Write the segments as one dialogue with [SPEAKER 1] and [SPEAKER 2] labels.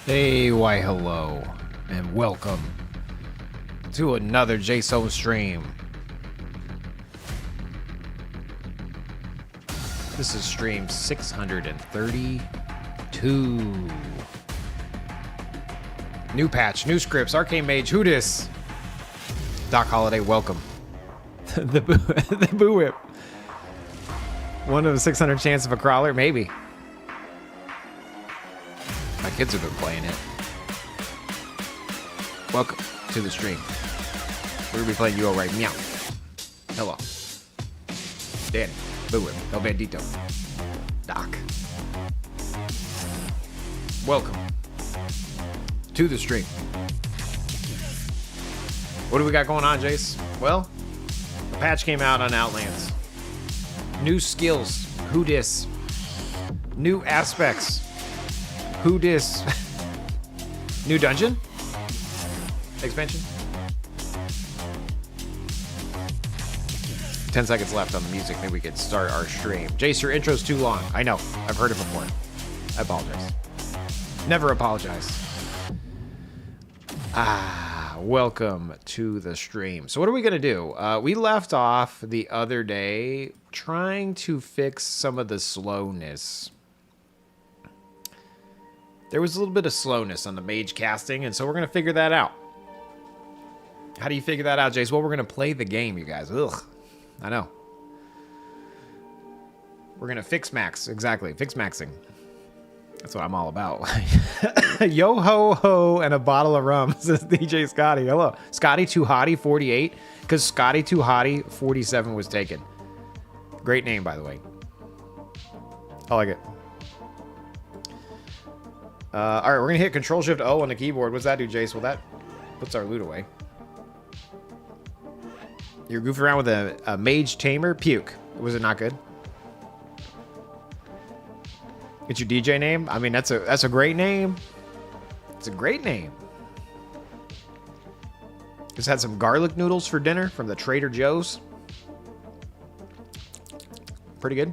[SPEAKER 1] Hey, why hello, and welcome to another Jaseowns stream. This is stream 632. New patch, new scripts, Arcane Mage, who dis? Doc Holiday, welcome. the boo whip. One of a 600 chance of a crawler, maybe. My kids have been playing it. Welcome to the stream. We're gonna be playing UO right meow. Hello. Danny, Boo Whip, El Bandito, Doc. Welcome to the stream. What do we got going on, Jace? Well, the patch came out on Outlands. New skills, who dis? New aspects, who dis? New dungeon? Expansion? 10 seconds left on the music. Maybe we could start our stream. Jace, your intro's too long. I know. I've heard it before. I apologize. Never apologize. Welcome to the stream. So what are we going to do? We left off the other day trying to fix some of the slowness. There was a little bit of slowness on the mage casting, and so we're going to figure that out. How do you figure that out, Jace? Well, we're going to play the game, you guys. Ugh. I know. We're going to fix max. Exactly. Fix maxing. That's what I'm all about. Yo ho ho and a bottle of rum, says DJ Scotty. Hello. Scotty Too Hottie 48, because Scotty Too Hottie 47 was taken. Great name, by the way. I like it. All right, we're going to hit Control-Shift-O on the keyboard. What's that do, Jace? Well, that puts our loot away. You're goofing around with a mage tamer? Puke. Was it not good? It's your DJ name? I mean, that's a great name. It's a great name. Just had some garlic noodles for dinner from the Trader Joe's. Pretty good.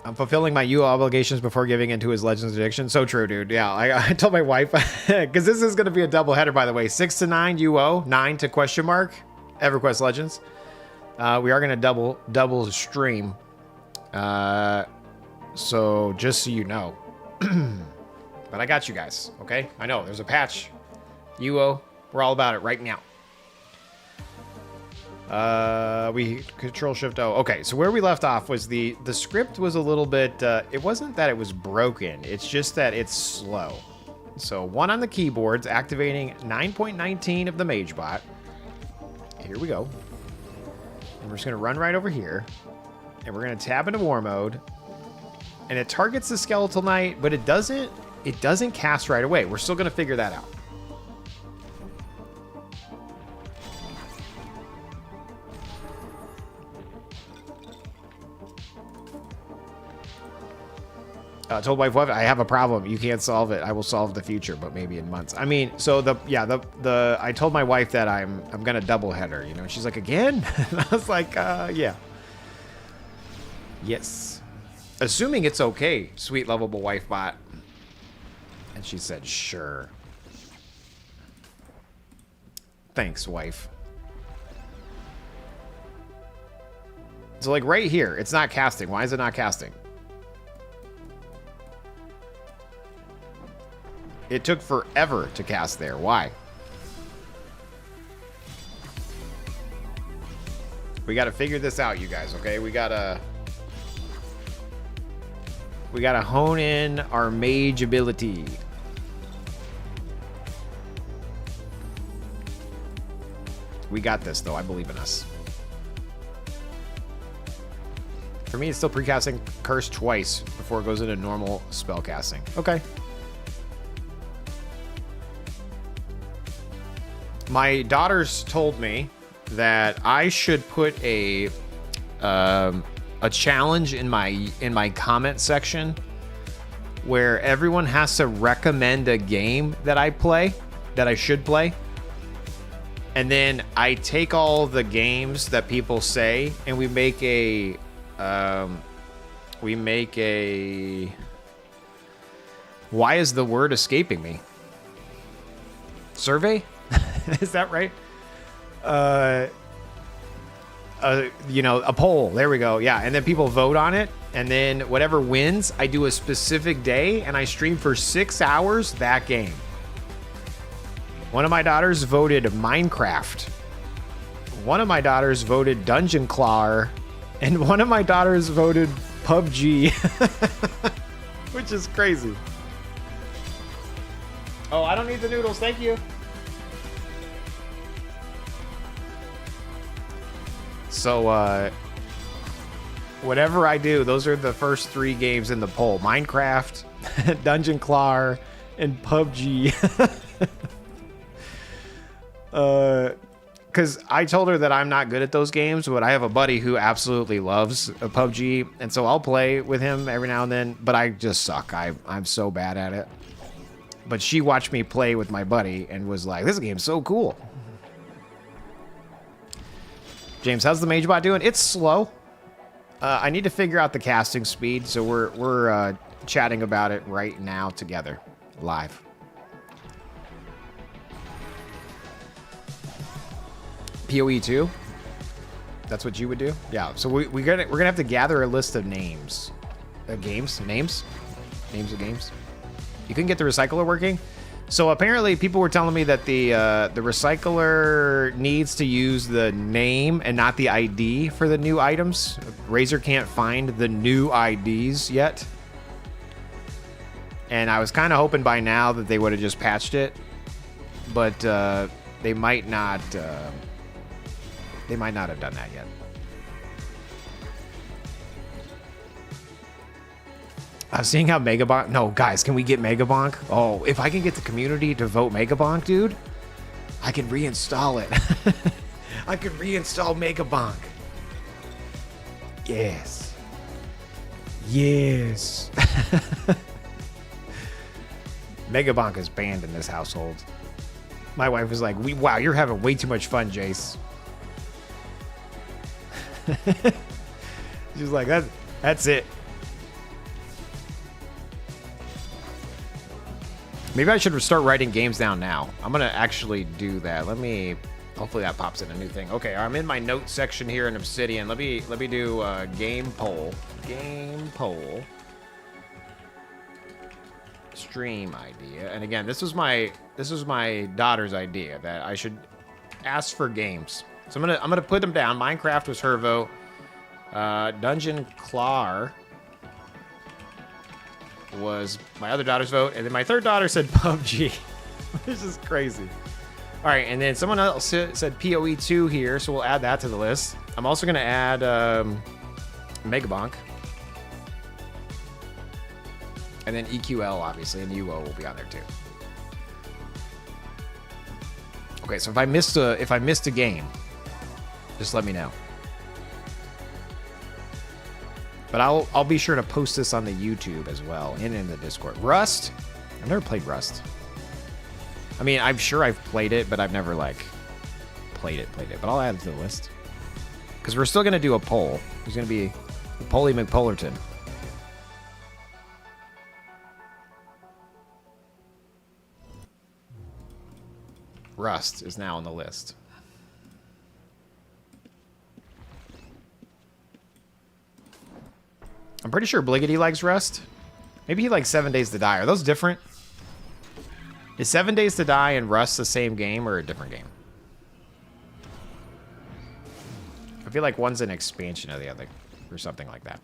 [SPEAKER 1] I'm fulfilling my UO obligations before giving into his Legends addiction. So true, dude. Yeah, I told my wife, because this is going to be a double header, by the way. 6 to 9 UO, 9 to question mark, EverQuest Legends. We are going to double stream. So just so you know. But I got you guys, okay? I know, there's a patch. UO, we're all about it right now. We Control-Shift-O. Okay, so where we left off was the script was a little bit, it wasn't that it was broken, it's just that it's slow. So 1 on the keyboards, activating 9.19 of the Mage bot. Here we go. And we're just gonna run right over here. And we're gonna tab into War Mode. And it targets the Skeletal Knight, but it doesn't cast right away. We're still gonna figure that out. Told wife, what? I have a problem. You can't solve it. I will solve the future, but maybe in months. I mean, so I told my wife that I'm gonna double header, you know. She's like, again? And I was like, yeah. Yes. Assuming it's okay, sweet lovable wife bot. And she said, sure. Thanks, wife. So like right here, it's not casting. Why is it not casting? It took forever to cast there. Why? We got to figure this out, you guys, okay? We got to hone in our mage ability. We got this, though. I believe in us. For me, it's still precasting Curse twice before it goes into normal spell casting. Okay. My daughters told me that I should put a challenge in my comment section where everyone has to recommend a game that I play that I should play. And then I take all the games that people say, and we make a why is the word escaping me? Survey? Is that right? You know, a poll. There we go. Yeah, and then people vote on it, and then whatever wins, I do a specific day, and I stream for 6 hours that game. One of my daughters voted Minecraft. One of my daughters voted Dungeon Claw, and one of my daughters voted PUBG, which is crazy. Oh, I don't need the noodles. Thank you. So, whatever I do, those are the first 3 games in the poll. Minecraft, Dungeon Claw, and PUBG. Because I told her that I'm not good at those games, but I have a buddy who absolutely loves PUBG, and so I'll play with him every now and then, but I just suck. I'm so bad at it. But she watched me play with my buddy and was like, this game's so cool. James, how's the Mage bot doing? It's slow. I need to figure out the casting speed, so we're chatting about it right now together, live. PoE 2? That's what you would do? Yeah. So we're gonna have to gather a list of names, names of games. You couldn't get the recycler working. So apparently, people were telling me that the recycler needs to use the name and not the ID for the new items. Razer can't find the new IDs yet. And I was kind of hoping by now that they would have just patched it, but they might not. They might not have done that yet. I was seeing how Megabonk... No, guys, can we get Megabonk? Oh, if I can get the community to vote Megabonk, dude, I can reinstall it. I can reinstall Megabonk. Yes. Yes. Megabonk is banned in this household. My wife was like, wow, you're having way too much fun, Jace. She's like, that's it. Maybe I should start writing games down now. I'm gonna actually do that. Let me. Hopefully that pops in a new thing. Okay, I'm in my notes section here in Obsidian. Let me do game poll. Game poll. Stream idea. And again, this was my daughter's idea that I should ask for games. So I'm gonna put them down. Minecraft was her vote. Dungeon Claw was my other daughter's vote, and then my third daughter said PUBG. This is crazy. All right, and then someone else said PoE 2 here, so we'll add that to the list. I'm also gonna add Megabonk, and then EQL obviously, and UO will be on there too. Okay, so if I missed a game, just let me know. But I'll be sure to post this on the YouTube as well and in the Discord. Rust? I've never played Rust. I mean, I'm sure I've played it, but I've never like played it. But I'll add it to the list because we're still gonna do a poll. There's gonna be Polly McPollerton. Rust is now on the list. I'm pretty sure Bliggity likes Rust. Maybe he likes 7 Days to Die. Are those different? Is 7 Days to Die and Rust the same game or a different game? I feel like one's an expansion of the other or something like that.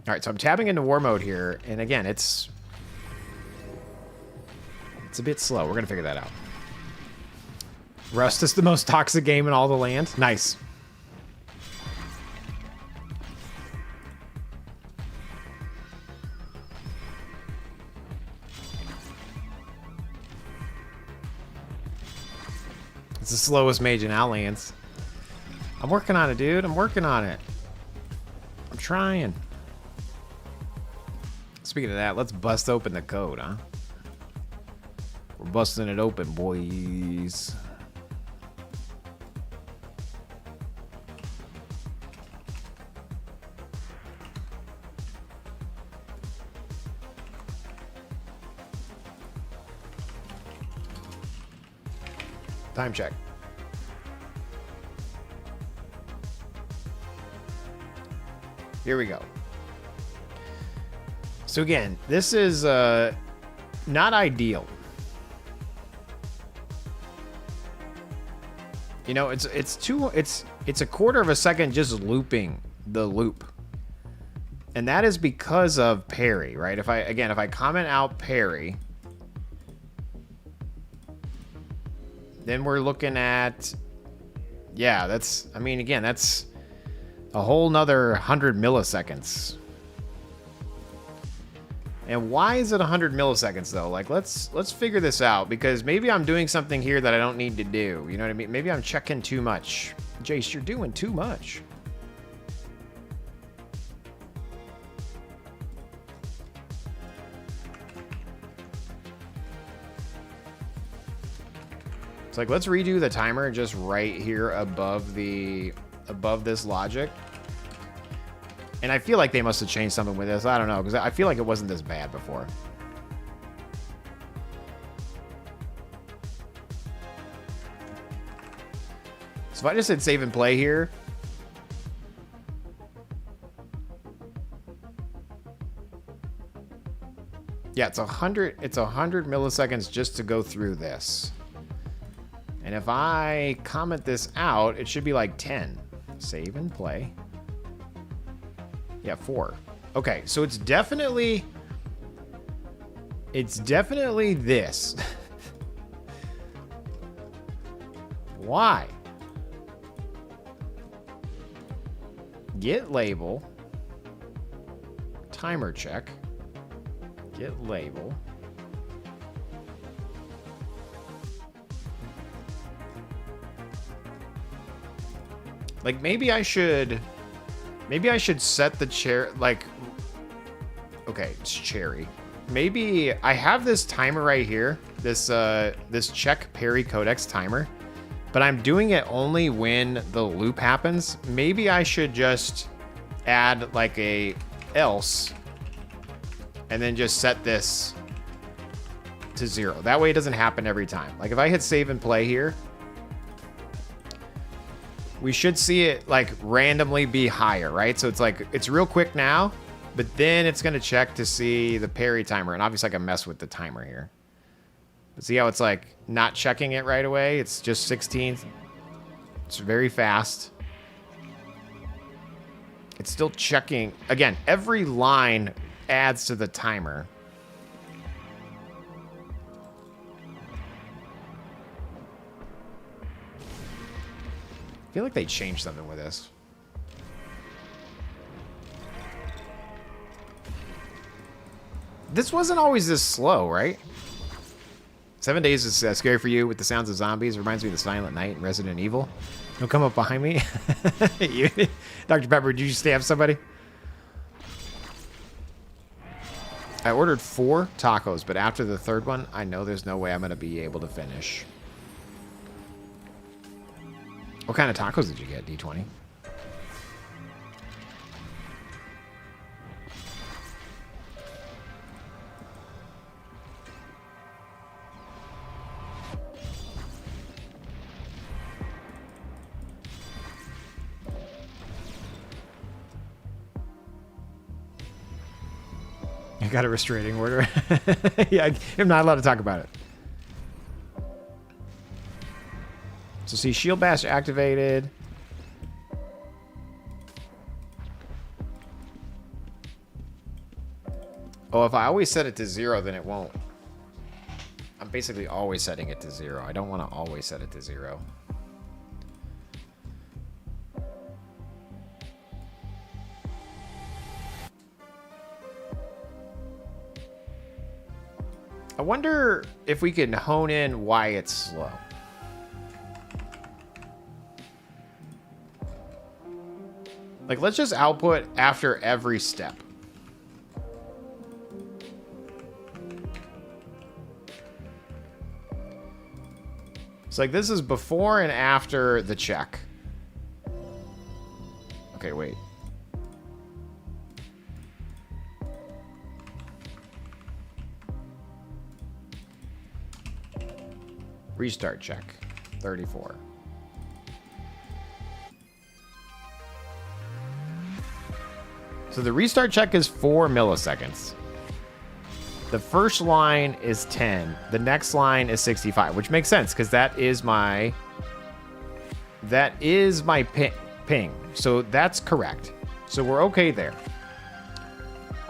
[SPEAKER 1] All right, so I'm tabbing into war mode here. And again, it's a bit slow. We're going to figure that out. Rust is the most toxic game in all the land. Nice. It's the slowest mage in Outlands. I'm working on it, dude. I'm working on it. I'm trying. speaking of that, let's bust open the code, huh? We're busting it open, boys. Time check. Here we go. So again, this is not ideal. You know, it's a quarter of a second just looping the loop. And that is because of parry, right? If I comment out parry, then we're looking at, yeah, that's a whole nother 100 milliseconds. And why is it 100 milliseconds though? Like, let's figure this out, because maybe I'm doing something here that I don't need to do. You know what I mean? Maybe I'm checking too much. Jace, you're doing too much. It's like, let's redo the timer just right here above this logic. And I feel like they must have changed something with this. I don't know, because I feel like it wasn't this bad before. So if I just hit save and play here. Yeah, it's 100 milliseconds just to go through this. And if I comment this out, it should be like 10. Save and play. Yeah, 4. Okay, so it's definitely this. Why? Get label. Timer check. Get label. Like, maybe I should set the chair, like, okay, it's cherry. Maybe I have this timer right here, this check parry codex timer, but I'm doing it only when the loop happens. Maybe I should just add like a else and then just set this to 0. That way it doesn't happen every time. Like, if I hit save and play here, we should see it like randomly be higher, right? So it's like, it's real quick now, but then it's going to check to see the parry timer. And obviously I can mess with the timer here. But see how it's like not checking it right away? It's just 16. It's very fast. It's still checking. Again, every line adds to the timer. I feel like they changed something with this. This wasn't always this slow, right? 7 days is scary for you with the sounds of zombies. Reminds me of the Silent Night in Resident Evil. Don't come up behind me. Dr. Pepper, did you stab somebody? I ordered 4 tacos, but after the third one, I know there's no way I'm going to be able to finish. What kind of tacos did you get, D20? I got a restraining order. Yeah, I'm not allowed to talk about it. So see, shield bash activated. Oh, if I always set it to 0, then it won't. I'm basically always setting it to 0. I don't want to always set it to 0. I wonder if we can hone in why it's slow. Like, let's just output after every step. So like this is before and after the check. Okay, wait. Restart check. 34. So the restart check is 4 milliseconds. The first line is 10. The next line is 65, which makes sense because that is my ping. So that's correct. So we're okay there.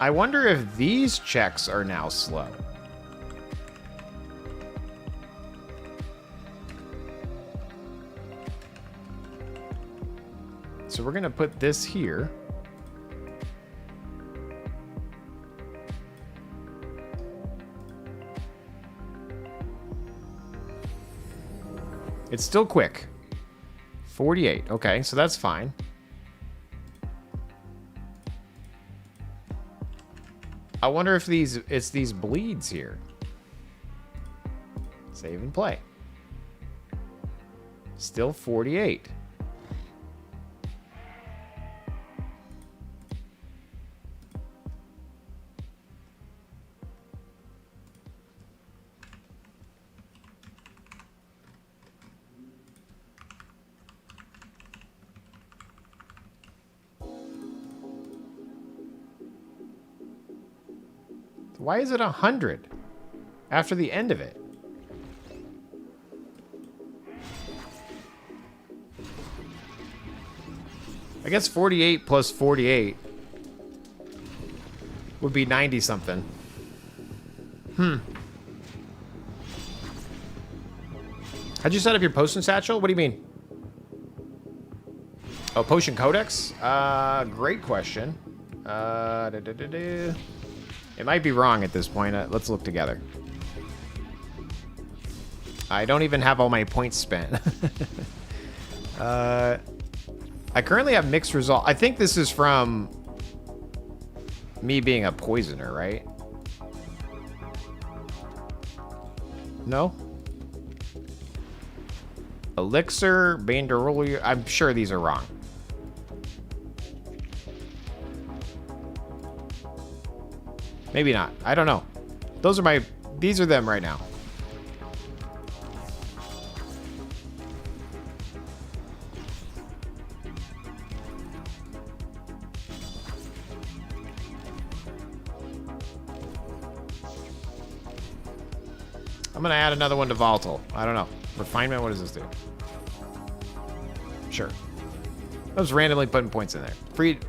[SPEAKER 1] I wonder if these checks are now slow. So we're going to put this here. It's still quick. 48. Okay, so that's fine. I wonder if it's these bleeds here. Save and play. Still 48. Why is it 100 after the end of it? I guess 48 plus 48 would be 90 something. How'd you set up your potion satchel? What do you mean? Oh, potion codex? Great question. It might be wrong at this point. Let's look together. I don't even have all my points spent. I currently have mixed result. I think this is from me being a poisoner, right? No? Elixir, Banderoli. I'm sure these are wrong. Maybe not. I don't know. These are them right now. I'm going to add another one to volatile. I don't know. Refinement, what does this do? Sure. I was randomly putting points in there.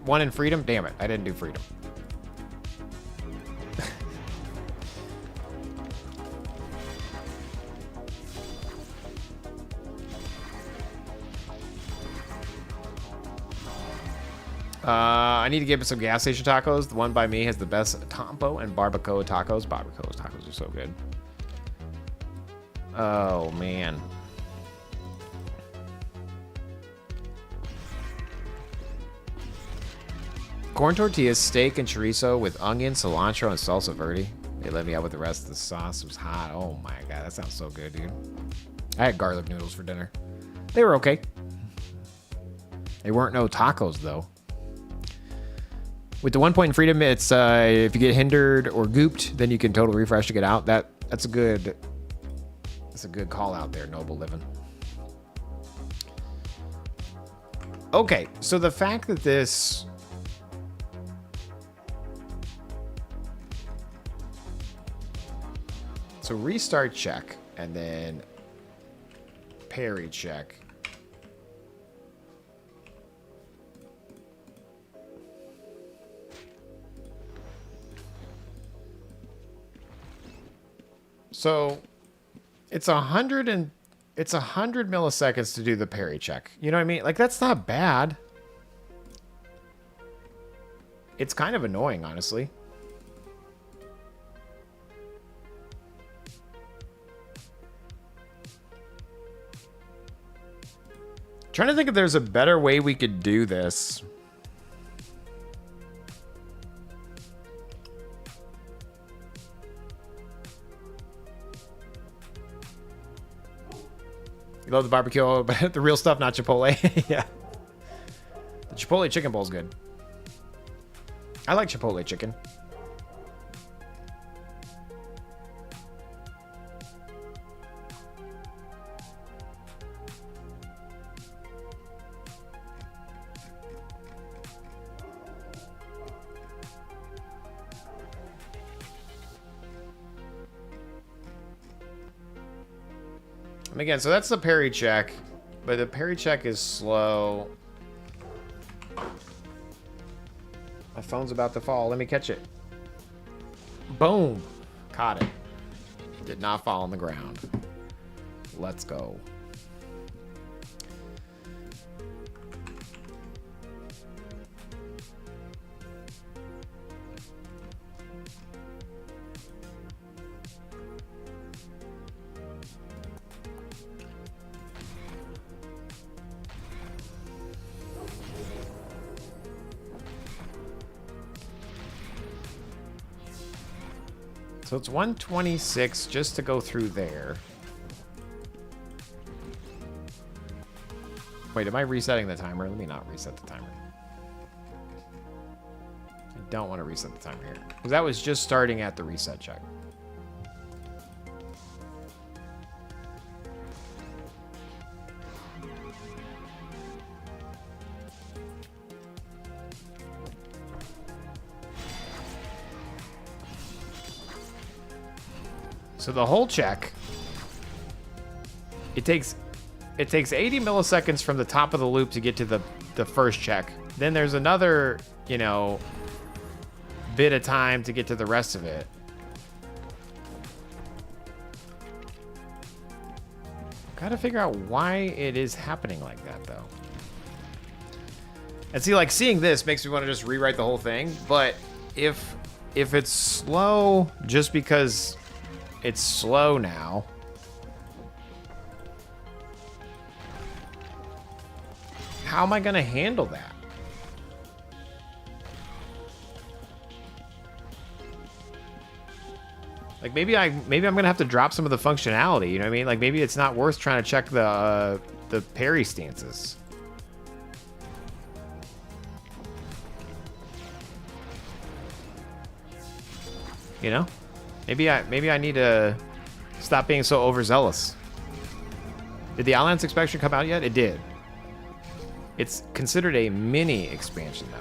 [SPEAKER 1] One in freedom? Damn it. I didn't do freedom. I need to give it some gas station tacos. The one by me has the best Tampo and barbacoa tacos. Barbacoa tacos are so good. Oh, man. Corn tortillas, steak, and chorizo with onion, cilantro, and salsa verde. They let me out with the rest of the sauce. It was hot. Oh, my God. That sounds so good, dude. I had garlic noodles for dinner. They were okay. They weren't no tacos, though. With the 1 point in freedom, it's if you get hindered or gooped, then you can total refresh to get out. That's a good call out there, Noble Living. Okay, so the fact that this so restart check and then parry check. So it's 100 milliseconds to do the parry check. You know what I mean? Like, that's not bad. It's kind of annoying, honestly. Trying to think if there's a better way we could do this. You love the barbecue, but the real stuff, not Chipotle. Yeah. The Chipotle chicken bowl is good. I like Chipotle chicken. And again, so that's the parry check, but the parry check is slow. My phone's about to fall. Let me catch it. Boom. Caught it. Did not fall on the ground. Let's go. So it's 126 just to go through there. Wait, am I resetting the timer? Let me not reset the timer. I don't want to reset the timer here, because that was just starting at the reset check. So the whole check, it takes 80 milliseconds from the top of the loop to get to the first check. Then there's another, you know, bit of time to get to the rest of it. Gotta figure out why it is happening like that, though. And see, like, seeing this makes me want to just rewrite the whole thing. But if it's slow just because it's slow now, how am I going to handle that? Like, maybe I'm going to have to drop some of the functionality, you know what I mean? Like, maybe it's not worth trying to check the parry stances. You know? Maybe I need to stop being so overzealous. Did the Outlands expansion come out yet? It did. It's considered a mini expansion now.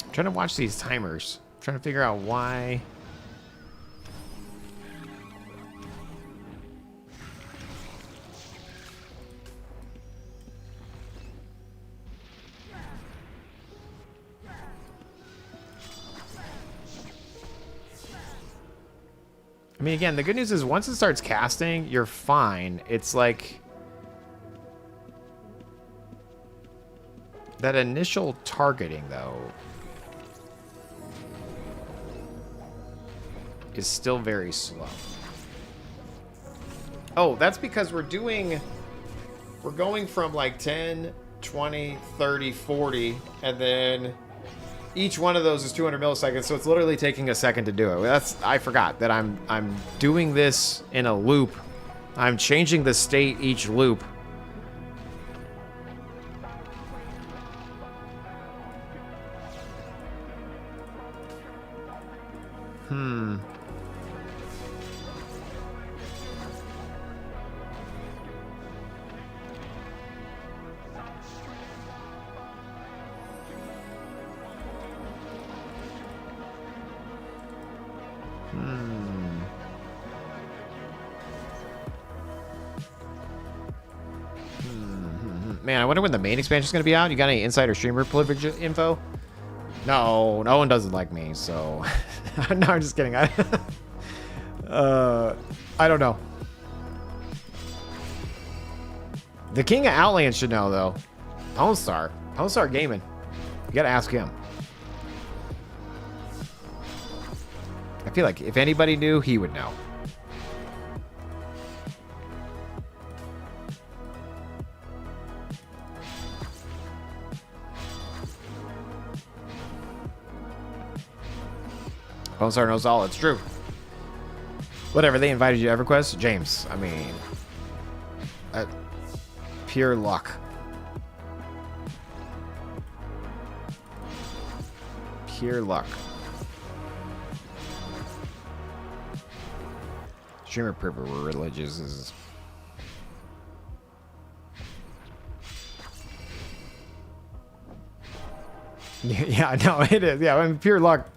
[SPEAKER 1] I'm trying to watch these timers. I'm trying to figure out why. I mean, again, the good news is once it starts casting, you're fine. It's like that initial targeting, though, is still very slow. Oh, that's because we're going from like 10, 20, 30, 40, and then each one of those is 200 milliseconds, so it's literally taking a second to do it. I forgot that I'm doing this in a loop. I'm changing the state each loop. Man, I wonder when the main expansion is going to be out. You got any insider streamer privilege info? No, no one doesn't like me, so... No, I'm just kidding. I don't know. The king of Outlands should know, though. Pwn Star Gaming. You got to ask him. I feel like if anybody knew, he would know. Bone Star knows all. It's true. Whatever. They invited you to EverQuest, James. I mean, pure luck. Pure luck. Streamer privileges is. Yeah, no, it is. Yeah, I mean, pure luck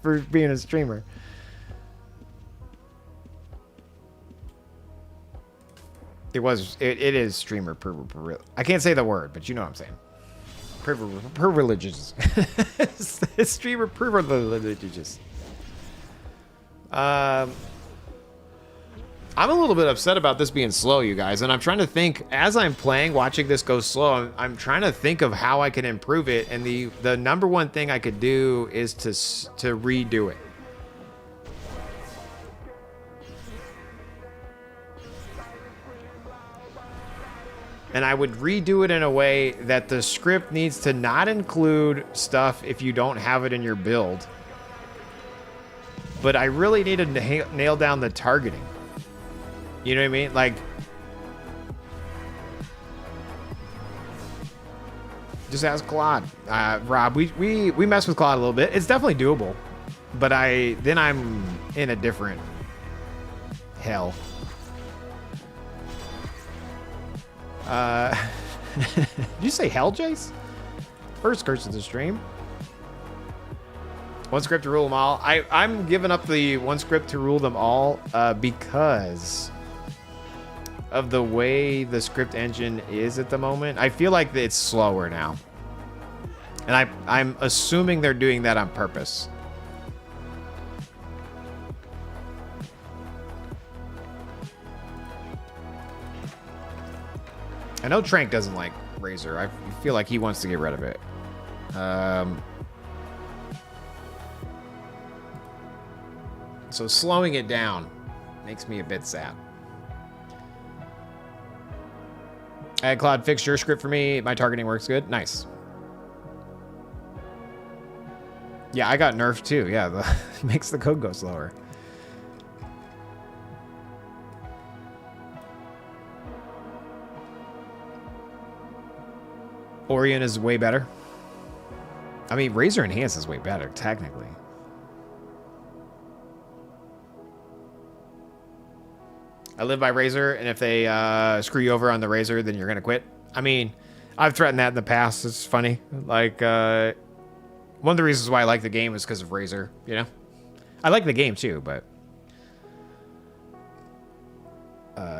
[SPEAKER 1] for being a streamer. It is streamer privilege. I can't say the word, but you know what I'm saying. Privileges. Streamer privileges. I'm a little bit upset about this being slow, you guys, and I'm trying to think as I'm playing, watching this go slow. I'm trying to think of how I can improve it, and the number one thing I could do is to redo it. And I would redo it in a way that the script needs to not include stuff if you don't have it in your build. But I really need to nail down the targeting. You know what I mean? Like, just ask Claude. Rob, we mess with Claude a little bit. It's definitely doable. But then I'm in a different hell. Did you say hell, Jace? First curse of the stream. One script to rule them all. I'm giving up the one script to rule them all because of the way the script engine is at the moment. I feel like it's slower now. And I'm assuming they're doing that on purpose. I know Trank doesn't like Razor. I feel like he wants to get rid of it. So slowing it down makes me a bit sad. Add Claude, fix your script for me. My targeting works good. Nice. Yeah, I got nerfed too. Yeah, makes the code go slower. Orion is way better. I mean, Razor Enhance is way better, technically. I live by Razor, and if they screw you over on the Razor, then you're going to quit. I mean, I've threatened that in the past. It's funny. Like, one of the reasons why I like the game is because of Razor, you know? I like the game, too, but...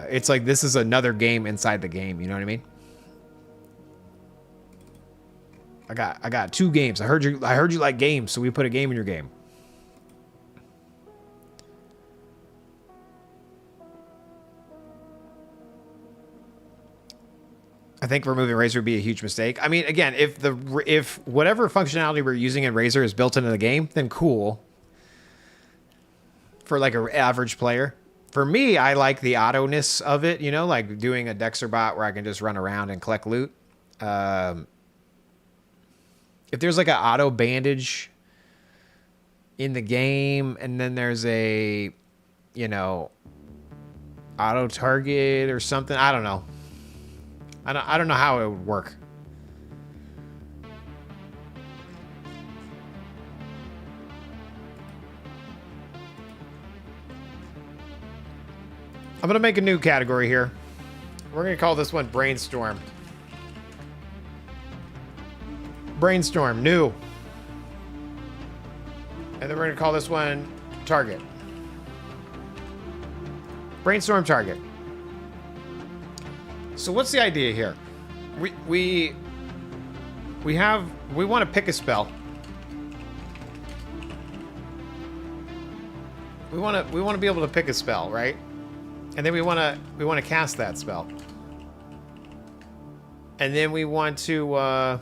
[SPEAKER 1] it's like this is another game inside the game, you know what I mean? I got two games. I heard you like games, so we put a game in your game. I think removing Razor would be a huge mistake. I mean, again, if whatever functionality we're using in Razor is built into the game, then cool. For like an average player. For me, I like the auto-ness of it, you know, like doing a Dexter bot where I can just run around and collect loot. If there's like an auto bandage in the game, and then there's a, you know, auto target or something, I don't know. I don't know how it would work. I'm gonna make a new category here. We're gonna call this one Brainstorm. Brainstorm, new. And then we're going to call this one Target. Brainstorm Target. So what's the idea here? We want to pick a spell. We want to be able to pick a spell, right? And then we want to cast that spell. And then we want to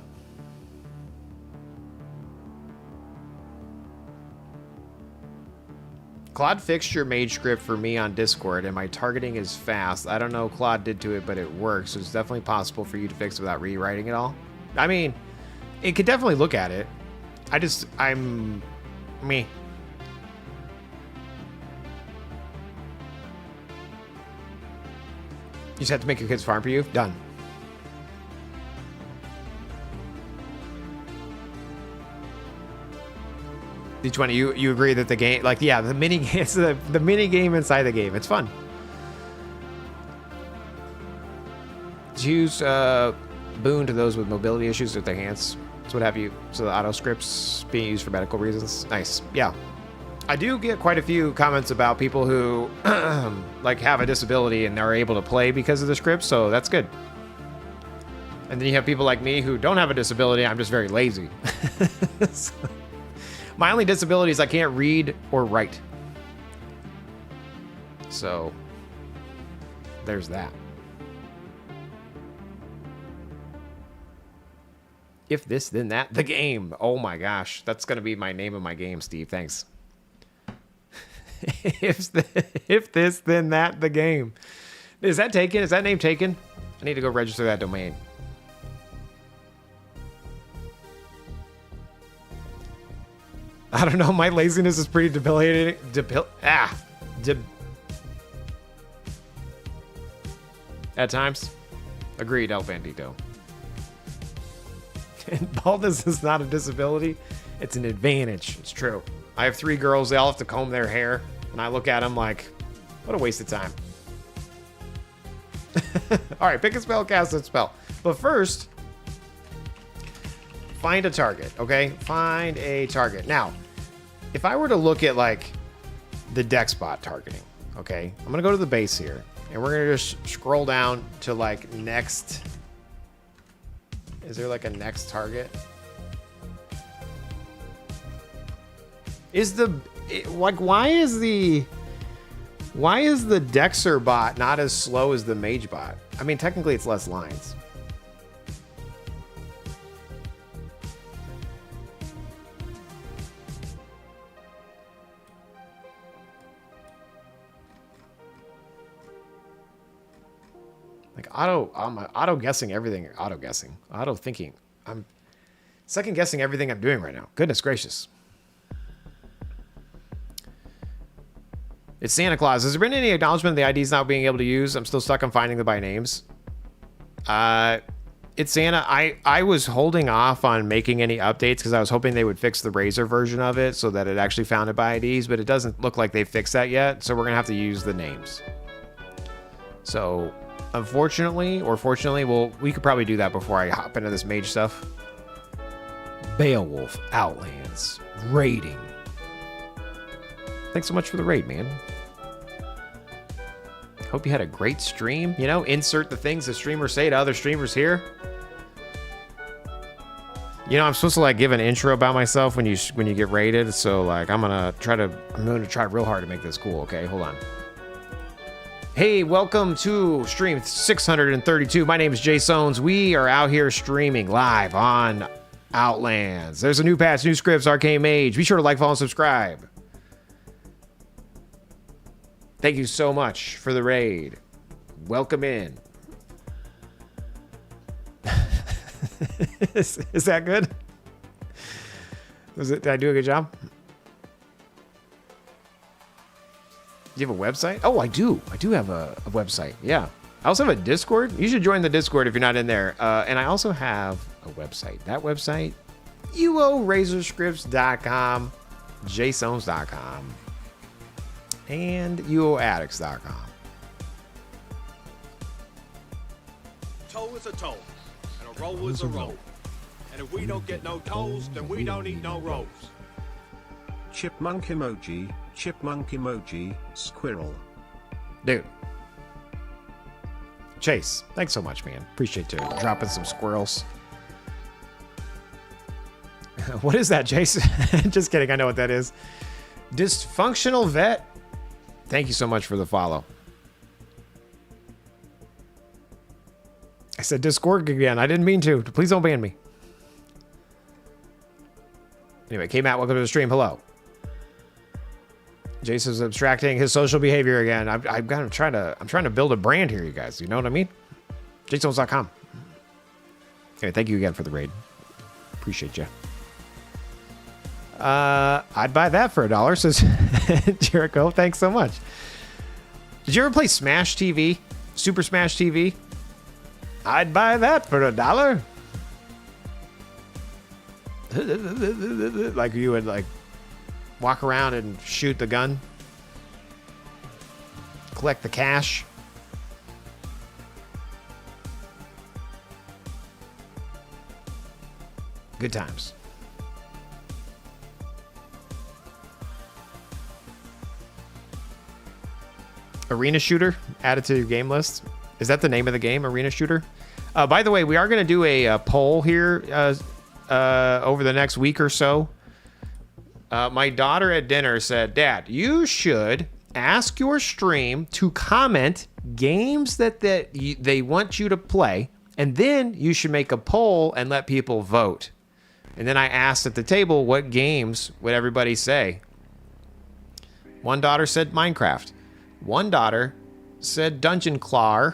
[SPEAKER 1] Claude fixed your mage script for me on Discord, and my targeting is fast. I don't know what Claude did to it, but it works. So it's definitely possible for you to fix it without rewriting it all. I mean, it could definitely look at it. I'm me. You just have to make your kids farm for you? Done. Each one of you agree that the game, like, yeah, the mini game, it's the mini game inside the game. It's fun. Use boon to those with mobility issues with their hands. So what have you. So the auto scripts being used for medical reasons. Nice. Yeah. I do get quite a few comments about people who like have a disability and are able to play because of the script. So that's good. And then you have people like me who don't have a disability. I'm just very lazy. So, my only disability is I can't read or write. So there's that. If this, then that, the game. Oh my gosh. That's going to be my name of my game, Steve. Thanks. If this, then that, the game. Is that taken? Is that name taken? I need to go register that domain. I don't know. My laziness is pretty debilitating. At times. Agreed, El Bandito. And baldness is not a disability. It's an advantage. It's true. I have 3 girls. They all have to comb their hair. And I look at them like, what a waste of time. All right, pick a spell, cast a spell. But first, find a target, okay? Find a target. Now, if I were to look at, like, the deck spot targeting, okay? I'm going to go to the base here. And we're going to just scroll down to, like, next. Is there, like, a next target? Is the... like, why is the Dexter bot not as slow as the Mage bot? I mean, technically it's less lines. Like I'm auto guessing everything. Auto thinking. I'm second guessing everything I'm doing right now. Goodness gracious. It's Santa Claus. Has there been any acknowledgement of the IDs not being able to use? I'm still stuck on finding them by names. It's Santa. I was holding off on making any updates because I was hoping they would fix the Razor version of it so that it actually found it by IDs, but it doesn't look like they fixed that yet, so we're going to have to use the names. So, unfortunately, or fortunately, we could probably do that before I hop into this mage stuff. Beowulf, Outlands, raiding. Thanks so much for the raid, man. Hope you had a great stream. You know, insert the things the streamers say to other streamers here. You know, I'm supposed to like give an intro about myself when you get raided. So like, I'm gonna try real hard to make this cool. Okay, hold on. Hey, welcome to stream 632. My name is Jaseowns. We are out here streaming live on Outlands. There's a new patch, new scripts, Arcane Mage. Be sure to like, follow, and subscribe. Thank you so much for the raid. Welcome in. Is that good? Did I do a good job? Do you have a website? Oh, I do. I do have a website. Yeah. I also have a Discord. You should join the Discord if you're not in there. And I also have a website. That website, uorazorscripts.com, jaseowns.com. and uoaddicts.com.
[SPEAKER 2] Toll is a toll, and a roll is a roll. And if we don't get no tolls, then we don't eat no rolls.
[SPEAKER 3] Chipmunk emoji, squirrel.
[SPEAKER 1] Dude. Chase, thanks so much, man. Appreciate you dropping some squirrels. What is that, Chase? Just kidding, I know what that is. Dysfunctional vet. Thank you so much for the follow. I said Discord again. I didn't mean to. Please don't ban me. Anyway, K-Matt, welcome to the stream. Hello. Jason's abstracting his social behavior again. I'm trying to build a brand here, you guys. You know what I mean? Jaseowns.com. Hey, thank you again for the raid. Appreciate you. I'd buy that for $1, says Jericho. Thanks so much. Did you ever play Smash TV? Super Smash TV? I'd buy that for $1. Like you would like walk around and shoot the gun, collect the cash. Good times. Arena Shooter added to your game list. Is that the name of the game, Arena Shooter? By the way, we are going to do a poll here over the next week or so. My daughter at dinner said, Dad, you should ask your stream to comment games that they want you to play, and then you should make a poll and let people vote. And then I asked at the table, what games would everybody say? One daughter said Minecraft. One daughter said Dungeon Claw.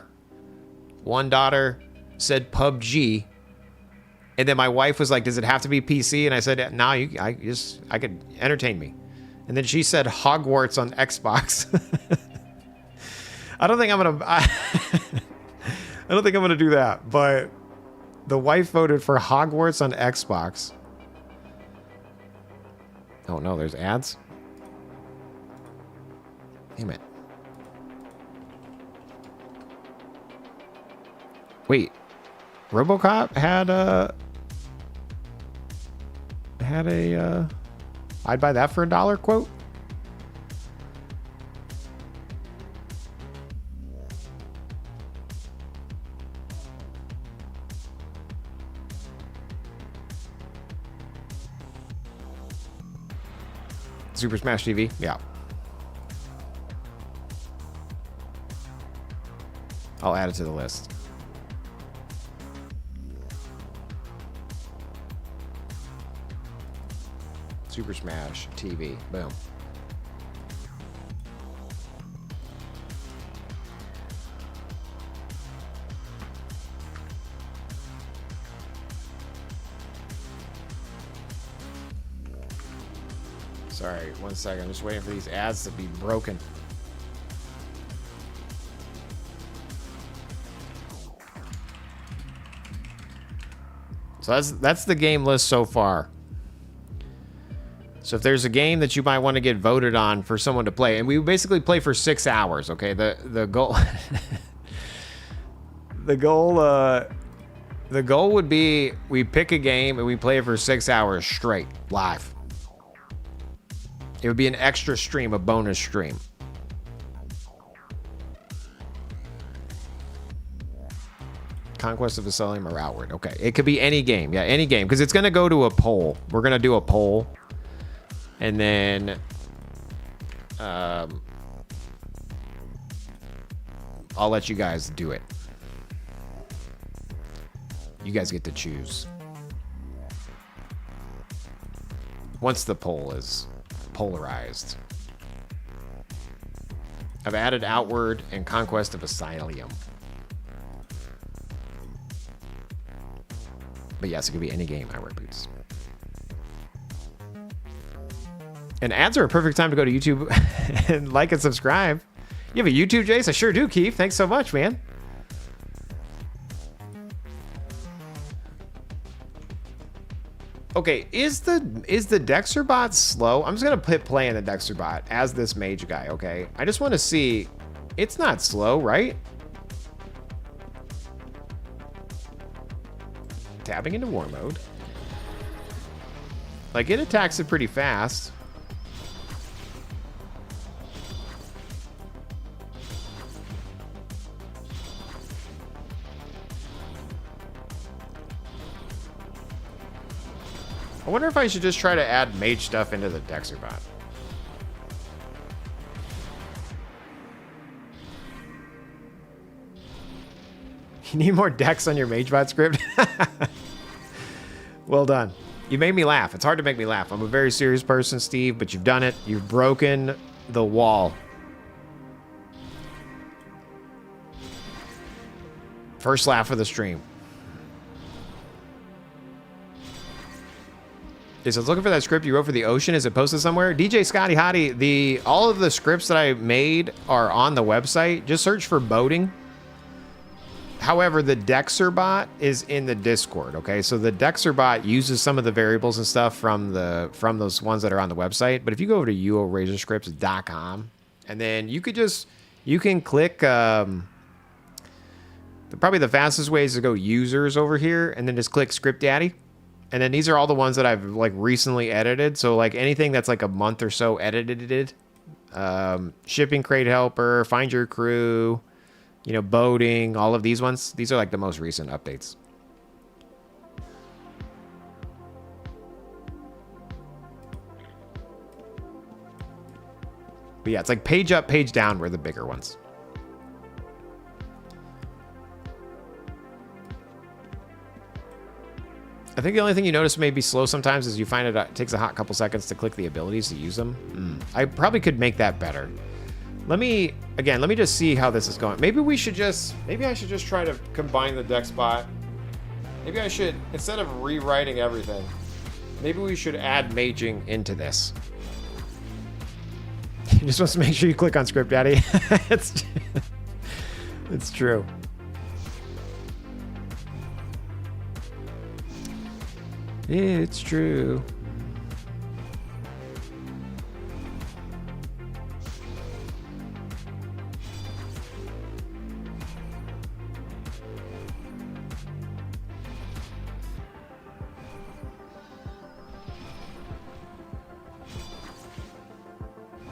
[SPEAKER 1] One daughter said PUBG. And then my wife was like, does it have to be PC? And I said, no, I could entertain me. And then she said Hogwarts on Xbox. I don't think I'm gonna do that, but the wife voted for Hogwarts on Xbox. Oh no, there's ads. Damn it. Wait, RoboCop had a I'd buy that for $1 quote. Super Smash TV, yeah. I'll add it to the list. Super Smash TV. Boom. Sorry, 1 second. I'm just waiting for these ads to be broken. So that's the game list so far. So if there's a game that you might want to get voted on for someone to play, and we basically play for 6 hours, okay? The goal the goal would be we pick a game and we play it for 6 hours straight, live. It would be an extra stream, a bonus stream. Conquest of Asylum or Outward. Okay, it could be any game. Yeah, any game, because it's going to go to a poll. We're going to do a poll. And then I'll let you guys do it. You guys get to choose. Once the poll is polarized. I've added Outward and Conquest of Asylum. But yes, it could be any game. I wear boots. And ads are a perfect time to go to YouTube and like and subscribe. You have a YouTube, Jace? I sure do, Keith. Thanks so much, man. Okay, is the Dexter bot slow? I'm just gonna hit play in the Dexter bot as this mage guy, okay? I just want to see. It's not slow, right? Tapping into war mode. Like, it attacks it pretty fast. I wonder if I should just try to add mage stuff into the Dexter bot. You need more Dex on your mage bot script? Well done. You made me laugh. It's hard to make me laugh. I'm a very serious person, Steve, but you've done it. You've broken the wall. First laugh of the stream. Is it looking for that script you wrote for the ocean? Is it posted somewhere? DJ Scotty Hottie, all of the scripts that I made are on the website. Just search for boating. However, the Dexter bot is in the Discord. Okay, so the Dexter bot uses some of the variables and stuff from those ones that are on the website. But if you go over to uorazorscripts.com, and then you can click. Probably the fastest way is to go users over here, and then just click Script Daddy. And then these are all the ones that I've like recently edited. So like anything that's like a month or so edited, shipping crate helper, find your crew, you know, boating, all of these ones. These are like the most recent updates. But yeah, it's like page up, page down were the bigger ones. I think the only thing you notice may be slow sometimes is you find it takes a hot couple seconds to click the abilities to use them. I probably could make that better. Let me just see how this is going. Maybe I should just try to combine the deck spot. Maybe I should, instead of rewriting everything, maybe we should add maging into this. You just want to make sure you click on Script Daddy. It's true. It's true.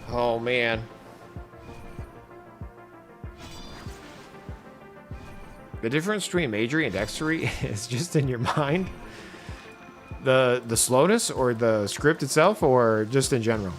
[SPEAKER 1] Oh man. The difference between magery and dextery is just in your mind. The slowness or the script itself or just in general?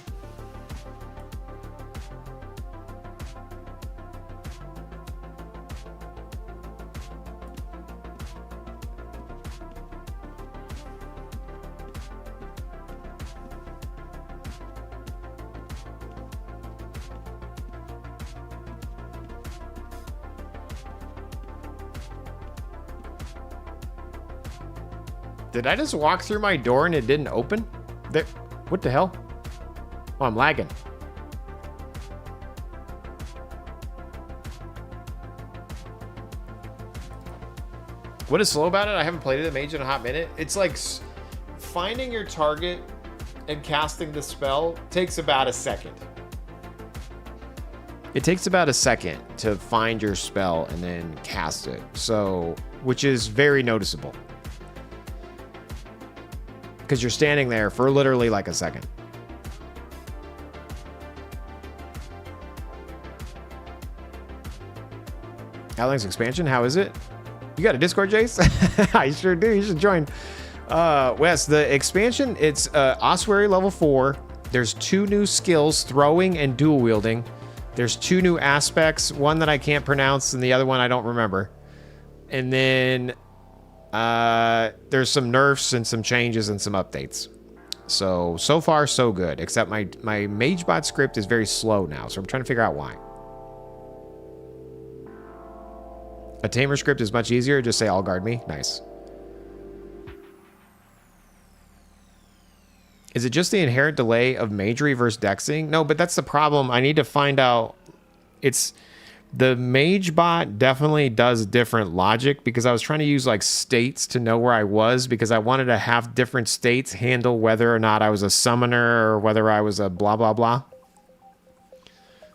[SPEAKER 1] Did I just walk through my door and it didn't open? There, what the hell? Oh, I'm lagging. What is slow about it? I haven't played it at Mage in a hot minute. It's like finding your target and casting the spell takes about a second. It takes about a second to find your spell and then cast it. So, which is very noticeable. Because you're standing there for literally like a second. Outlands expansion, how is it? You got a Discord, Jace? I sure do. You should join. Wes, the expansion, it's Ossuary level 4. There's 2 new skills, throwing and dual wielding. There's 2 new aspects, one that I can't pronounce and the other one I don't remember. And then there's some nerfs and some changes and some updates. So far so good, except my MageBot script is very slow now, so I'm trying to figure out why. A Tamer script is much easier, just say all guard me. Nice. Is it just the inherent delay of magery versus dexing? No, but that's the problem. I need to find out. It's the MageBot definitely does different logic because I was trying to use like states to know where I was because I wanted to have different states handle whether or not I was a summoner or whether I was a blah, blah, blah.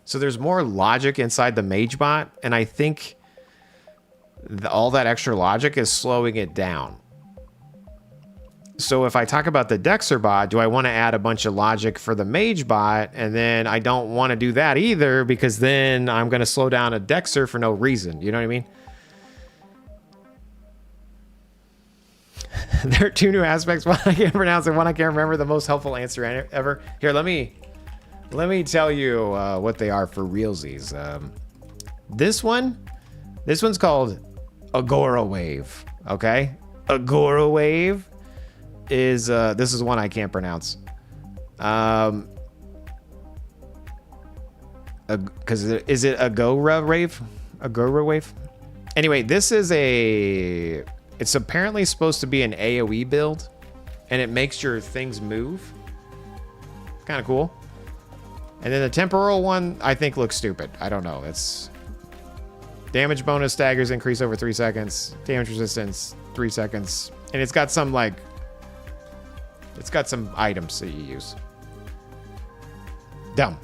[SPEAKER 1] So there's more logic inside the MageBot, and I think all that extra logic is slowing it down. So if I talk about the Dexter bot, do I want to add a bunch of logic for the Mage bot? And then I don't want to do that either because then I'm going to slow down a Dexter for no reason. You know what I mean? There are 2 new aspects. One I can't pronounce and one I can't remember. The most helpful answer ever. Here, let me tell you what they are for realsies. This one's called Agora Wave. Okay? Agora Wave is this is one I can't pronounce. Because is it Agora Wave? Agora Wave? Anyway, this is a... It's apparently supposed to be an AoE build, and it makes your things move. Kind of cool. And then the temporal one, I think, looks stupid. I don't know. It's... Damage bonus staggers increase over 3 seconds. Damage resistance, 3 seconds. And it's got some, like... It's got some items that you use. Dumb.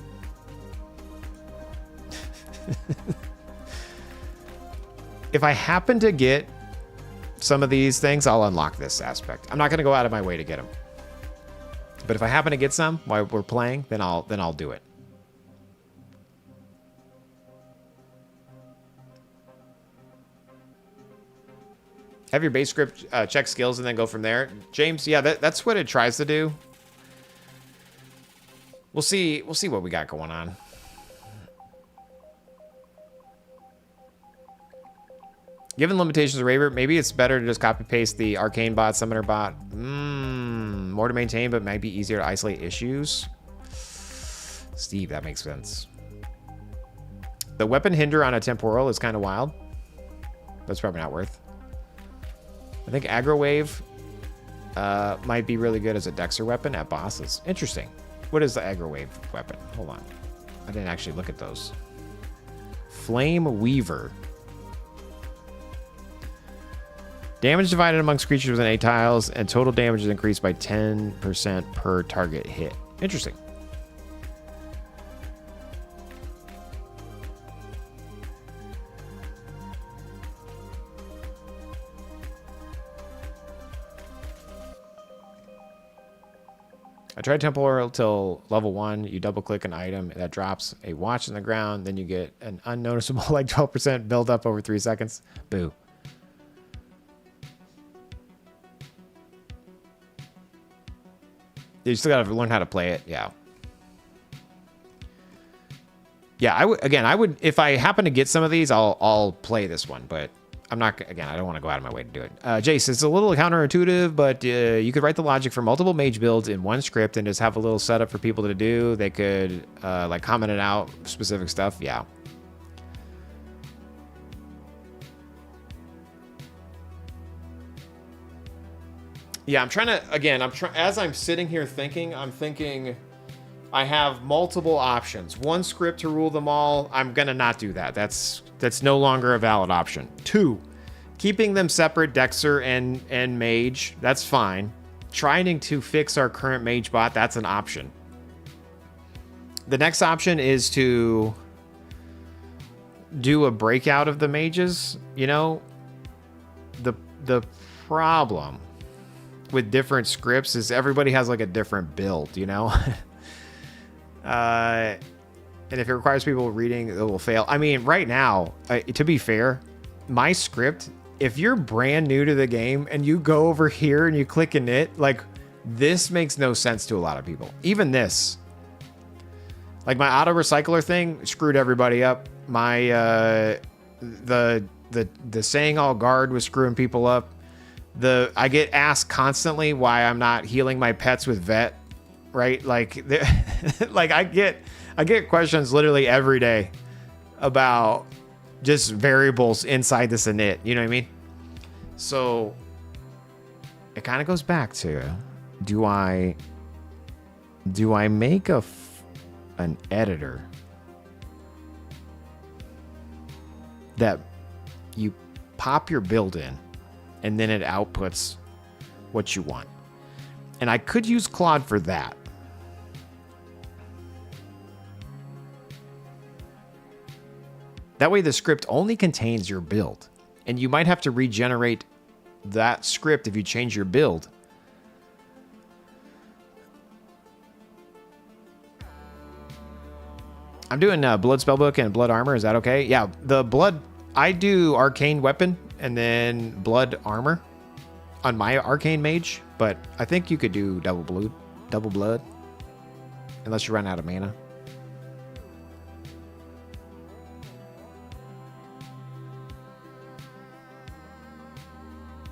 [SPEAKER 1] If I happen to get some of these things, I'll unlock this aspect. I'm not going to go out of my way to get them. But if I happen to get some while we're playing, then I'll do it. Have your base script check skills and then go from there. James, yeah, that's what it tries to do. We'll see what we got going on. Given limitations of Raver, maybe it's better to just copy-paste the Arcane bot, Summoner bot. More to maintain, but might be easier to isolate issues. Steve, that makes sense. The weapon hinder on a temporal is kind of wild. That's probably not worth. I think Aggro Wave might be really good as a Dexter weapon at bosses. Interesting. What is the Aggro Wave weapon? Hold on. I didn't actually look at those. Flame Weaver. Damage divided amongst creatures within 8 tiles, and total damage is increased by 10% per target hit. Interesting. I tried Temporal till level 1. You double click an item that drops a watch in the ground, then you get an unnoticeable like 12% build up over 3 seconds. Boo. You still gotta learn how to play it. Yeah. Yeah, I would, if I happen to get some of these, I'll play this one, but I'm not, again, I don't want to go out of my way to do it. Jace, it's a little counterintuitive, but you could write the logic for multiple mage builds in one script and just have a little setup for people to do. They could, like, comment it out, specific stuff. Yeah. Yeah, I'm trying to, again, as I'm sitting here thinking, I'm thinking I have multiple options. One script to rule them all, I'm going to not do that. That's no longer a valid option. 2, keeping them separate, Dexter and Mage, that's fine. Trying to fix our current Mage bot, that's an option. The next option is to do a breakout of the mages, you know? The problem with different scripts is everybody has like a different build, you know? And if it requires people reading, it will fail. I mean, right now, to be fair, my script, if you're brand new to the game and you go over here and you click init, like, this makes no sense to a lot of people. Even this. Like, my auto recycler thing screwed everybody up. My, the saying all guard was screwing people up. I get asked constantly why I'm not healing my pets with vet, right? Like, like I get questions literally every day about just variables inside this init. You know what I mean? So it kind of goes back to, do I make an editor that you pop your build in and then it outputs what you want? And I could use Claude for that. That way the script only contains your build, and you might have to regenerate that script if you change your build. I'm doing Blood Spellbook and Blood Armor. Is that okay? Yeah, the Blood, I do Arcane Weapon and then Blood Armor on my Arcane Mage, but I think you could do double blood, unless you run out of mana.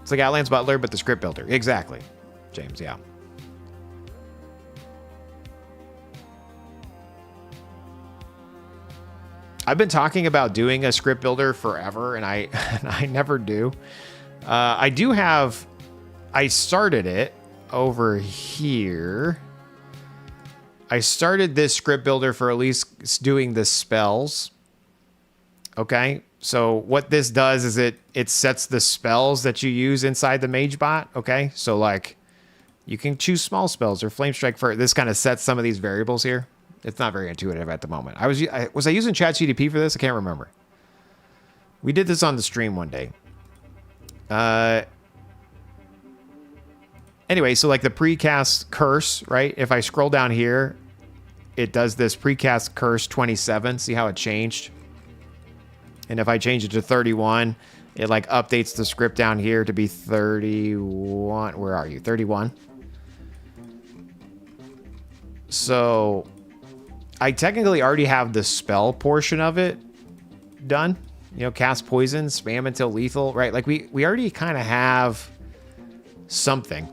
[SPEAKER 1] It's like Outlands Butler, but the script builder. Exactly, James, yeah. I've been talking about doing a script builder forever, and I and I never do. I do have. I started it over here. I started this script builder for at least doing the spells. Okay, so what this does is it sets the spells that you use inside the mage bot. Okay, so like you can choose small spells or flame strike for this kind of sets some of these variables here. It's not very intuitive at the moment. Was I using ChatGPT for this? I can't remember. We did this on the stream one day. Anyway, so like the precast curse, right? If I scroll down here, it does this precast curse 27. See how it changed? And if I change it to 31, it like updates the script down here to be 31. Where are you? 31. So I technically already have the spell portion of it done. You know, cast poison, spam until lethal, right? Like we already kind of have something.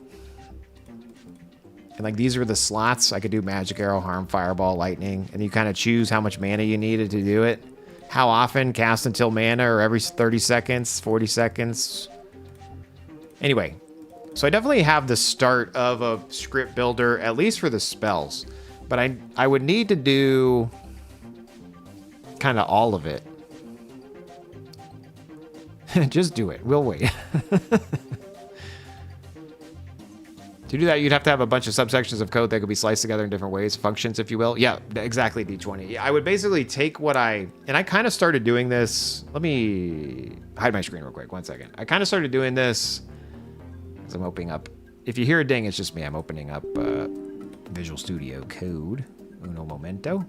[SPEAKER 1] And like these are the slots. I could do magic arrow, harm, fireball, lightning, and you kind of choose how much mana you needed to do it. How often, cast until mana, or every 30 seconds, 40 seconds. Anyway, so I definitely have the start of a script builder, at least for the spells. But I would need to do kind of all of it. Just do it. We'll wait. To do that, you'd have to have a bunch of subsections of code that could be sliced together in different ways, functions, if you will. Yeah, exactly, D20. I would basically take what and I kind of started doing this. Let me hide my screen real quick. 1 second. I kind of started doing this as I'm opening up. If you hear a ding, it's just me. I'm opening up Visual Studio Code. Uno momento.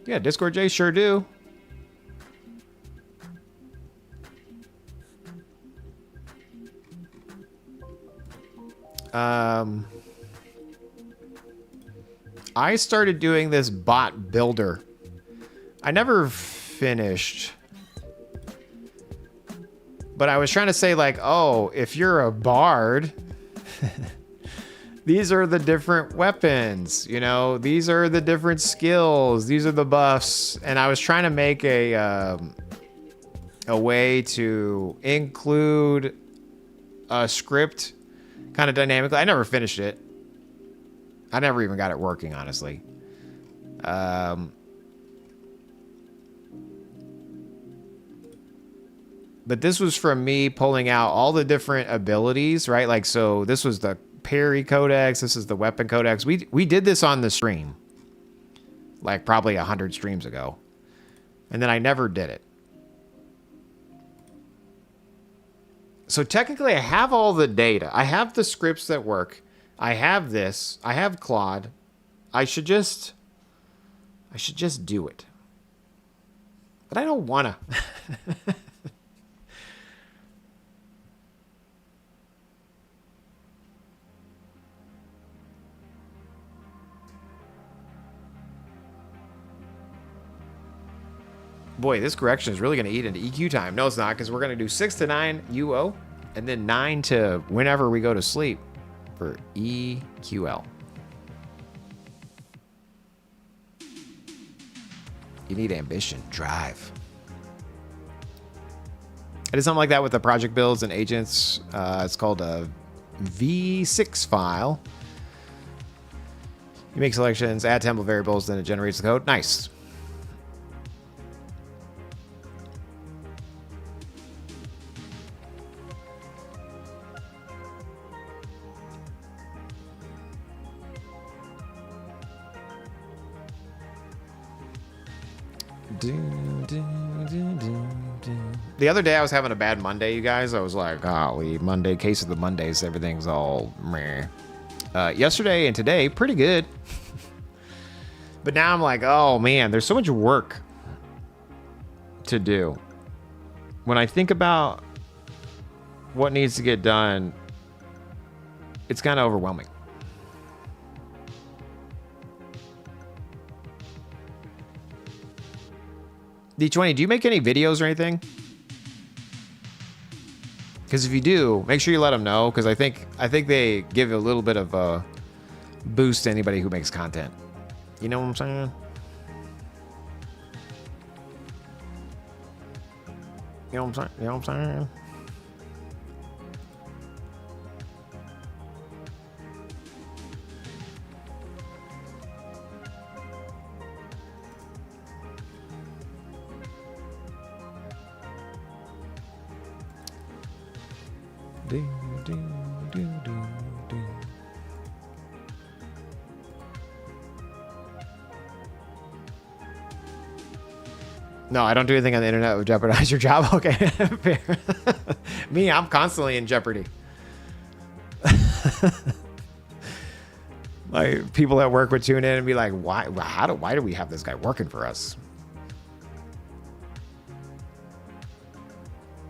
[SPEAKER 1] Yeah, Discord J, sure do. I started doing this bot builder. I never finished. But I was trying to say like, oh, if you're a bard... These are the different weapons, you know, these are the different skills, these are the buffs. And I was trying to make a way to include a script kind of dynamically. I never finished it. I never even got it working, honestly. But this was from me pulling out all the different abilities, right? Like, so this was the parry codex. This is the weapon codex. We did this on the stream, like probably 100 streams ago, and then I never did it. So technically, I have all the data. I have the scripts that work. I have this. I have Claude. I should just do it, but I don't wanna. Boy, this correction is really going to eat into EQ time. No, it's not, because we're going to do 6 to 9 UO, and then 9 to whenever we go to sleep for EQL. You need ambition, drive. I did something like that with the project builds and agents. It's called a V6 file. You make selections, add template variables, then it generates the code. Nice. The other day I was having a bad Monday, you guys. I was like, golly, Monday, case of the Mondays, everything's all meh. Yesterday and today, pretty good. But now I'm like, oh man, there's so much work to do. When I think about what needs to get done, it's kind of overwhelming. D20, do you make any videos or anything? Because if you do, make sure you let them know. Because I think they give a little bit of a boost to anybody who makes content. You know what I'm saying? You know what I'm saying? You know what I'm saying? No, I don't do anything on the internet that would jeopardize your job. Okay, fair. Me, I'm constantly in jeopardy. Like people at work would tune in and be like, "Why? Why do we have this guy working for us?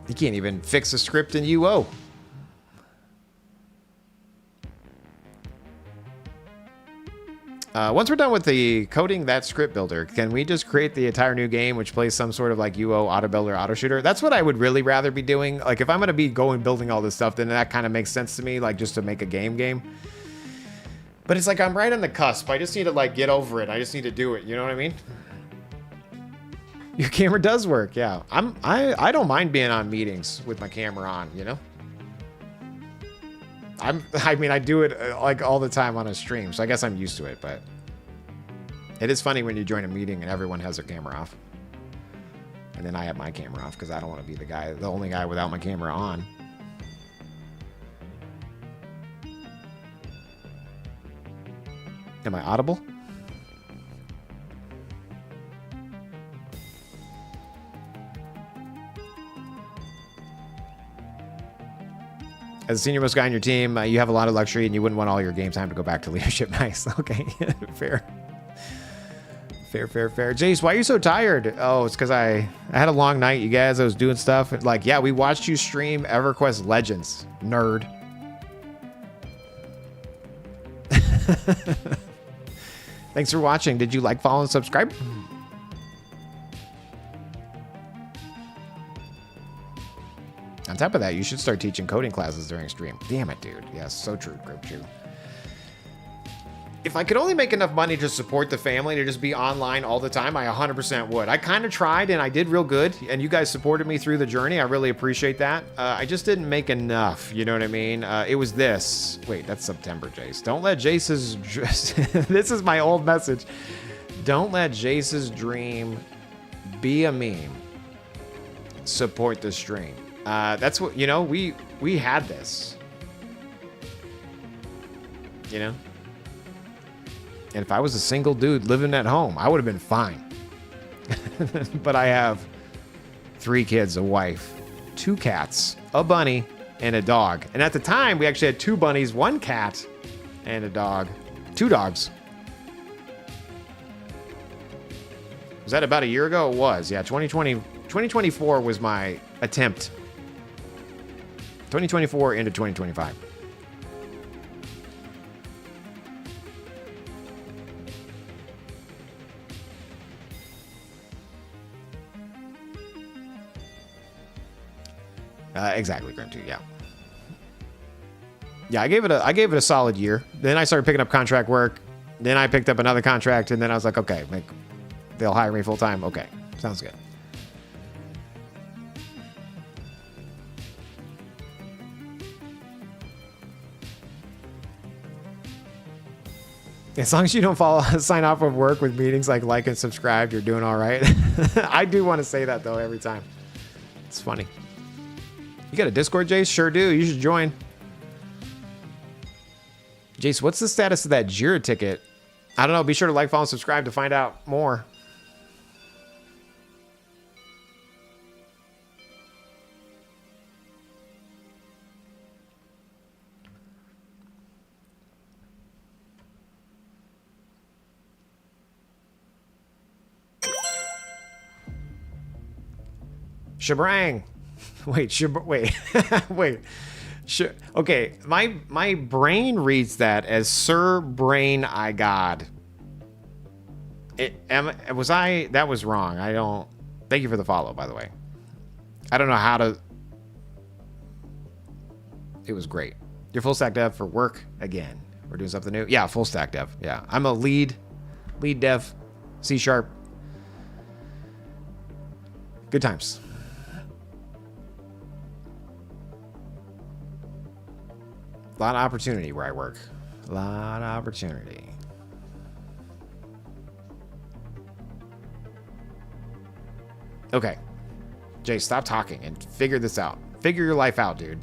[SPEAKER 1] He can't even fix a script in UO." Once we're done with the coding that script builder, can we just create the entire new game, which plays some sort of like UO auto builder, auto shooter? That's what I would really rather be doing. Like if I'm going to be building all this stuff, then that kind of makes sense to me, like just to make a game. But it's like, I'm right on the cusp. I just need to like get over it. I just need to do it. You know what I mean? Your camera does work. Yeah. I don't mind being on meetings with my camera on, you know? I mean, I do it like all the time on a stream, so I guess I'm used to it, but it is funny when you join a meeting and everyone has their camera off. And then I have my camera off because I don't want to be the only guy without my camera on. Am I audible? As the senior most guy on your team, you have a lot of luxury and you wouldn't want all your game time to go back to leadership. Nice. Okay. Fair. Jace, why are you so tired? Oh, it's because I had a long night, you guys. I was doing stuff. Like, yeah, we watched you stream EverQuest Legends. Nerd. Thanks for watching. Did you like, follow, and subscribe? On top of that, you should start teaching coding classes during stream. Damn it, dude. Yes, so true, Gripchew. If I could only make enough money to support the family to just be online all the time, I 100% would. I kind of tried and I did real good, and you guys supported me through the journey. I really appreciate that. I just didn't make enough, you know what I mean? It was this. Wait, that's September, Jace. Don't let Jace's... This is my old message. Don't let Jace's dream be a meme. Support the stream. That's what, you know, we had this, you know, and if I was a single dude living at home, I would have been fine. But I have 3 kids, a wife, 2 cats, a bunny, and a dog. And at the time, we actually had 2 bunnies, 1 cat, and a dog, 2 dogs. Was that about a year ago? It was, yeah. 2024 was my attempt. 2024 into 2025. Exactly, Grim 2, yeah. Yeah, I gave it a solid year. Then I started picking up contract work. Then I picked up another contract, and then I was like, okay, they'll hire me full time. Okay, sounds good. As long as you don't sign off of work with meetings like and subscribe, you're doing all right. I do want to say that, though, every time. It's funny. You got a Discord, Jace? Sure do. You should join. Jace, what's the status of that Jira ticket? I don't know. Be sure to like, follow, and subscribe to find out more. Shabrang. Wait. Wait. Okay, my brain reads that as Sir Brain I God. That was wrong. I don't. Thank you for the follow, by the way. I don't know how to. It was great. You're full stack dev for work again. We're doing something new. Yeah, full stack dev. Yeah, I'm a lead dev, C#. Good times. A lot of opportunity where I work. A lot of opportunity. Okay. Jay, stop talking and figure this out. Figure your life out, dude.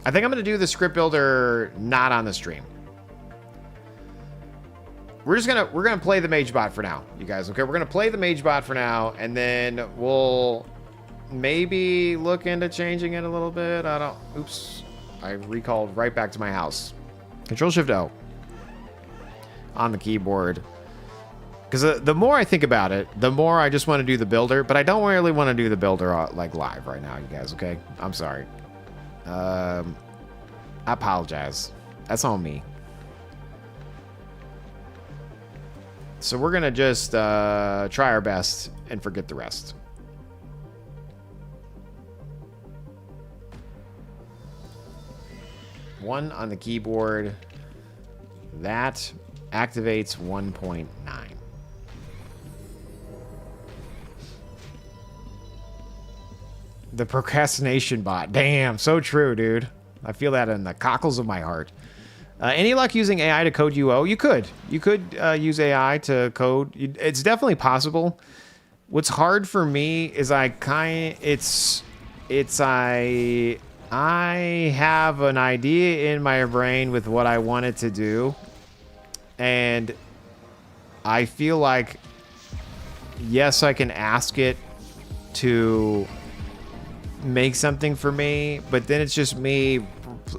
[SPEAKER 1] I think I'm going to do the script builder not on the stream. We're gonna play the mage bot for now, you guys. Okay, we're gonna play the mage bot for now, and then we'll maybe look into changing it a little bit. Oops, I recalled right back to my house. Control-Shift-O on the keyboard. Because the more I think about it, the more I just want to do the builder, but I don't really want to do the builder like live right now, you guys. Okay, I'm sorry. I apologize. That's on me. So we're going to just try our best and forget the rest. One on the keyboard. That activates 1.9. The procrastination bot. Damn, so true, dude. I feel that in the cockles of my heart. Any luck using AI to code UO? You could. You could use AI to code. It's definitely possible. What's hard for me is I have an idea in my brain with what I want it to do. And I feel like, yes, I can ask it to make something for me, but then it's just me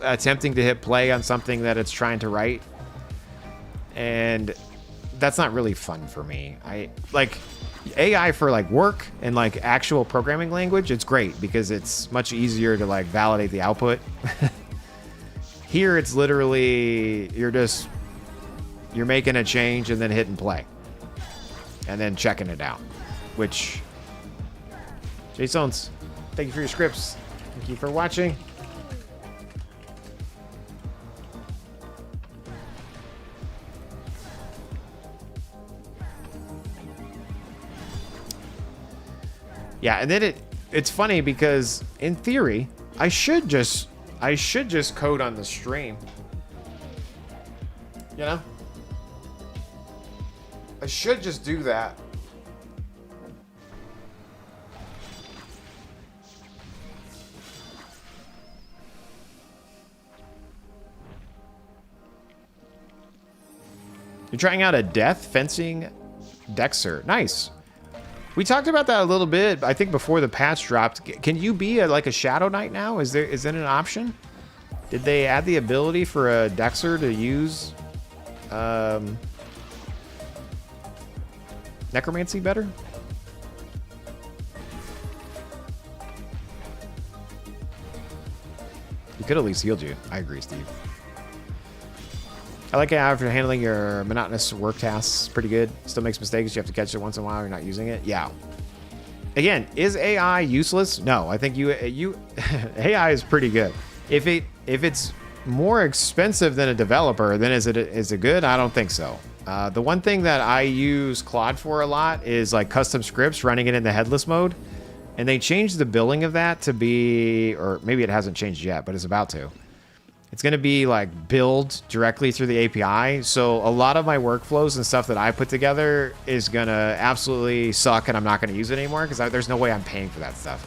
[SPEAKER 1] attempting to hit play on something that it's trying to write, and that's not really fun for me. I like AI for like work and like actual programming language. It's great because it's much easier to like validate the output. Here it's literally you're making a change and then hitting play and then checking it out, which Jaseowns, thank you for your scripts. Thank you for watching. Yeah, and then it's funny because in theory, I should just code on the stream. You know? I should just do that. You're trying out a death fencing Dexter. Nice. We talked about that a little bit, I think, before the patch dropped. Can you be like a Shadow Knight now? Is that an option? Did they add the ability for a Dexter to use necromancy better? He could at least healed you. I agree, Steve. I like AI for handling your monotonous work tasks. Pretty good. Still makes mistakes. You have to catch it once in a while. You're not using it. Yeah. Again, is AI useless? No. I think AI is pretty good. If it's more expensive than a developer, then is it good? I don't think so. The one thing that I use Claude for a lot is like custom scripts, running it in the headless mode, and they changed the billing of that to be, or maybe it hasn't changed yet, but it's about to. It's going to be like billed directly through the API. So a lot of my workflows and stuff that I put together is going to absolutely suck, and I'm not going to use it anymore because there's no way I'm paying for that stuff.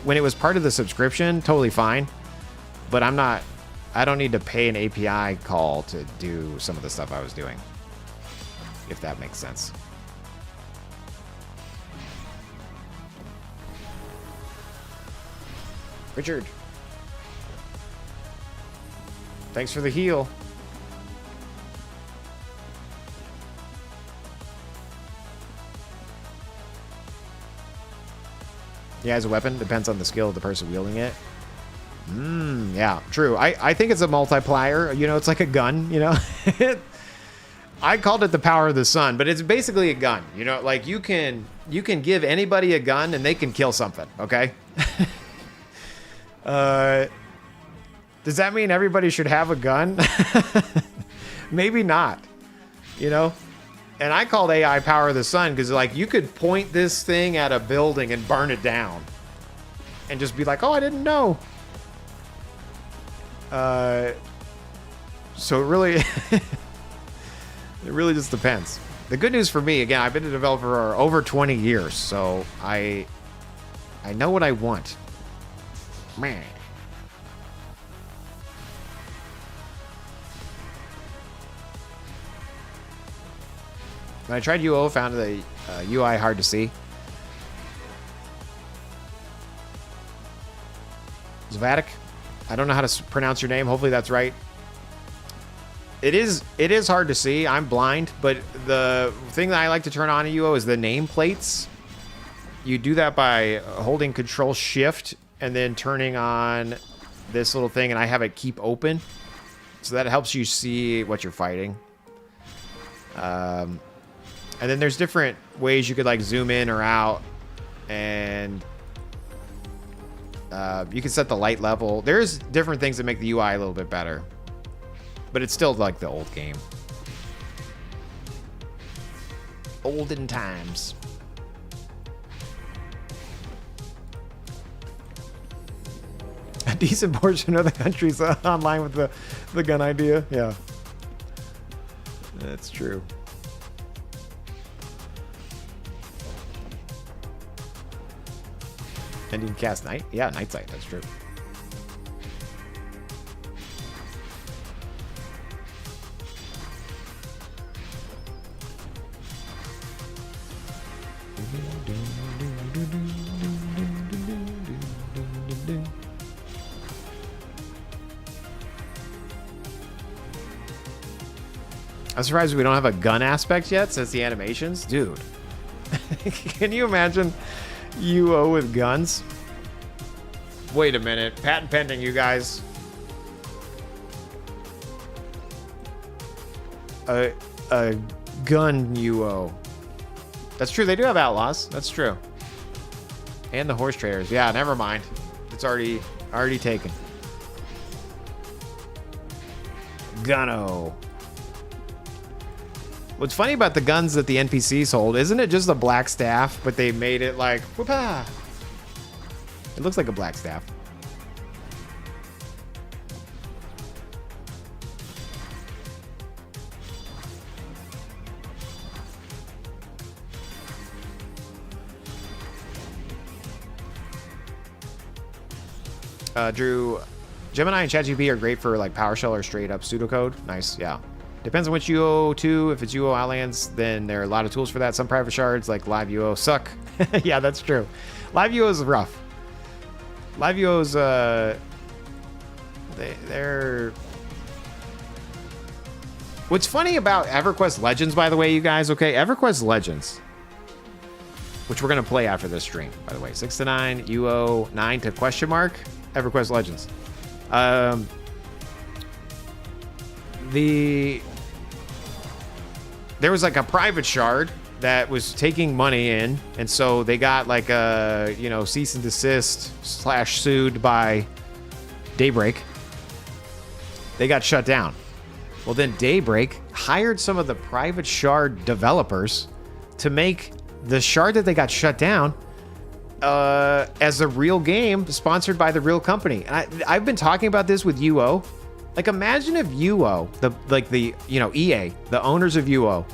[SPEAKER 1] When it was part of the subscription, totally fine. But I don't need to pay an API call to do some of the stuff I was doing, if that makes sense. Richard. Thanks for the heal. Yeah, as a weapon, depends on the skill of the person wielding it. Yeah, true. I think it's a multiplier. You know, it's like a gun, you know? I called it the power of the sun, but it's basically a gun. You know, like you can give anybody a gun and they can kill something, okay? Does that mean everybody should have a gun? Maybe not, you know? And I called AI power of the sun because, like, you could point this thing at a building and burn it down and just be like, oh, I didn't know. So it really, it really just depends. The good news for me, again, I've been a developer for over 20 years, so I know what I want. Man. When I tried UO, found the UI hard to see. Zvatic, I don't know how to pronounce your name. Hopefully that's right. It is hard to see. I'm blind, but the thing that I like to turn on in UO is the nameplates. You do that by holding Control Shift and then turning on this little thing, and I have it keep open, so that helps you see what you're fighting. And then there's different ways you could like zoom in or out, and you can set the light level. There's different things that make the UI a little bit better, but it's still like the old game. Olden times. A decent portion of the country's online with the gun idea. Yeah, that's true. And you can cast night? Yeah, night sight, that's true. I'm surprised we don't have a gun aspect yet since the animations. Dude, can you imagine UO with guns? Wait a minute. Patent pending, you guys. A gun UO. That's true. They do have outlaws. That's true. And the horse traders. Yeah, never mind. It's already taken. Gunno. What's funny about the guns that the NPCs hold, isn't it just a black staff, but they made it like, whoop-ah. It looks like a black staff. Drew, Gemini and ChatGPT are great for like PowerShell or straight up pseudocode. Nice, yeah. Depends on which UO to. If it's UO Outlands, then there are a lot of tools for that. Some private shards like Live UO suck. Yeah, that's true. Live UO is rough. Live UO's they're. What's funny about EverQuest Legends, by the way, you guys, okay? EverQuest Legends, which we're gonna play after this stream, by the way. 6 to 9, UO 9 to question mark. EverQuest Legends. There was like a private shard that was taking money in, and so they got like a, you know, cease and desist / sued by Daybreak. They got shut down. Well, then Daybreak hired some of the private shard developers to make the shard that they got shut down as a real game sponsored by the real company. And I've been talking about this with UO. Like, imagine if UO, EA, the owners of UO,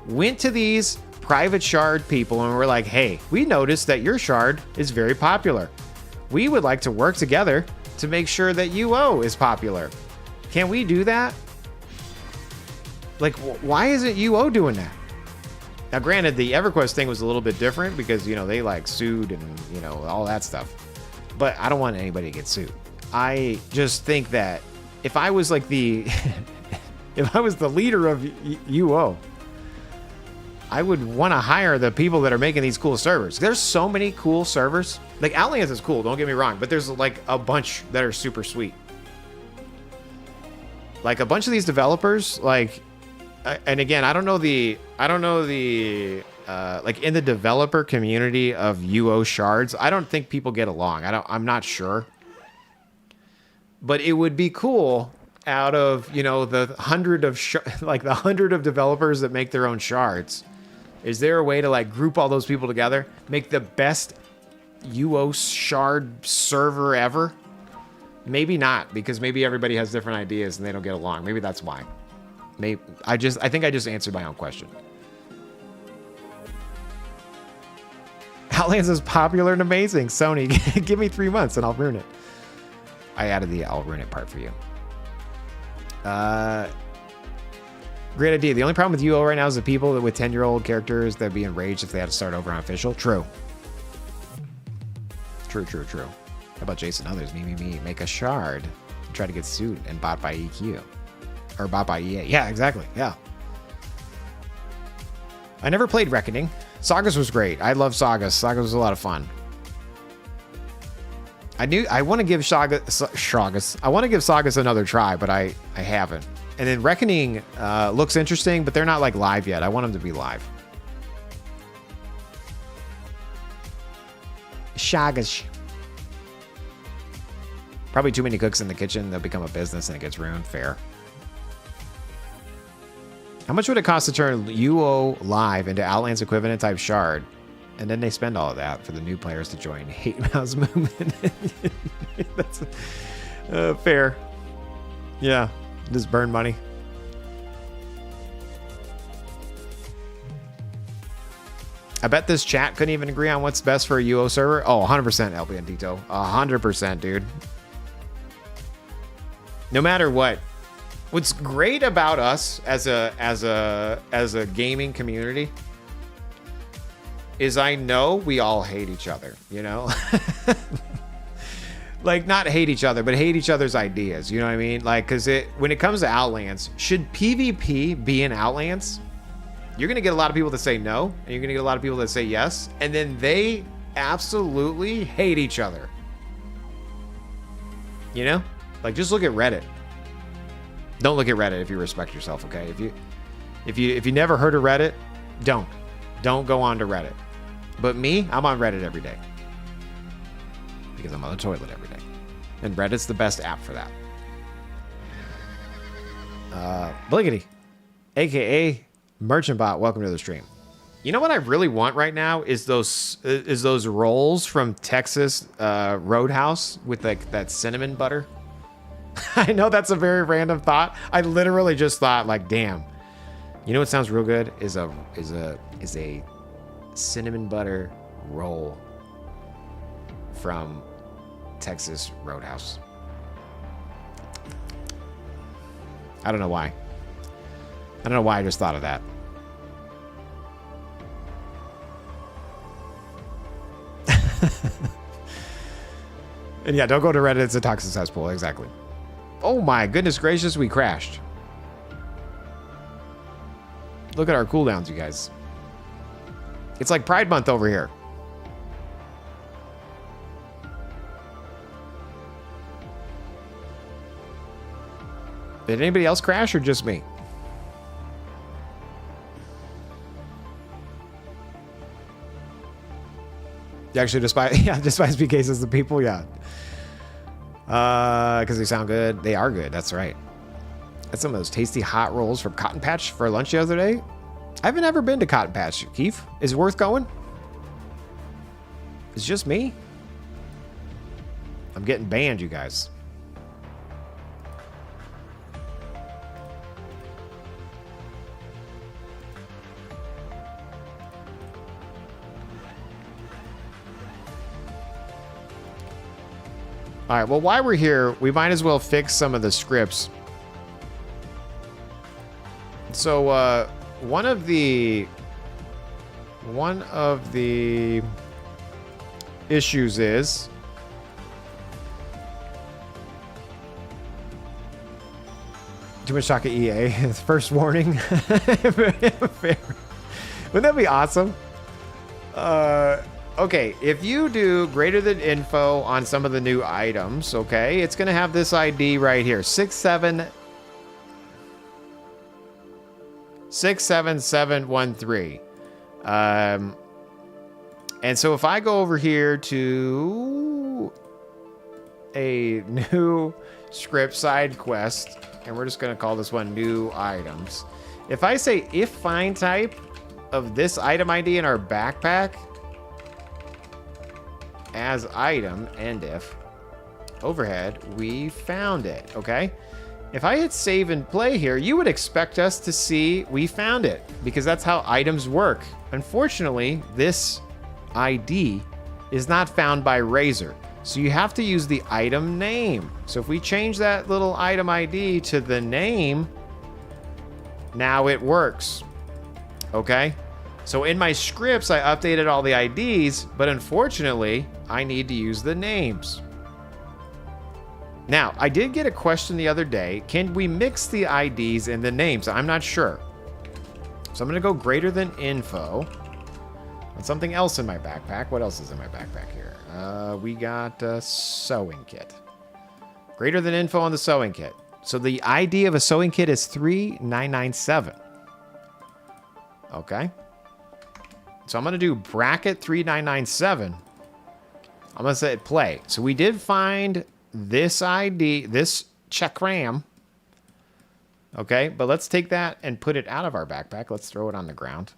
[SPEAKER 1] went to these private shard people and were like, hey, we noticed that your shard is very popular. We would like to work together to make sure that UO is popular. Can we do that? Like, why isn't UO doing that? Now, granted, the EverQuest thing was a little bit different because, you know, they like sued and, you know, all that stuff. But I don't want anybody to get sued. I just think that if I was like if I was the leader of UO, I would want to hire the people that are making these cool servers. There's so many cool servers. Like, Outlands is cool, don't get me wrong, but there's like a bunch that are super sweet. Like a bunch of these developers, like, and again, I don't know the, like in the developer community of UO shards, I don't think people get along. I'm not sure. But it would be cool out of, you know, the 100 of, like the 100 of developers that make their own shards. Is there a way to like group all those people together, make the best UO shard server ever? Maybe not, because maybe everybody has different ideas and they don't get along. Maybe that's why. Maybe I think I just answered my own question. Outlands is popular and amazing. Sony, give me 3 months and I'll ruin it. I added the I'll ruin it part for you. Great idea. The only problem with UO right now is the people that with 10-year-old characters that'd be enraged if they had to start over on official. True. True. How about Jason? Others, me, make a shard. Try to get sued and bought by EQ. Or bought by EA. Yeah, exactly. Yeah. I never played Reckoning. Sagas was great. I love Sagas. Sagas was a lot of fun. I want to give Sagas. I want to give Sagas another try, but I haven't. And then Reckoning looks interesting, but they're not like live yet. I want them to be live. Sagas. Probably too many cooks in the kitchen. They'll become a business and it gets ruined. Fair. How much would it cost to turn UO live into Outlands equivalent type shard? And then they spend all of that for the new players to join Hate Mouse Movement. That's fair. Yeah, just burn money. I bet this chat couldn't even agree on what's best for a UO server. Oh, 100% LB and Tito. 100%, dude. No matter what. What's great about us as a gaming community is I know we all hate each other, you know? Like, not hate each other, but hate each other's ideas, you know what I mean? Like, because when it comes to Outlands, should PvP be in Outlands? You're going to get a lot of people that say no, and you're going to get a lot of people that say yes, and then they absolutely hate each other. You know? Like, just look at Reddit. Don't look at Reddit if you respect yourself, okay? If you never heard of Reddit, don't go on to Reddit. But me, I'm on Reddit every day because I'm on the toilet every day, and Reddit's the best app for that. Bliggity, aka Merchant Bot, welcome to the stream. You know what I really want right now is those rolls from Texas Roadhouse with like that cinnamon butter. I know that's a very random thought. I literally just thought, like, damn. You know what sounds real good is a cinnamon butter roll from Texas Roadhouse. I don't know why. I just thought of that. And yeah, don't go to Reddit. It's a toxic cesspool. Exactly. Oh my goodness gracious, we crashed. Look at our cooldowns, you guys. It's like Pride Month over here. Did anybody else crash or just me? You actually despise PK says the people, yeah. Because they sound good. They are good. That's right. That's some of those tasty hot rolls from Cotton Patch for lunch the other day. I haven't ever been to Cotton Patch. Keith, is it worth going? It's just me. I'm getting banned, you guys. All right, well, while we're here, we might as well fix some of the scripts. So, one of the issues is too much talk at EA. First warning. Fair. Wouldn't that be awesome? Okay, if you do greater than info on some of the new items, okay, it's going to have this ID right here, 67713. And so if I go over here to a new script side quest, and we're just going to call this one new items. If I say if find type of this item ID in our backpack as item, and if overhead, we found it, okay? If I hit save and play here, you would expect us to see we found it because that's how items work. Unfortunately, this ID is not found by Razor. So you have to use the item name. So if we change that little item ID to the name, now it works, okay? So in my scripts, I updated all the IDs, but unfortunately, I need to use the names. Now, I did get a question the other day. Can we mix the IDs and the names? I'm not sure. So I'm going to go greater than info on something else in my backpack. What else is in my backpack here? We got a sewing kit. Greater than info on the sewing kit. So the ID of a sewing kit is 3997. Okay. So I'm going to do bracket 3997. I'm going to say play. So we did find this ID, this chakram. Okay, but let's take that and put it out of our backpack. Let's throw it on the ground.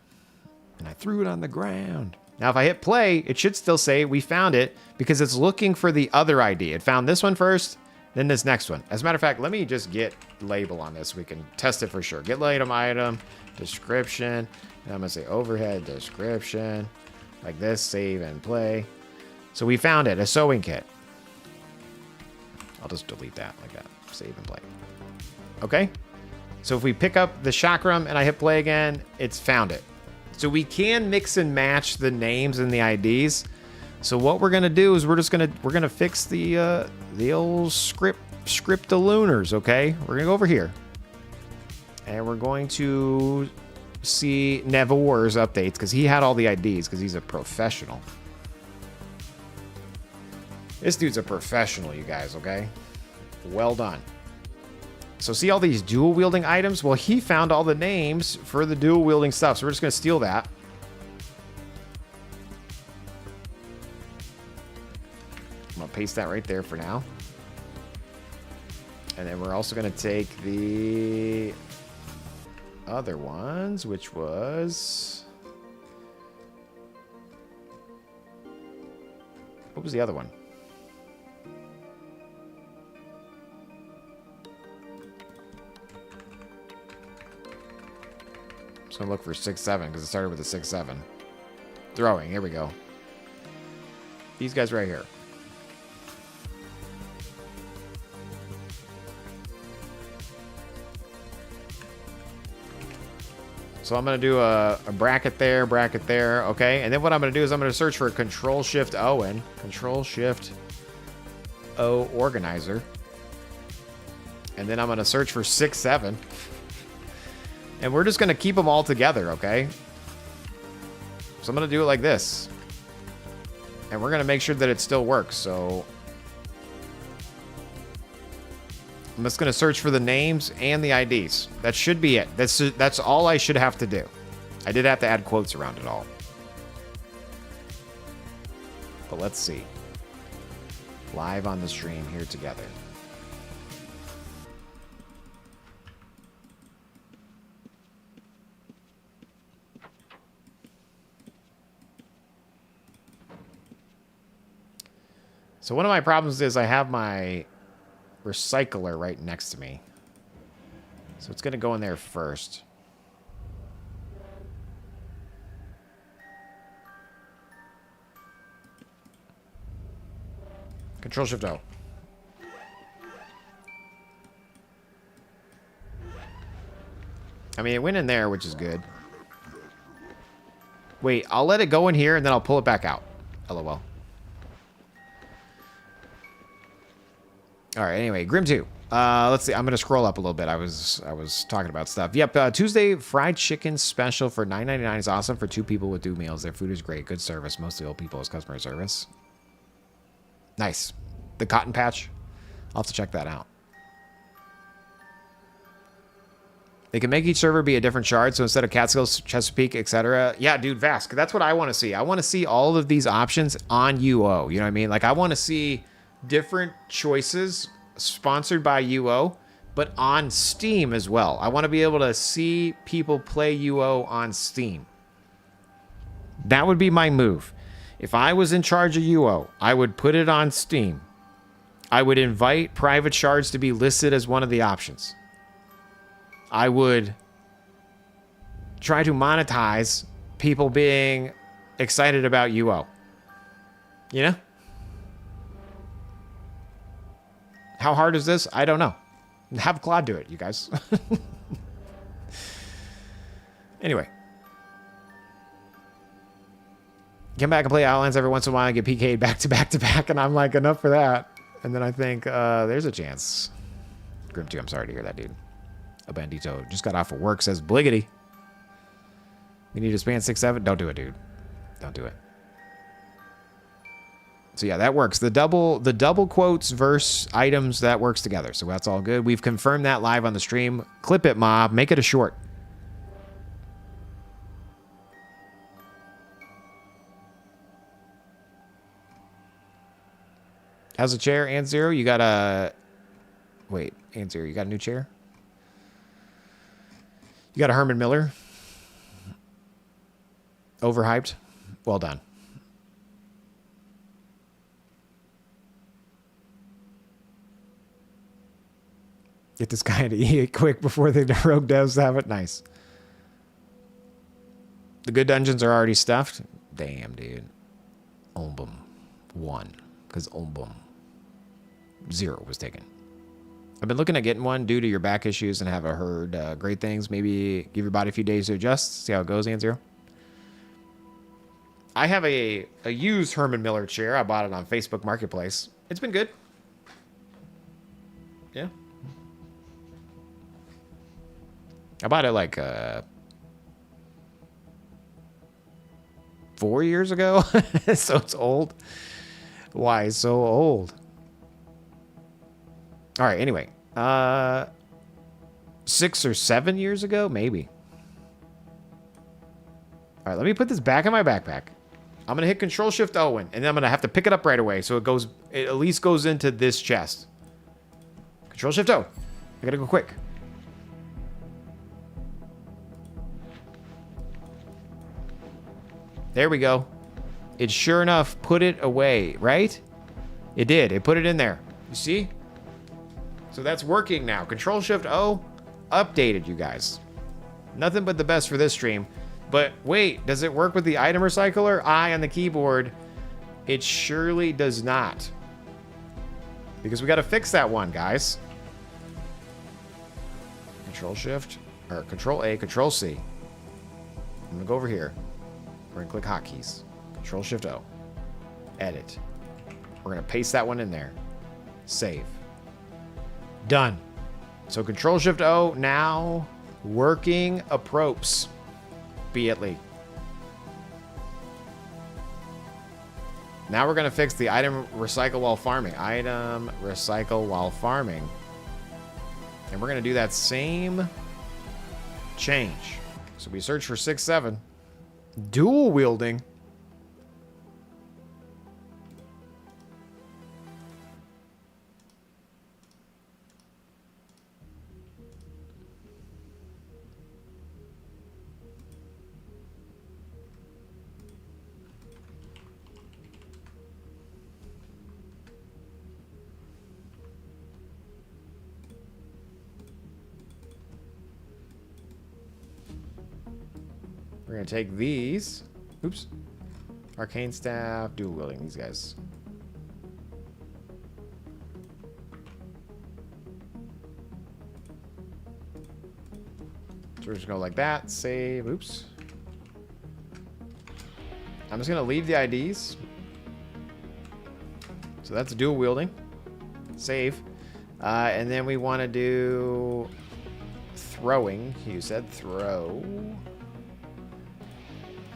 [SPEAKER 1] And I threw it on the ground. Now, if I hit play, it should still say we found it because it's looking for the other ID. It found this one first, then this next one. As a matter of fact, let me just get label on this. We can test it for sure. Get item, description. And I'm going to say overhead description. Like this, save and play. So we found it, a sewing kit. I'll just delete that like that. Save and play. Okay? So if we pick up the chakram and I hit play again, it's found it. So we can mix and match the names and the IDs. So what we're gonna do is we're gonna fix the old script-a-lunars, okay? We're gonna go over here. And we're going to see Nevor's updates because he had all the IDs because he's a professional. This dude's a professional, you guys, okay? Well done. So see all these dual wielding items? Well, he found all the names for the dual wielding stuff. So we're just going to steal that. I'm going to paste that right there for now. And then we're also going to take the other ones, which was... What was the other one? So I'm going to look for 6-7 because it started with a 6-7. Throwing. Here we go. These guys right here. So I'm going to do a bracket there, okay? And then what I'm going to do is I'm going to search for Control-Shift-O and Control-Shift-O organizer. And then I'm going to search for 6-7. And we're just going to keep them all together, okay? So I'm going to do it like this. And we're going to make sure that it still works, so... I'm just going to search for the names and the IDs. That should be it. That's all I should have to do. I did have to add quotes around it all. But let's see. Live on the stream here together. So one of my problems is I have my recycler right next to me. So it's going to go in there first. Control-Shift-O. I mean, it went in there, which is good. Wait, I'll let it go in here and then I'll pull it back out. LOL. All right, anyway, Grim 2. Let's see. I'm gonna scroll up a little bit. I was talking about stuff. Yep. Tuesday fried chicken special for $9.99 is awesome for 2 people with 2 meals. Their food is great. Good service. Mostly old people as customer service. Nice. The cotton patch. I'll have to check that out. They can make each server be a different shard, so instead of Catskills, Chesapeake, etc. Yeah, dude, Vask. That's what I want to see. I want to see all of these options on UO. You know what I mean? Like, I want to see different choices sponsored by UO, but on Steam as well. I want to be able to see people play UO on Steam. That would be my move. If I was in charge of UO, I would put it on Steam. I would invite private shards to be listed as one of the options. I would try to monetize people being excited about UO. You know? How hard is this? I don't know. Have Claude do it, you guys. Anyway. Come back and play Outlands every once in a while and get PK'd back to back to back, and I'm like, enough for that. And then I think, there's a chance. Grim 2, I'm sorry to hear that, dude. A Bandito just got off of work, says Bliggity. We need to span 6-7. Don't do it, dude. Don't do it. So yeah, that works. The double quotes verse items, that works together. So that's all good. We've confirmed that live on the stream. Clip it, mob. Make it a short. How's the chair, and Zero? You got a... Wait, and Zero, you got a new chair? You got a Herman Miller. Overhyped. Well done. Get this guy to eat quick before the rogue devs have it. Nice. The good dungeons are already stuffed. Damn, dude. Ombum. 1. Because Ombum. 0 was taken. I've been looking at getting one due to your back issues and have heard great things. Maybe give your body a few days to adjust. See how it goes, Anzero. I have a used Herman Miller chair. I bought it on Facebook Marketplace. It's been good. Yeah. I bought it like 4 years ago. So it's old. Why so old? All right, anyway. 6 or 7 years ago? Maybe. All right, let me put this back in my backpack. I'm going to hit Control-Shift-O, and then I'm going to have to pick it up right away so it at least goes into this chest. Control-Shift-O. I got to go quick. There we go. It sure enough put it away, right? It did. It put it in there. You see? So that's working now. Control-Shift-O updated, you guys. Nothing but the best for this stream. But wait, does it work with the item recycler? I on the keyboard. It surely does not. Because we got to fix that one, guys. Control-Shift, or Control-A, Control-C. I'm going to go over here. We're going to click hotkeys. Control-Shift-O. Edit. We're going to paste that one in there. Save. Done. So Control-Shift-O now working approps. Be it Lee. Now we're going to fix the item recycle while farming. Item recycle while farming. And we're going to do that same change. So we search for 6-7. Dual wielding. We're going to take these. Oops. Arcane Staff, dual wielding, these guys. So we're just going to go like that. Save. Oops. I'm just going to leave the IDs. So that's dual wielding. Save. And then we want to do throwing. You said throw. And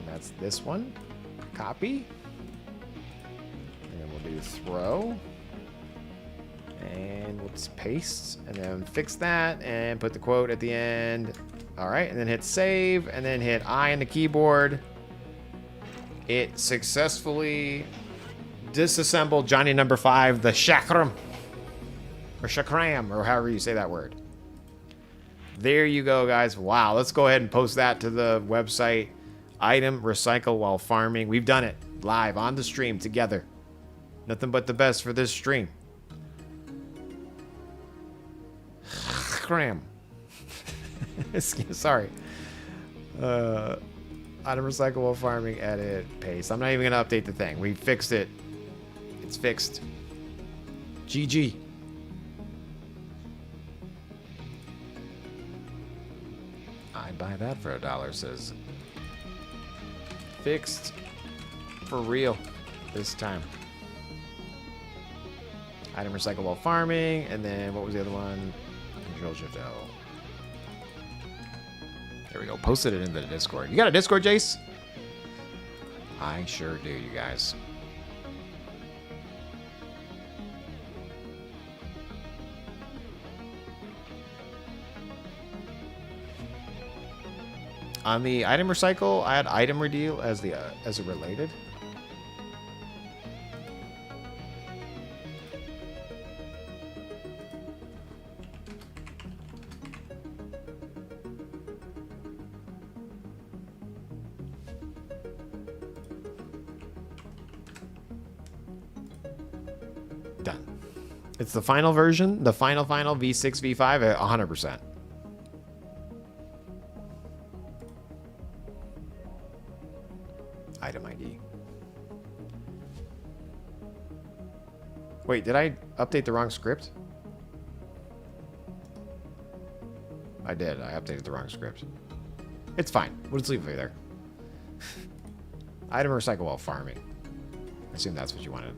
[SPEAKER 1] that's this one. Copy. And then we'll do throw. And we'll just paste. And then fix that. And put the quote at the end. All right. And then hit save. And then hit I on the keyboard. It successfully disassembled Johnny number 5, the chakram. Or chakram, or however you say that word. There you go, guys. Wow, let's go ahead and post that to the website. Item, recycle while farming. We've done it live on the stream together. Nothing but the best for this stream. Cram. Sorry. Item, recycle while farming. Edit, paste. I'm not even going to update the thing. We fixed it. It's fixed. GG. I'd buy that for $1, says. Fixed for real this time. Item recycle while farming, and then what was the other one? Control Shift L. There we go. Posted it into the Discord. You got a Discord, Jace? I sure do, you guys. On the item recycle, I had item redeal as the as a related. Done. It's the final version, the final V6 V5 at 100%. Item ID. Wait, did I update the wrong script? I did. I updated the wrong script. It's fine. We'll just leave it there. Item recycle while farming. I assume that's what you wanted.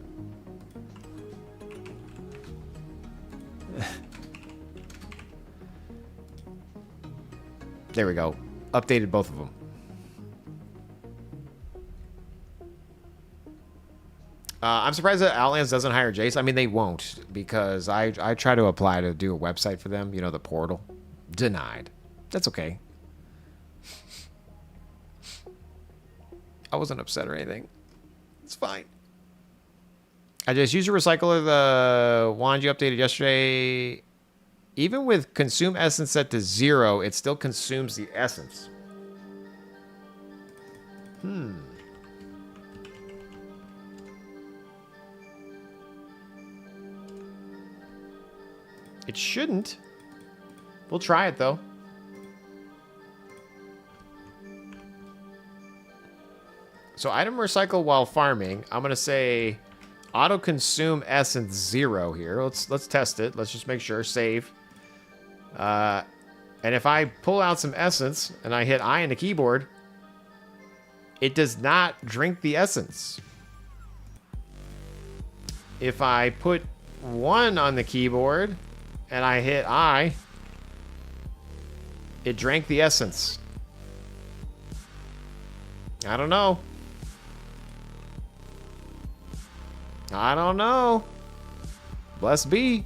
[SPEAKER 1] There we go. Updated both of them. I'm surprised that Outlands doesn't hire Jace. I mean, they won't, because I try to apply to do a website for them. You know, the portal. Denied. That's okay. I wasn't upset or anything. It's fine. I just used a recycler, the wand you updated yesterday. Even with consume essence set to 0, it still consumes the essence. It shouldn't. We'll try it, though. So item recycle while farming. I'm going to say auto consume essence 0 here. Let's test it. Let's just make sure. Save. And if I pull out some essence and I hit I on the keyboard, it does not drink the essence. If I put 1 on the keyboard and I hit I, it drank the essence. I don't know. I don't know. Bless be.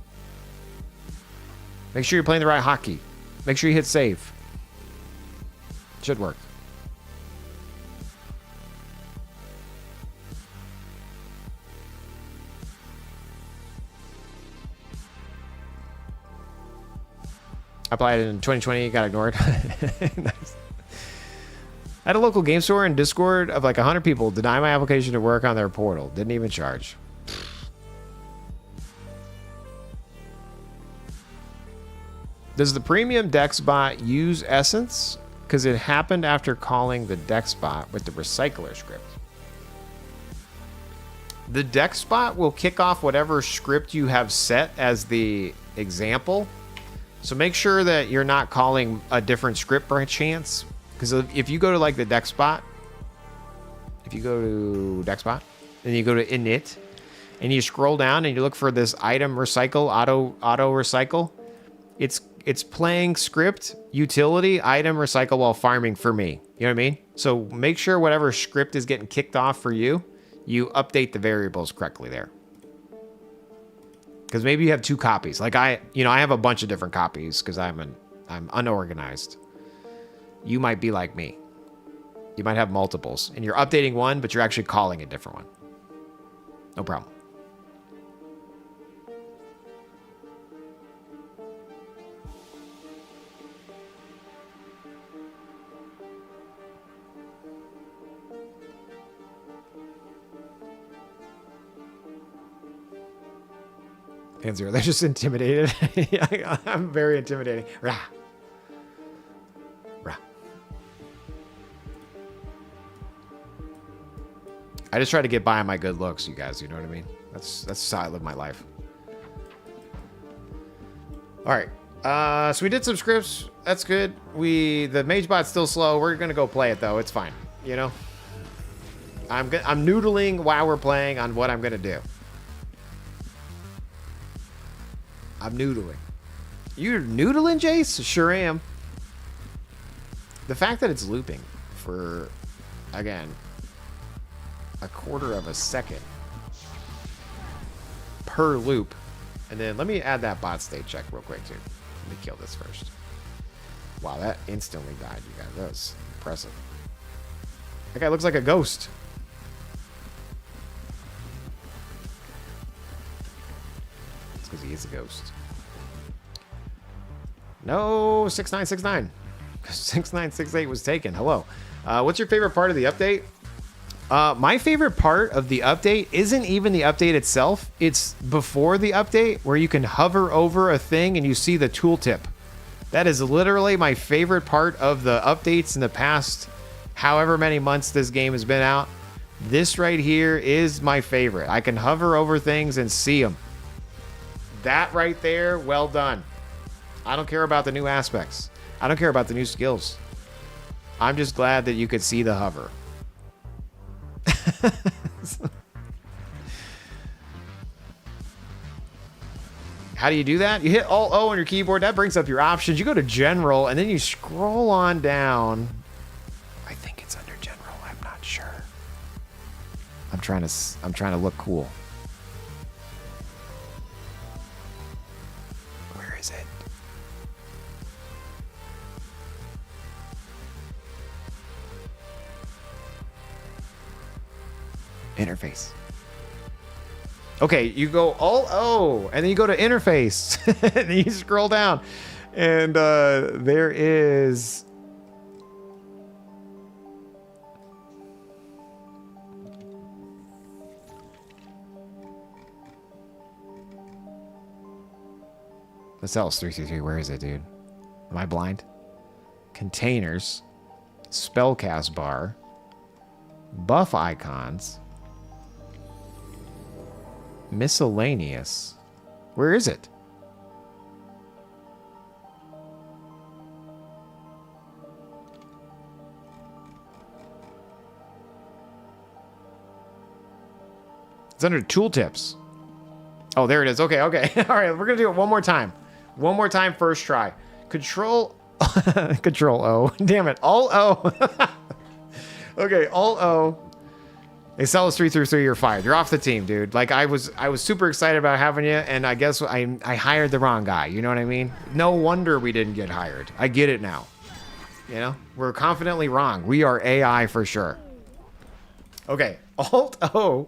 [SPEAKER 1] Make sure you're playing the right hotkey. Make sure you hit save. Should work. I applied it in 2020, got ignored. Nice. I had a local game store and Discord of like 100 people deny my application to work on their portal. Didn't even charge. Does the premium Dex bot use Essence? Because it happened after calling the Dex bot with the recycler script. The Dex bot will kick off whatever script you have set as the example. So make sure that you're not calling a different script per chance. Because if you go to like the Dex bot, if you go to Dex bot, and you go to init, and you scroll down and you look for this item recycle, auto recycle, it's playing script, utility, item recycle while farming for me. You know what I mean? So make sure whatever script is getting kicked off for you, you update the variables correctly there. Because maybe you have 2 copies. Like I have a bunch of different copies because I'm unorganized. You might be like me. You might have multiples, and you're updating one, but you're actually calling a different one. No problem. Panzer, they're just intimidated. I'm very intimidating. Rah. Rah. I just try to get by on my good looks, you guys. You know what I mean? That's how I live my life. All right. So we did some scripts. That's good. The mage bot's still slow. We're gonna go play it though. It's fine. You know. I'm noodling while we're playing on what I'm gonna do. I'm noodling. You're noodling, Jace? Sure am. The fact that it's looping for, again, a quarter of a second per loop. And then let me add that bot state check real quick, too. Let me kill this first. Wow, that instantly died, you guys. That was impressive. That guy looks like a ghost. Because he is a ghost. No, 6969. 6968 was taken. Hello. What's your favorite part of the update? My favorite part of the update isn't even the update itself. It's before the update where you can hover over a thing and you see the tooltip. That is literally my favorite part of the updates in the past however many months this game has been out. This right here is my favorite. I can hover over things and see them. That right there, well done. I don't care about the new aspects. I don't care about the new skills. I'm just glad that you could see the hover. How do you do that? You hit Alt-O on your keyboard. That brings up your options. You go to General, and then you scroll on down. I think it's under General. I'm not sure. I'm trying to look cool. Where is it? Interface. Okay, you go Alt-O, and then you go to Interface, and then you scroll down, and there is... The cell's 333. Where is it, dude? Am I blind? Containers, spellcast bar, buff icons, miscellaneous. Where is it? It's under tooltips. Oh, there it is. Okay, okay. All right, we're gonna do it one more time. One more time, first try. Control, Control O. Damn it, Alt-O. Okay, Alt-O. They sell us 333. You're fired. You're off the team, dude. Like I was super excited about having you, and I guess I hired the wrong guy. You know what I mean? No wonder we didn't get hired. I get it now. You know, we're confidently wrong. We are AI for sure. Okay, Alt-O,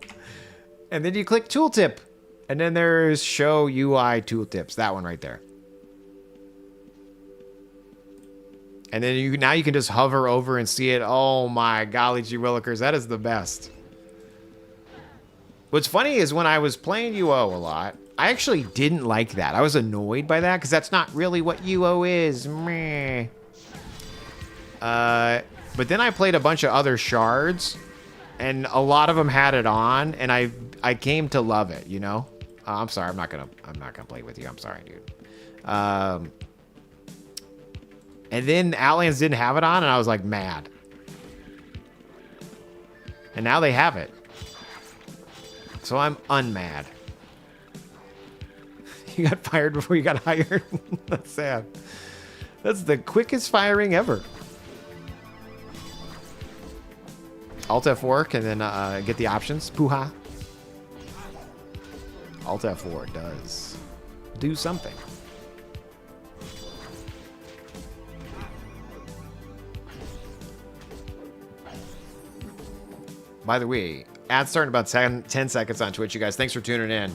[SPEAKER 1] and then you click Tooltip, and then there's Show UI Tooltips. That one right there. And then now you can just hover over and see it. Oh my golly gee willikers, that is the best. What's funny is when I was playing UO a lot, I actually didn't like that. I was annoyed by that because that's not really what UO is. Meh. But then I played a bunch of other shards, and a lot of them had it on, and I came to love it. You know. I'm sorry. I'm not gonna play with you. I'm sorry, dude. And then Outlands didn't have it on, and I was like mad. And now they have it. So I'm unmad. You got fired before you got hired? That's sad. That's the quickest firing ever. Alt F4 and then get the options. Pooha. Alt F4 does do something. By the way, ads starting about 10 seconds on Twitch, you guys. Thanks for tuning in.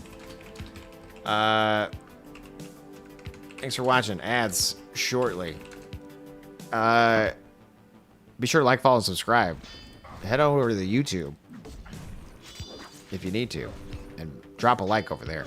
[SPEAKER 1] Thanks for watching. Ads shortly. Be sure to like, follow, and subscribe. Head over to the YouTube if you need to. And drop a like over there.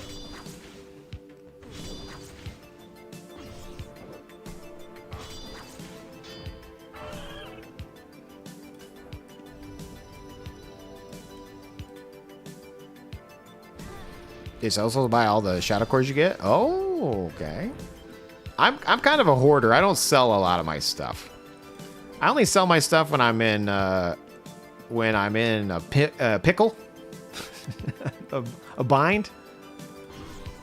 [SPEAKER 1] It's also buy all the shadow cores you get. Oh, okay. I'm kind of a hoarder. I don't sell a lot of my stuff. I only sell my stuff when I'm in a pickle, a bind,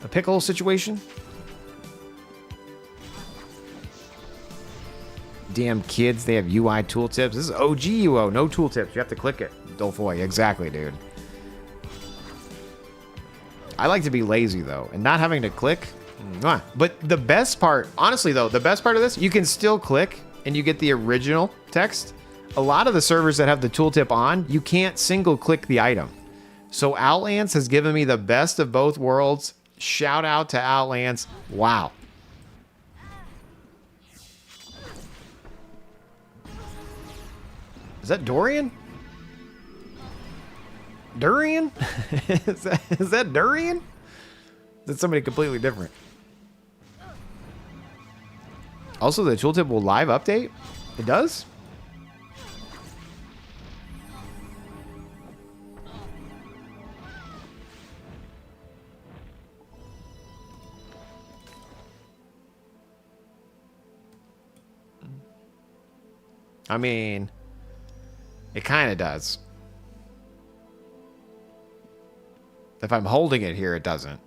[SPEAKER 1] a pickle situation. Damn kids, they have UI tooltips. This is OG UO, no tooltips. You have to click it. Dolfoy, exactly, dude. I like to be lazy, though, and not having to click. But the best part, honestly, though, the best part of this, you can still click, and you get the original text. A lot of the servers that have the tooltip on, you can't single-click the item. So Outlands has given me the best of both worlds. Shout out to Outlands. Wow. Is that Dorian? Durian? is that Durian? That's somebody completely different. Also, the tooltip will live update? It does? I mean, it kind of does. If I'm holding it here, it doesn't.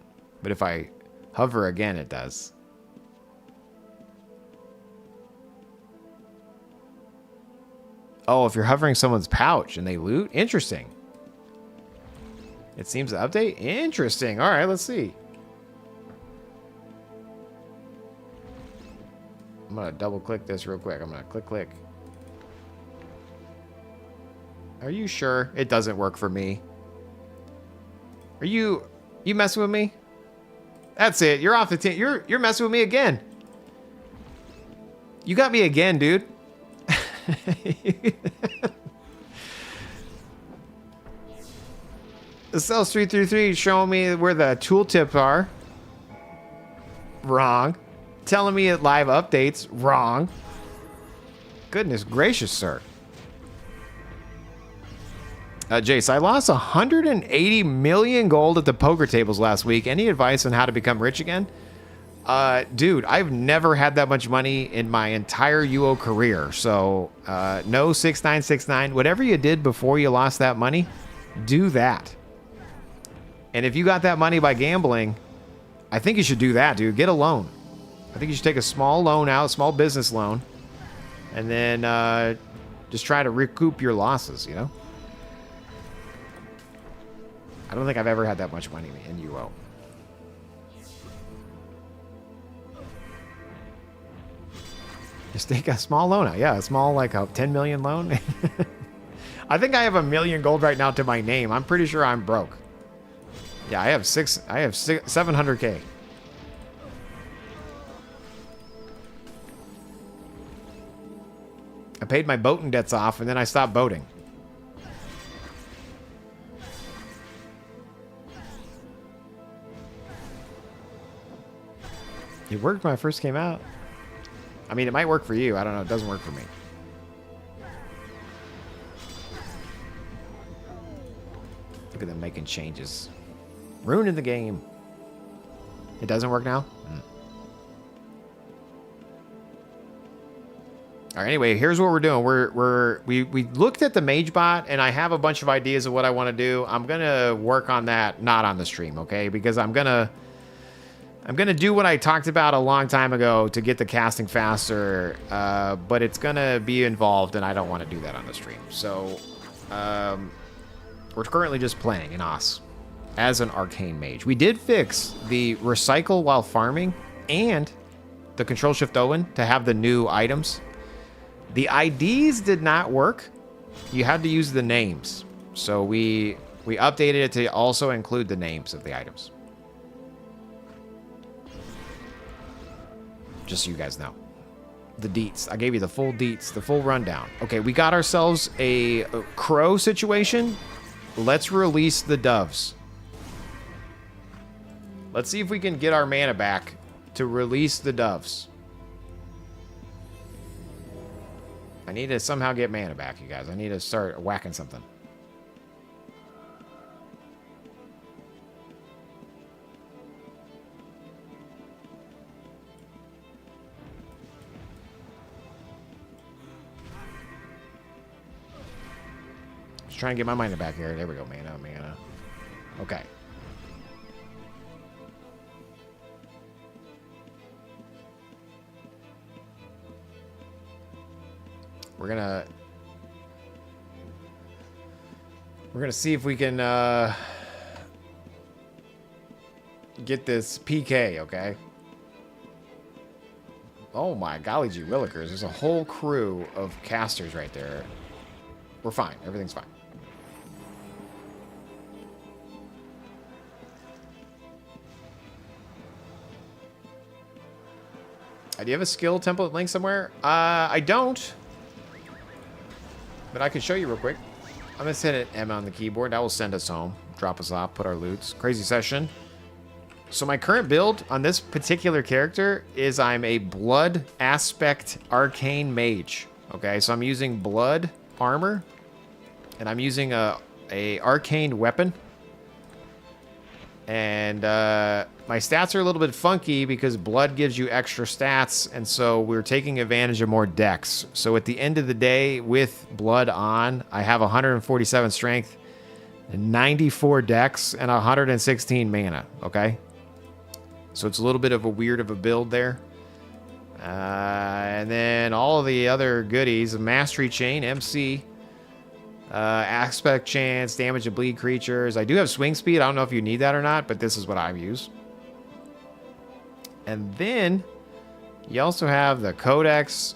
[SPEAKER 1] But if I hover again, it does. Oh, if you're hovering someone's pouch and they loot? Interesting. It seems to update? Interesting. All right, let's see. I'm going to double click this real quick. I'm going to click. Are you sure it doesn't work for me? Are you messing with me? That's it. You're off the team. You're messing with me again. You got me again, dude. The Cells 333 showing me where the tooltips are. Wrong. Telling me it live updates. Wrong. Goodness gracious, sir. Jace, I lost 180 million gold at the poker tables last week. Any advice on how to become rich again? Dude, I've never had that much money in my entire UO career. So, no 6969. Whatever you did before you lost that money, do that. And if you got that money by gambling, I think you should do that, dude. Get a loan. I think you should take a small loan out, a small business loan, and then just try to recoup your losses, you know? I don't think I've ever had that much money in UO. Just take a small loan out. Yeah, a small, like a 10 million loan. I think I have 1 million gold right now to my name. I'm pretty sure I'm broke. Yeah, I have 700K. I paid my boating debts off and then I stopped boating. It worked when I first came out. I mean, it might work for you. I don't know. It doesn't work for me. Look at them making changes. Ruining the game. It doesn't work now? All right, anyway, here's what we're doing. We looked at the mage bot, and I have a bunch of ideas of what I want to do. I'm gonna work on that, not on the stream, okay? Because I'm gonna do what I talked about a long time ago to get the casting faster, but it's gonna be involved, and I don't want to do that on the stream. So, we're currently just playing in OS as an Arcane Mage. We did fix the recycle while farming and the Control Shift Owen to have the new items. The IDs did not work. You had to use the names. So we updated it to also include the names of the items. Just so you guys know. The deets. I gave you the full deets, the full rundown. Okay, we got ourselves a crow situation. Let's release the doves. Let's see if we can get our mana back to release the doves. I need to somehow get mana back, you guys. I need to start whacking something. Just trying to get my mana back here. There we go. Mana. Okay. We're gonna see if we can get this PK, okay? Oh my golly gee willikers, there's a whole crew of casters right there. We're fine, everything's fine. Do you have a skill template link somewhere? I don't. But I can show you real quick. I'm going to send it M on the keyboard. That will send us home. Drop us off. Put our loots. Crazy session. So my current build on this particular character is I'm a blood aspect Arcane Mage. Okay, so I'm using blood armor. And I'm using a arcane weapon. And my stats are a little bit funky because blood gives you extra stats, and so we're taking advantage of more dex. So at the end of the day, with blood on, I have 147 strength, 94 dex, and 116 mana, okay? So it's a little bit of a weird of a build there. And then all of the other goodies, Mastery Chain, MC, aspect chance, damage to bleed creatures. I do have swing speed. I don't know if you need that or not, but this is what I use. And then you also have the Codex.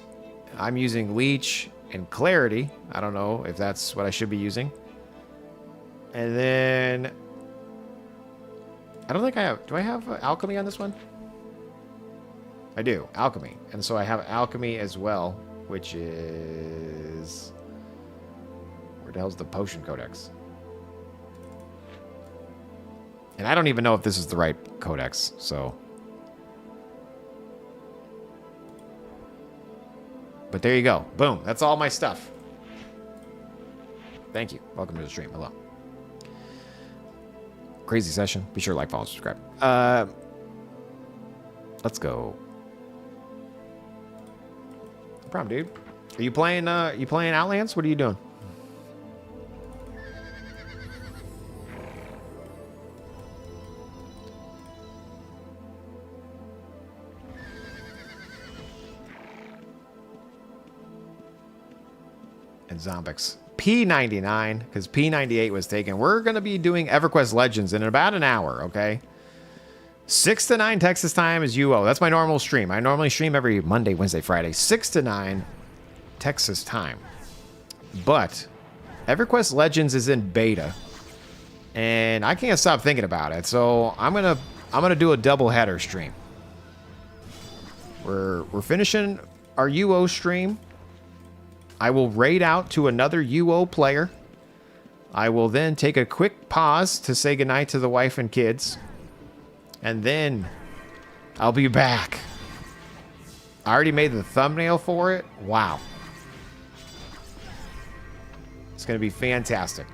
[SPEAKER 1] I'm using Leech and Clarity. I don't know if that's what I should be using. And then I don't think I have. Do I have Alchemy on this one? I do. Alchemy. And so I have Alchemy as well, which is... Where the hell's the Potion Codex? And I don't even know if this is the right codex, so... But there you go. Boom. That's all my stuff. Thank you. Welcome to the stream. Hello. Crazy session. Be sure to like, follow, subscribe. Let's go. No problem, dude. Are you playing Outlands? What are you doing? And Zombix. P99, because P98 was taken. We're going to be doing EverQuest Legends in about an hour, okay? 6 to 9 Texas time is UO. That's my normal stream. I normally stream every Monday, Wednesday, Friday. 6 to 9 Texas time. But EverQuest Legends is in beta. And I can't stop thinking about it. So I'm gonna do a double header stream. We're finishing our UO stream. I will raid out to another UO player. I will then take a quick pause to say goodnight to the wife and kids. And then I'll be back. I already made the thumbnail for it. Wow. It's going to be fantastic.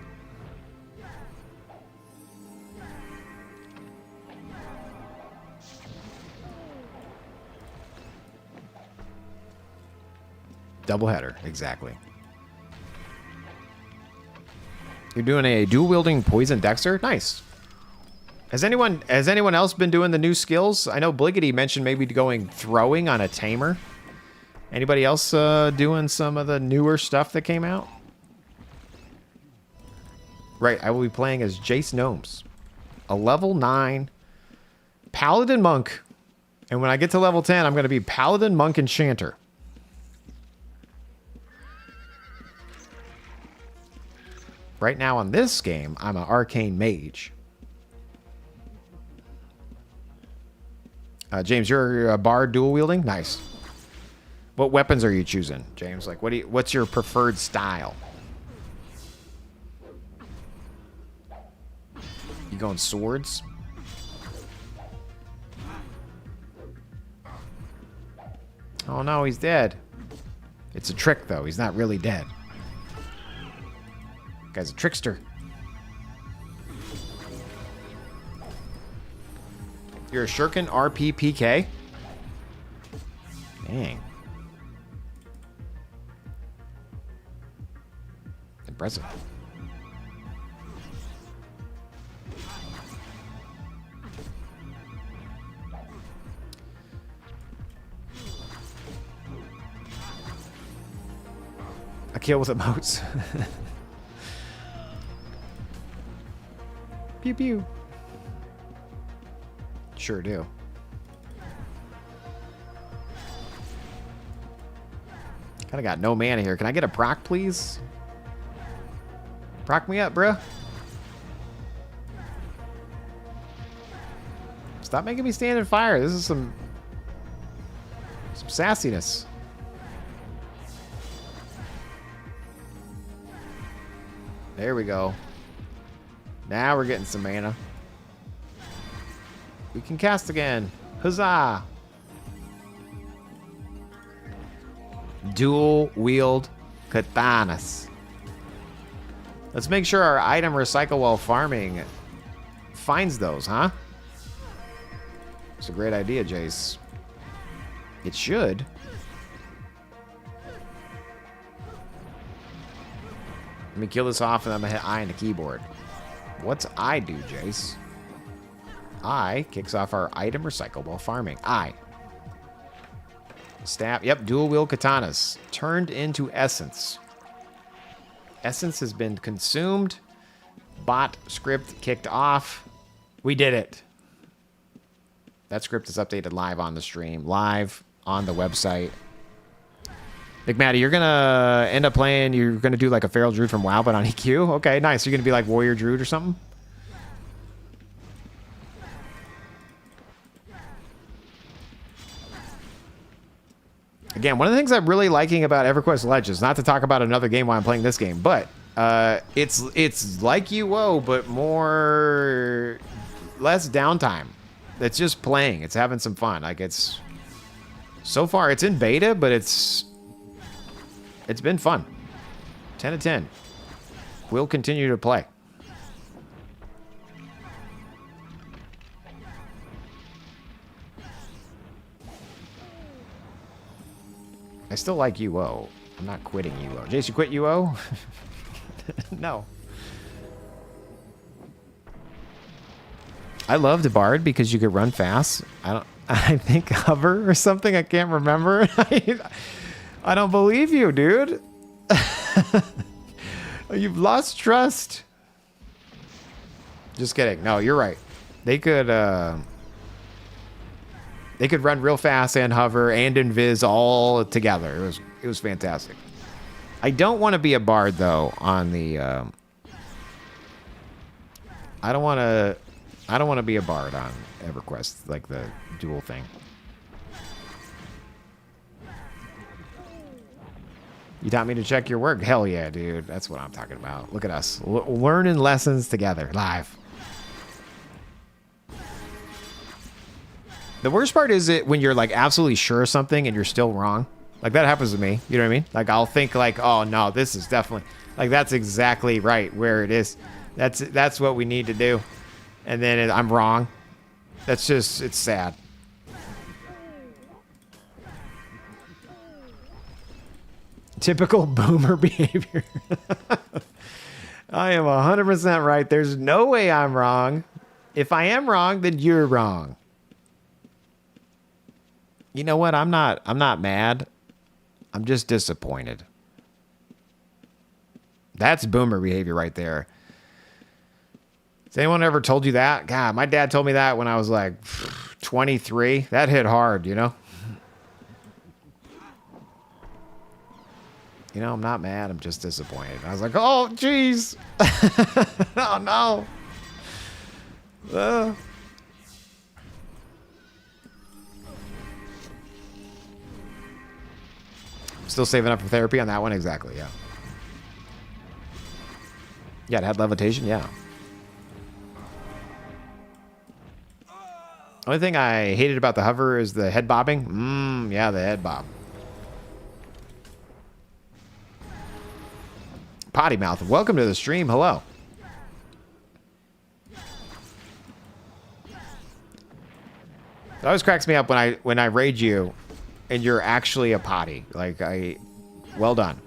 [SPEAKER 1] Doubleheader, exactly. You're doing a dual-wielding Poison Dexter? Nice. Has anyone else been doing the new skills? I know Bliggity mentioned maybe going throwing on a tamer. Anybody else doing some of the newer stuff that came out? Right, I will be playing as Jaseowns, a level 9 Paladin Monk. And when I get to level 10, I'm going to be Paladin Monk Enchanter. Right now on this game, I'm an Arcane Mage. James, you're a bard dual wielding? Nice. What weapons are you choosing, James? Like, what's your preferred style? You going swords? Oh no, he's dead. It's a trick though. He's not really dead. Guy's a trickster. You're a Shuriken RPPK? Dang. Impressive. A kill with emotes. Pew pew. Sure do. Kinda got no mana here. Can I get a proc, please? Proc me up, bruh. Stop making me stand in fire. This is some sassiness. There we go. Now we're getting some mana. We can cast again. Huzzah! Dual wield katanas. Let's make sure our item recycle while farming finds those, huh? It's a great idea, Jace. It should. Let me kill this off and I'm gonna hit I on the keyboard. What's I do, Jace? I kicks off our item recycle while farming. I. Stab. Yep, dual wield katanas. Turned into essence. Essence has been consumed. Bot script kicked off. We did it. That script is updated live on the stream. Live on the website. McMatty, you're going to end up playing, you're going to do like a Feral Druid from WoW, but on EQ? Okay, nice. You're going to be like Warrior Druid or something? Again, one of the things I'm really liking about EverQuest Legends, not to talk about another game while I'm playing this game, but it's like UO, but less downtime. It's just playing. It's having some fun. Like so far it's in beta, but it's been fun. 10 of 10. We'll continue to play. I still like UO. I'm not quitting UO. Jace, you quit UO? No. I loved Bard because you could run fast. I think hover or something. I can't remember. I don't believe you, dude. You've lost trust. Just kidding. No, you're right. They could run real fast and hover and invis all together. It was fantastic. I don't want to be a bard though on the I don't want to be a bard on EverQuest, like the dual thing. You taught me to check your work? Hell yeah, dude. That's what I'm talking about. Look at us. Learning lessons together, live. The worst part is it when you're like absolutely sure of something and you're still wrong. Like that happens to me. You know what I mean? Like I'll think like, oh no, this is definitely like that's exactly right where it is. That's what we need to do. And then I'm wrong. That's just, it's sad. Typical boomer behavior. I am 100% right. There's no way I'm wrong. If I am wrong, then you're wrong. You know what? I'm not mad. I'm just disappointed. That's boomer behavior right there. Has anyone ever told you that? God, my dad told me that when I was like 23. That hit hard, you know? You know, I'm not mad. I'm just disappointed. I was like, oh, jeez. Oh, no. Still saving up for therapy on that one? Exactly, yeah. Yeah, it had levitation, yeah. Only thing I hated about the hover is the head bobbing. Yeah, the head bob. Potty mouth. Welcome to the stream. Hello. It always cracks me up when I raid you and you're actually a potty. Like well done.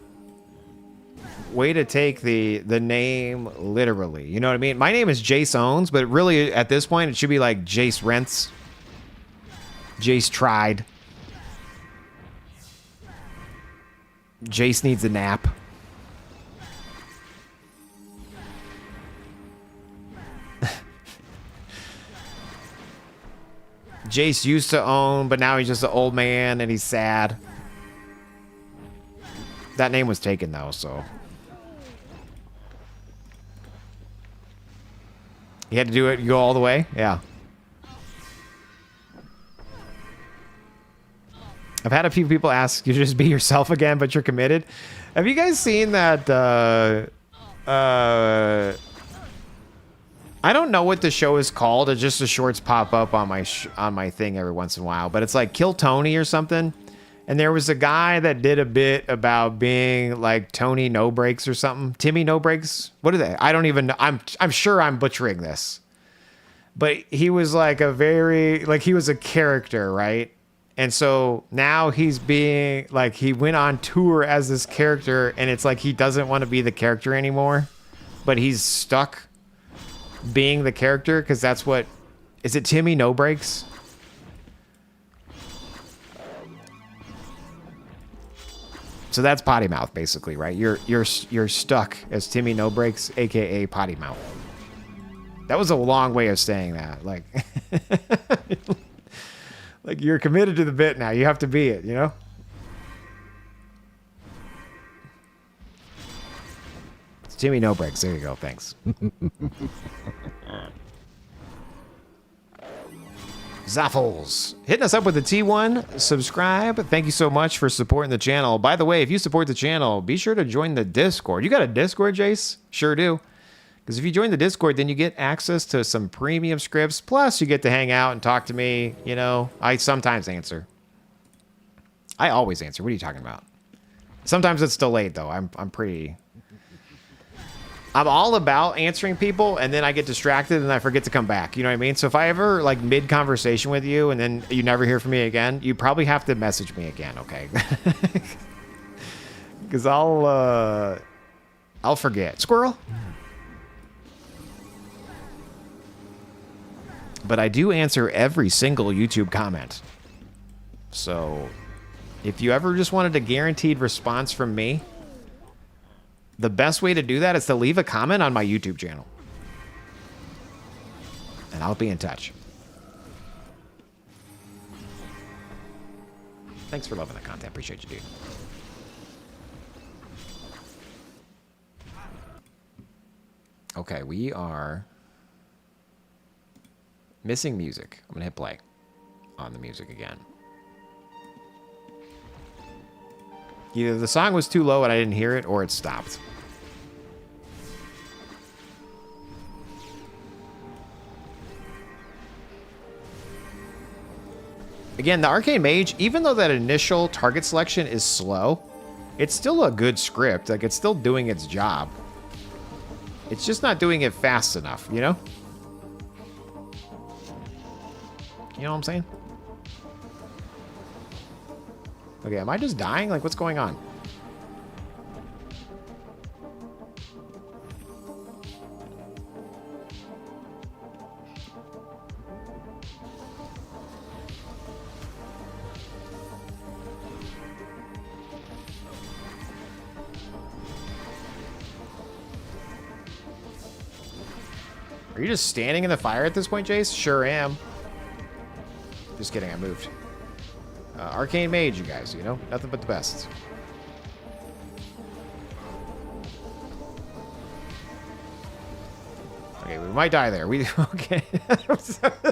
[SPEAKER 1] Way to take the name literally. You know what I mean? My name is Jaseowns, but really at this point it should be like Jace Rents. Jace tried. Jace needs a nap. Jace used to own, but now he's just an old man and he's sad. That name was taken though, so. You had to do it, you go all the way? Yeah. I've had a few people ask you to just be yourself again, but you're committed. Have you guys seen that, I don't know what the show is called. It's just the shorts pop up on my thing every once in a while. But it's like Kill Tony or something. And there was a guy that did a bit about being like Tony No Breaks or something. Timmy No Breaks. What are they? I don't even know. I'm sure I'm butchering this. But he was like he was a character, right? And so now he's being like, he went on tour as this character and it's like he doesn't want to be the character anymore. But he's stuck being the character because that's what is it. Timmy No Breaks. So that's potty mouth basically, right? You're stuck as Timmy No Breaks, aka potty mouth. That was a long way of saying that. Like like you're committed to the bit now, you have to be it, you know? It's Timmy No Breaks. There you go. Thanks. Zaffles hitting us up with the T1 subscribe. Thank you so much for supporting the channel. By the way, if you support the channel, be sure to join the Discord. You got a Discord, Jace? Sure do. Because if you join the Discord, then you get access to some premium scripts. Plus, you get to hang out and talk to me. You know, I sometimes answer. I always answer. What are you talking about? Sometimes it's delayed, though. I'm all about answering people, and then I get distracted and I forget to come back. You know what I mean? So if I ever like mid-conversation with you and then you never hear from me again, you probably have to message me again, okay? Because I'll forget. Squirrel? But I do answer every single YouTube comment. So if you ever just wanted a guaranteed response from me, the best way to do that is to leave a comment on my YouTube channel. And I'll be in touch. Thanks for loving the content. Appreciate you, dude. Okay, we are missing music. I'm going to hit play on the music again. Either the song was too low and I didn't hear it, or it stopped. Again, the Arcane Mage, even though that initial target selection is slow, it's still a good script. Like, it's still doing its job. It's just not doing it fast enough, you know? You know what I'm saying? Okay, am I just dying? Like, what's going on? Are you just standing in the fire at this point, Jace? Sure am. Just kidding, I moved. Arcane Mage, you guys, you know? Nothing but the best. Okay, we might die there. Okay.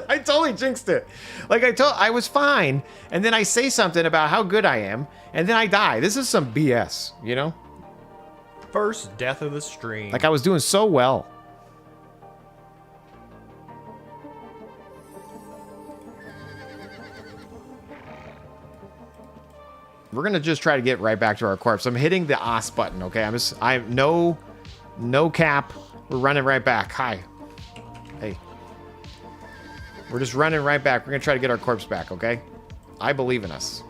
[SPEAKER 1] I totally jinxed it. Like I was fine, and then I say something about how good I am, and then I die. This is some BS, you know?
[SPEAKER 4] First death of the stream.
[SPEAKER 1] Like I was doing so well. We're gonna just try to get right back to our corpse. I'm hitting the OS button, okay? I'm no cap. We're running right back. Hi. Hey. We're just running right back. We're gonna try to get our corpse back, okay? I believe in us.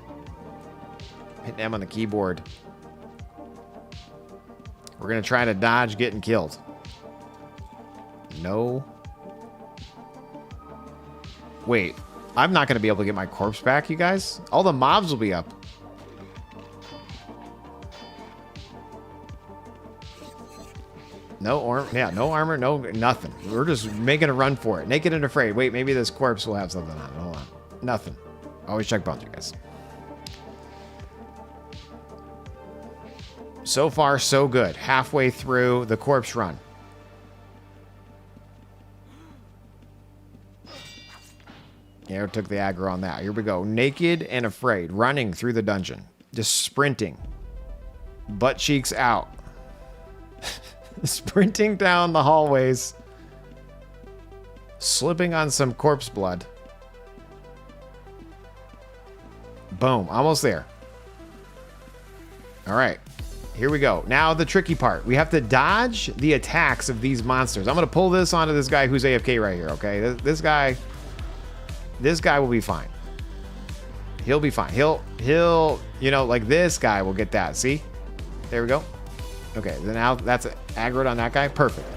[SPEAKER 1] Hit M on the keyboard. We're gonna try to dodge getting killed. No. Wait. I'm not gonna be able to get my corpse back, you guys. All the mobs will be up. No armor, yeah, no armor, no nothing. We're just making a run for it. Naked and afraid. Wait, maybe this corpse will have something on it. Hold on. Nothing. Always check bones, you guys. So far, so good. Halfway through the corpse run. Yeah, took the aggro on that. Here we go. Naked and afraid. Running through the dungeon. Just sprinting. Butt cheeks out. Sprinting down the hallways. Slipping on some corpse blood. Boom. Almost there. All right. Here we go. Now the tricky part. We have to dodge the attacks of these monsters. I'm going to pull this onto this guy who's AFK right here, okay? This guy will be fine. He'll be fine. He'll, you know, like this guy will get that. See? There we go. Okay, then now that's aggroed on that guy. Perfect.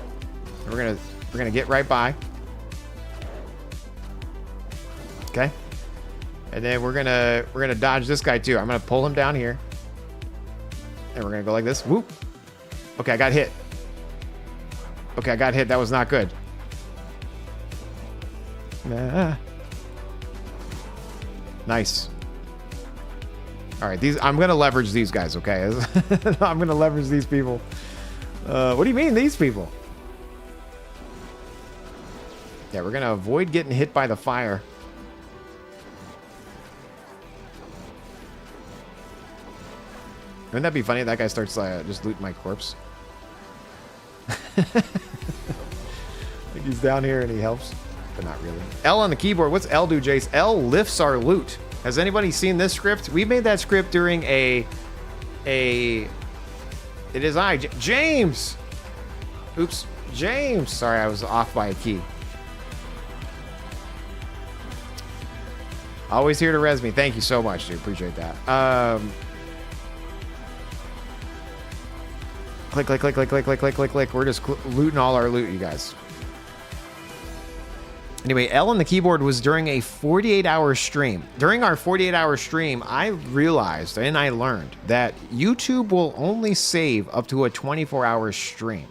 [SPEAKER 1] We're gonna get right by. Okay. And then we're gonna dodge this guy too. I'm gonna pull him down here. And we're gonna go like this. Whoop. Okay, I got hit. Okay, I got hit. That was not good. Nice. All right, I'm gonna leverage these guys, okay? I'm gonna leverage these people. What do you mean, these people? Yeah, we're gonna avoid getting hit by the fire. Wouldn't that be funny if that guy starts just looting my corpse? Like he's down here and he helps, but not really. L on the keyboard. What's L do, Jace? L lifts our loot. Has anybody seen this script? We made that script during it is James. Oops, James. Sorry, I was off by a key. Always here to res me. Thank you so much, dude. Appreciate that. Click, click, click, click, click, click, click, click, click. We're just looting all our loot, you guys. Anyway, L on the keyboard was during a 48-hour stream. During our 48-hour stream, I realized and I learned that YouTube will only save up to a 24-hour stream.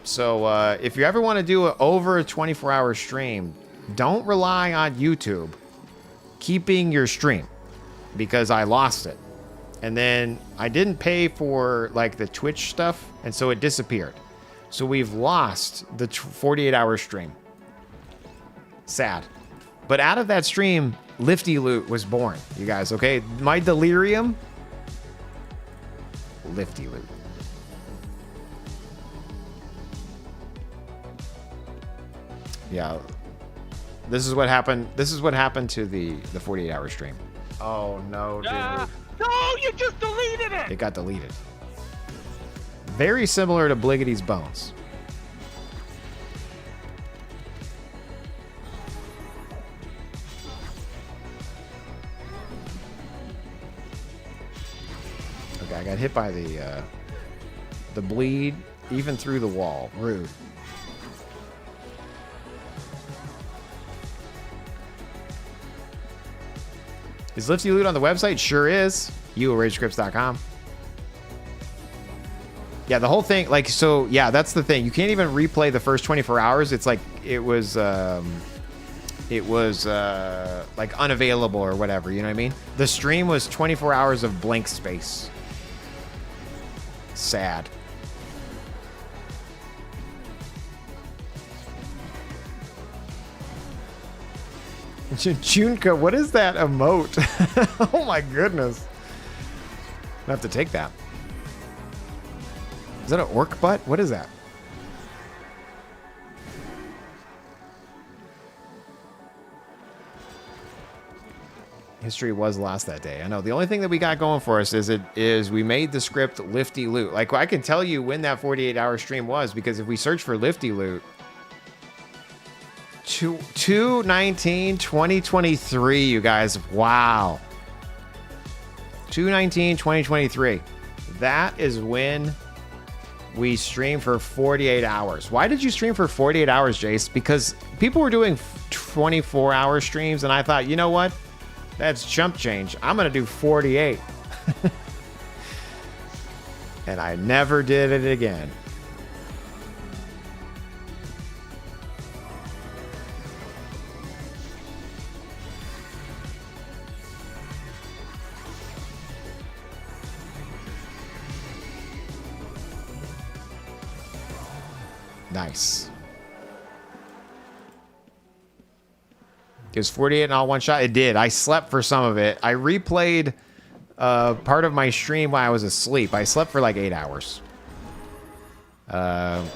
[SPEAKER 1] So if you ever want to do over a 24-hour stream, don't rely on YouTube keeping your stream, because I lost it. And then I didn't pay for like the Twitch stuff, and so it disappeared. So we've lost the 48-hour stream. Sad. But out of that stream, Lifty Loot was born, you guys, okay? My delirium, Lifty Loot. Yeah. This is what happened. This is what happened to the 48-hour stream. Oh no, dude.
[SPEAKER 2] No, you just deleted it!
[SPEAKER 1] It got deleted. Very similar to Bliggety's Bones. Okay, I got hit by the bleed, even through the wall. Rude. Is Lifty Loot on the website? Sure is. UORageScripts.com. Yeah, the whole thing, like, so, yeah, that's the thing. You can't even replay the first 24 hours. It's like, it was like, unavailable or whatever, you know what I mean? The stream was 24 hours of blank space. Sad. Junka, what is that emote? Oh my goodness. I have to take that. Is that an orc butt? What is that? History was lost that day. I know. The only thing that we got going for us is we made the script Lifty Loot. Like, I can tell you when that 48-hour stream was, because if we search for Lifty Loot, 2/19/2023, you guys. Wow. 2/19/2023. That is when we streamed for 48 hours. Why did you stream for 48 hours, Jace? Because people were doing 24-hour streams, and I thought, you know what? That's chump change. I'm going to do 48. And I never did it again. Nice. It was 48 and all one shot. It did. I slept for some of it. I replayed part of my stream while I was asleep. I slept for like 8 hours. And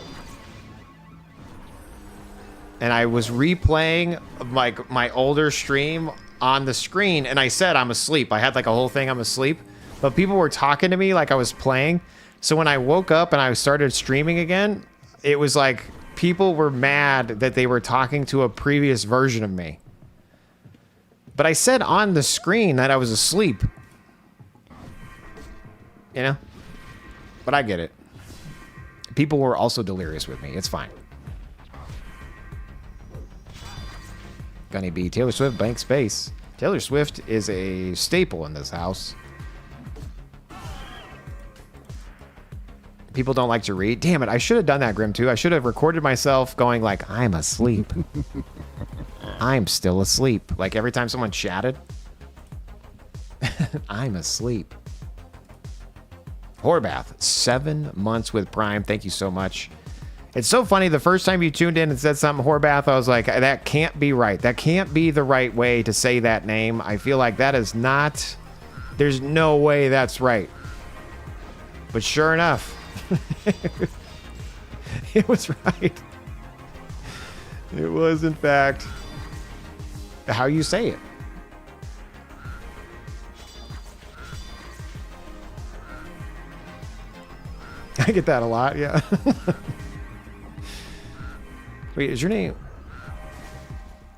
[SPEAKER 1] I was replaying like my older stream on the screen, and I said I'm asleep. I had like a whole thing I'm asleep, but people were talking to me like I was playing. So when I woke up and I started streaming again, it was like people were mad that they were talking to a previous version of me. But I said on the screen that I was asleep. You know? But I get it. People were also delirious with me. It's fine. Gunny B. Taylor Swift, blank space. Taylor Swift is a staple in this house. People don't like to read. Damn it, I should have done that, Grim, too. I should have recorded myself going like, I'm asleep. I'm still asleep. Like every time someone chatted. I'm asleep. Horbath, 7 months with Prime. Thank you so much. It's so funny. The first time you tuned in and said something Horbath, I was like, that can't be right. That can't be the right way to say that name. I feel like that is not, there's no way that's right. But sure enough, it was right. It was, in fact, how you say it. I get that a lot, yeah. Wait, is your name...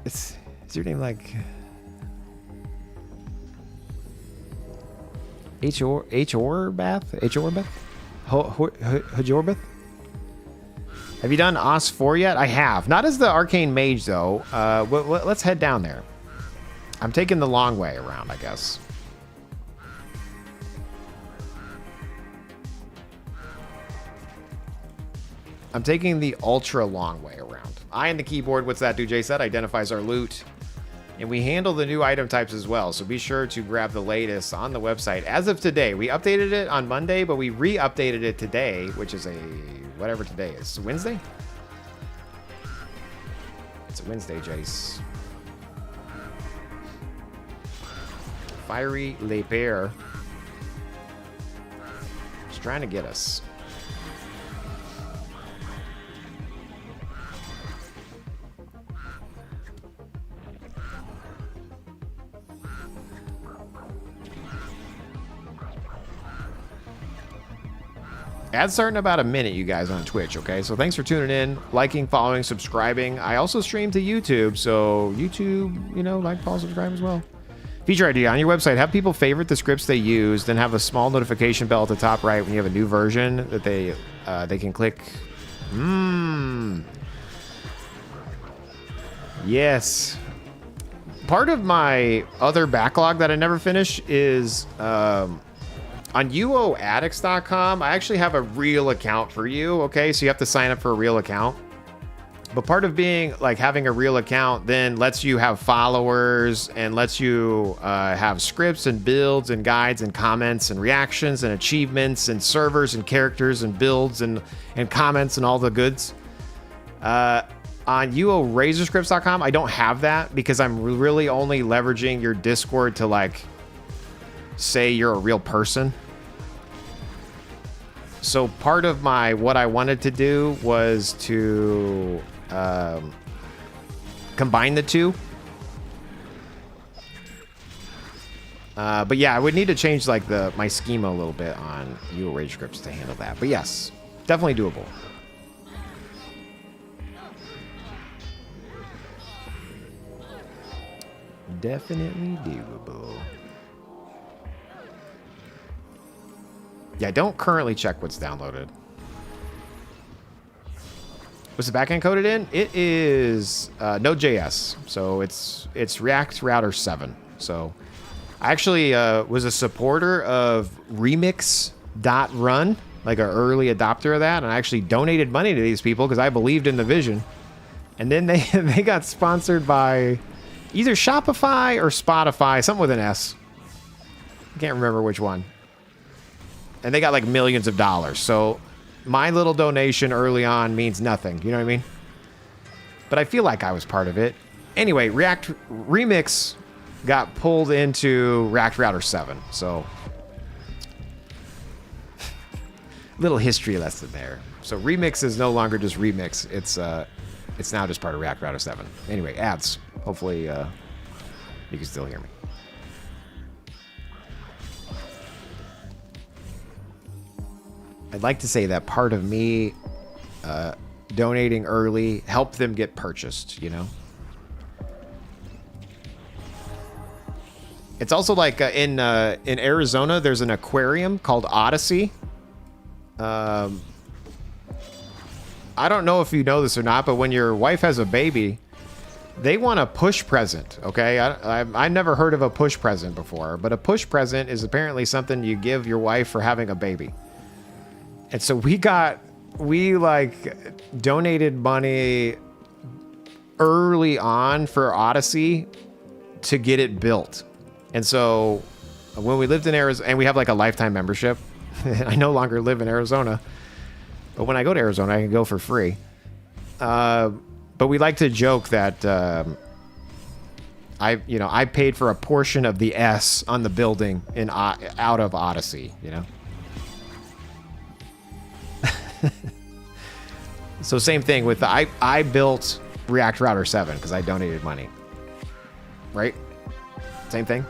[SPEAKER 1] Is your name like... H-Orbath? Hajorbath? Have you done Os 4 yet? I have. Not as the Arcane Mage, though. Let's head down there. I'm taking the long way around, I guess. I'm taking the ultra long way around. Eye on the keyboard, what's that do, Jay said? Identifies our loot. And we handle the new item types as well, so be sure to grab the latest on the website. As of today, we updated it on Monday, but we re-updated it today, which is a... whatever today is. Wednesday? It's a Wednesday, Jace. Fiery Le Bear. Just trying to get us. Ads start in about a minute, you guys, on Twitch, okay? So thanks for tuning in, liking, following, subscribing. I also stream to YouTube, so YouTube, you know, like, follow, subscribe as well. Feature idea on your website, have people favorite the scripts they use, then have a small notification bell at the top right when you have a new version that they can click. Yes. Part of my other backlog that I never finish is On uoaddicts.com, I actually have a real account for you, okay? So you have to sign up for a real account. But part of being like having a real account then lets you have followers and lets you have scripts and builds and guides and comments and reactions and achievements and servers and characters and builds and comments and all the goods. On uorazorscripts.com, I don't have that because I'm really only leveraging your Discord to like say you're a real person. So part of what I wanted to do was to combine the two. But yeah, I would need to change like my schema a little bit on UO Rage Scripts to handle that. But yes, definitely doable. Definitely doable. Yeah, I don't currently check what's downloaded. Was the backend coded in? It is Node.js, so it's React Router 7. So I actually was a supporter of Remix.run, like an early adopter of that, and I actually donated money to these people because I believed in the vision. And then they got sponsored by either Shopify or Spotify, something with an S. I can't remember which one. And they got like millions of dollars. So my little donation early on means nothing. You know what I mean? But I feel like I was part of it. Anyway, React Remix got pulled into React Router 7. So little history lesson there. So Remix is no longer just Remix. It's now just part of React Router 7. Anyway, ads. Hopefully you can still hear me. I'd like to say that part of me donating early helped them get purchased, you know? It's also like in Arizona, there's an aquarium called Odyssey. I don't know if you know this or not, but when your wife has a baby, they want a push present, okay? I've never heard of a push present before, but a push present is apparently something you give your wife for having a baby. And so we donated money early on for Odyssey to get it built. And so when we lived in Arizona, and we have like a lifetime membership, I no longer live in Arizona, but when I go to Arizona, I can go for free. But we like to joke that I paid for a portion of the S on the building out of Odyssey, you know? So same thing with I built React Router 7 because I donated money. Right? Same thing.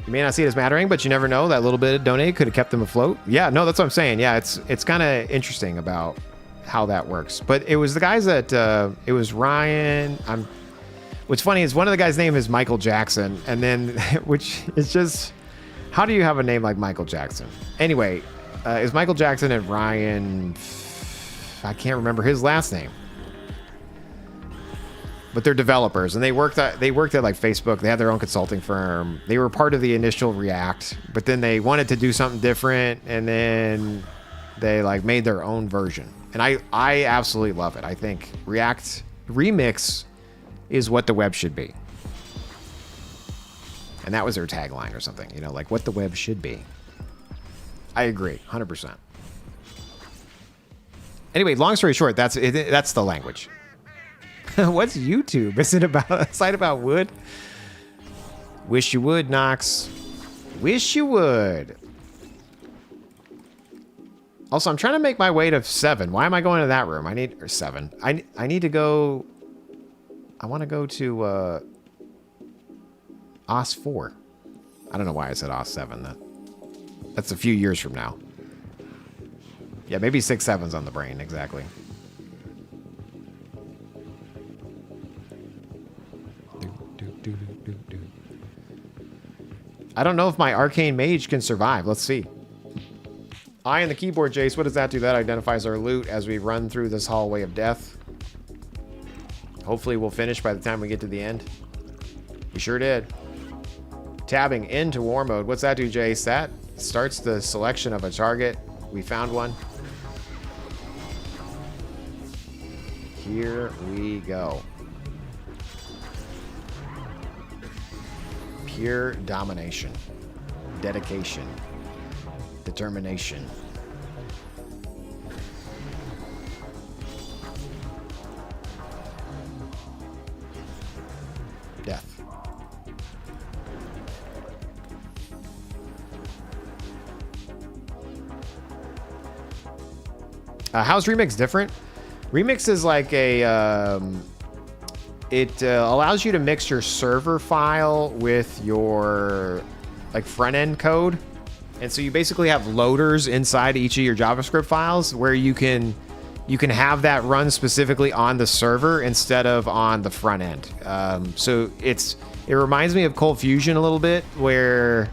[SPEAKER 1] You may not see it as mattering, but you never know. That little bit of donate could have kept them afloat. Yeah, no, that's what I'm saying. Yeah, it's kind of interesting about how that works. But it was the guys that it was Ryan. What's funny is one of the guys' name is Michael Jackson, and then, which is just, how do you have a name like Michael Jackson? Anyway, is Michael Jackson and Ryan, I can't remember his last name, but they're developers, and they worked at like Facebook. They had their own consulting firm. They were part of the initial React, but then they wanted to do something different, and then they like made their own version. And I absolutely love it. I think React Remix is what the web should be. And that was their tagline or something, you know, like what the web should be. I agree, 100%. Anyway, long story short, that's the language. What's YouTube? Is it about a site about wood? Wish you would, Knox. Wish you would. Also, I'm trying to make my way to 7. Why am I going to that room? I need 7. I need to go. I want to go to OS 4. I don't know why I said OS 7. That's a few years from now. Yeah, maybe 6, 7's on the brain, exactly. I don't know if my Arcane Mage can survive. Let's see. Eye on the keyboard, Jace. What does that do? That identifies our loot as we run through this hallway of death. Hopefully we'll finish by the time we get to the end. We sure did. Tabbing into war mode. What's that do, Jace? That starts the selection of a target. We found one. Here we go. Pure domination. Dedication. Determination. Death. How's Remix different? Remix is like a... it allows you to mix your server file with your like front-end code. And so you basically have loaders inside each of your JavaScript files where you can have that run specifically on the server instead of on the front end. So it reminds me of Cold Fusion a little bit, where,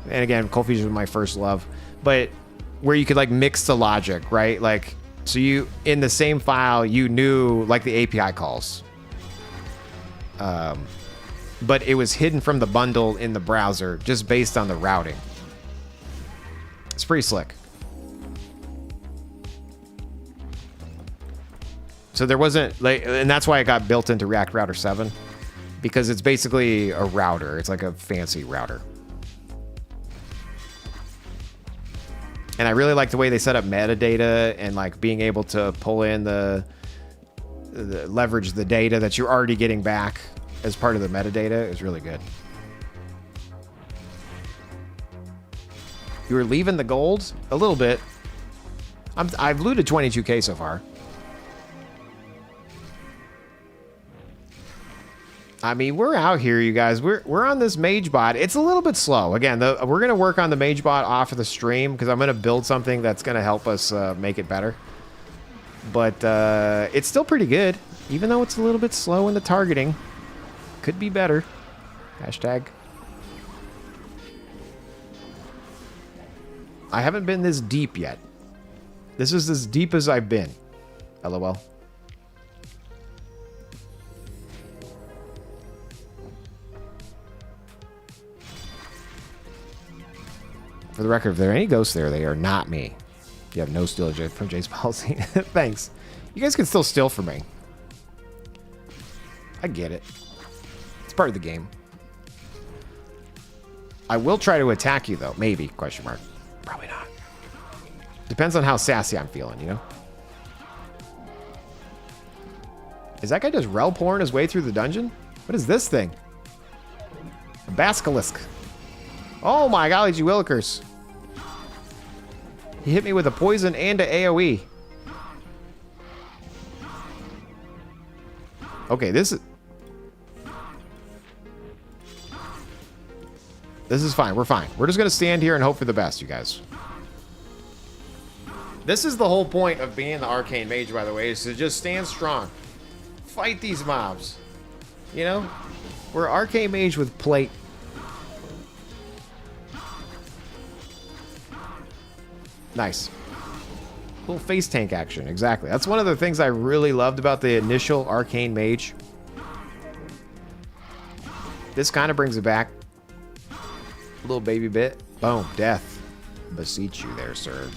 [SPEAKER 1] and again, Cold Fusion was my first love, but where you could like mix the logic, right? Like, so you, in the same file, you knew like the API calls. But it was hidden from the bundle in the browser just based on the routing. It's pretty slick. So there wasn't like, and that's why it got built into React Router 7, because it's basically a router. It's like a fancy router. And I really like the way they set up metadata and like being able to pull in the leverage the data that you're already getting back as part of the metadata is really good. You were leaving the gold a little bit. I've looted 22K so far. I mean, we're out here, you guys. We're on this mage bot. It's a little bit slow. Again, we're going to work on the mage bot off of the stream because I'm going to build something that's going to help us make it better. But it's still pretty good, even though it's a little bit slow in the targeting. Could be better. Hashtag. I haven't been this deep yet. This is as deep as I've been. LOL. For the record, if there are any ghosts there, they are not me. You have no steal from Jace policy. Thanks. You guys can still steal from me. I get it. It's part of the game. I will try to attack you, though. Maybe. Question mark. Probably not. Depends on how sassy I'm feeling, you know? Is that guy just rel pouring his way through the dungeon? What is this thing? A basilisk. Oh my golly, gee willikers. He hit me with a poison and a AoE. Okay, this is fine. We're fine. We're just going to stand here and hope for the best, you guys. This is the whole point of being the Arcane Mage, by the way, is to just stand strong. Fight these mobs. You know? We're Arcane Mage with plate. Nice. Little face tank action, exactly. That's one of the things I really loved about the initial Arcane Mage. This kind of brings it back. A little baby bit. Boom. Death. Beseech you there, sir.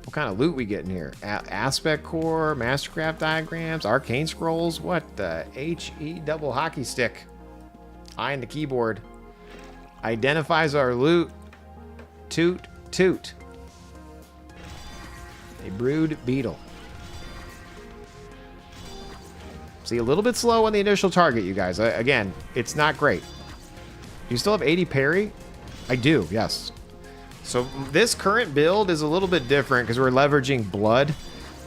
[SPEAKER 1] What kind of loot we getting here? Aspect core, mastercraft diagrams, arcane scrolls. What the HE double hockey stick? Eyeing the keyboard. Identifies our loot. Toot, toot. A brood beetle. See, a little bit slow on the initial target, you guys. Again, it's not great. You still have 80 parry? I do, yes. So this current build is a little bit different because we're leveraging blood.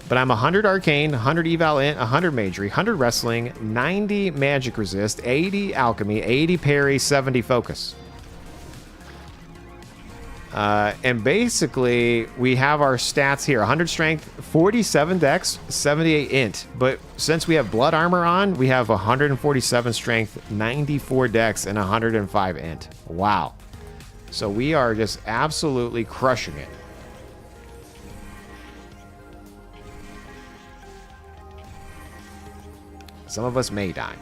[SPEAKER 1] But I'm 100 arcane, 100 eval int, 100 magery, 100 wrestling, 90 magic resist, 80 alchemy, 80 parry, 70 focus. And basically, we have our stats here. 100 strength, 47 dex, 78 int. But since we have blood armor on, we have 147 strength, 94 dex, and 105 int. Wow. So we are just absolutely crushing it. Some of us may die.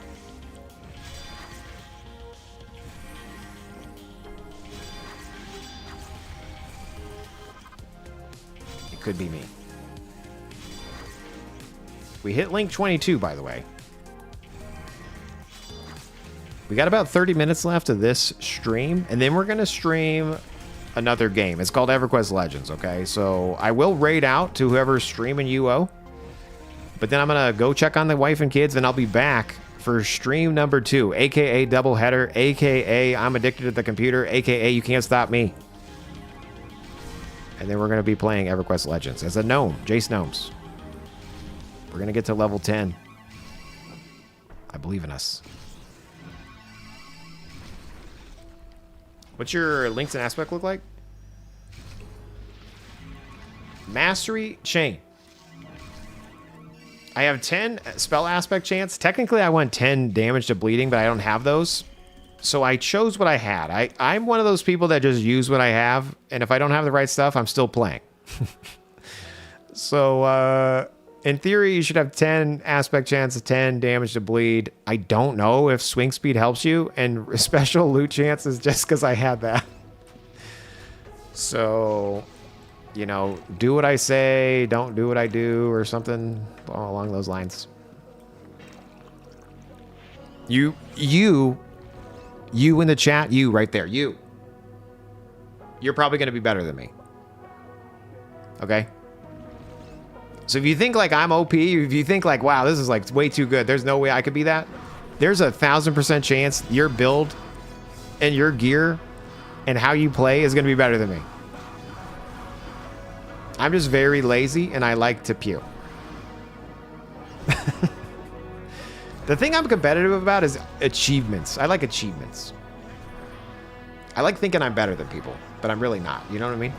[SPEAKER 1] It could be me. We hit link 22, by the way. We got about 30 minutes left of this stream, and then we're going to stream another game. It's called EverQuest Legends, okay? So I will raid out to whoever's streaming UO, but then I'm going to go check on the wife and kids, and I'll be back for stream number 2, aka Doubleheader, aka I'm addicted to the computer, aka you can't stop me. And then we're going to be playing EverQuest Legends as a gnome, Jaseowns. We're going to get to level 10. I believe in us. What's your links and aspect look like? Mastery chain. I have 10 spell aspect chance. Technically, I want 10 damage to bleeding, but I don't have those. So I chose what I had. I'm one of those people that just use what I have, and if I don't have the right stuff, I'm still playing. So, in theory, you should have 10 aspect chance, 10 damage to bleed. I don't know if swing speed helps you, and special loot chance is just because I had that. So, you know, do what I say, don't do what I do, or something along those lines. You in the chat, you right there, you're probably going to be better than me. Okay? So if you think like I'm OP, if you think like, wow, this is like way too good, there's no way I could be that, there's a 1000% chance your build and your gear and how you play is going to be better than me. I'm just very lazy and I like to pew. The thing I'm competitive about is achievements. I like achievements. I like thinking I'm better than people, but I'm really not. You know what I mean?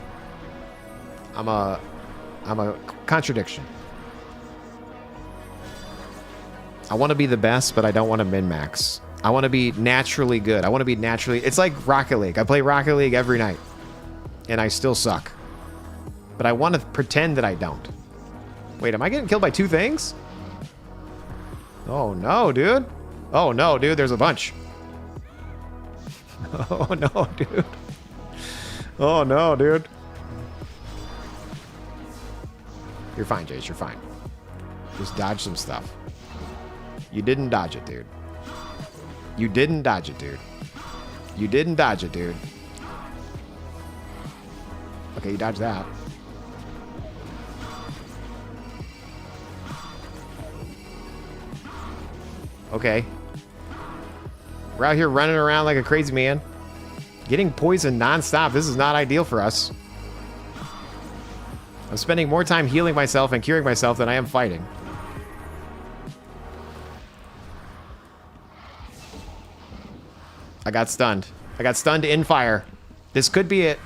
[SPEAKER 1] I'm a contradiction. I want to be the best, but I don't want to min-max. I want to be naturally good. I want to be naturally... It's like Rocket League. I play Rocket League every night, and I still suck. But I want to pretend that I don't. Wait, am I getting killed by 2 things? Oh, no, dude. Oh, no, dude. There's a bunch. Oh, no, dude. Oh, no, dude. You're fine, Jace. You're fine. Just dodge some stuff. You didn't dodge it, dude. You didn't dodge it, dude. You didn't dodge it, dude. Okay, you dodged that. Okay. We're out here running around like a crazy man. Getting poisoned nonstop. This is not ideal for us. I'm spending more time healing myself and curing myself than I am fighting. I got stunned. I got stunned in fire. This could be it.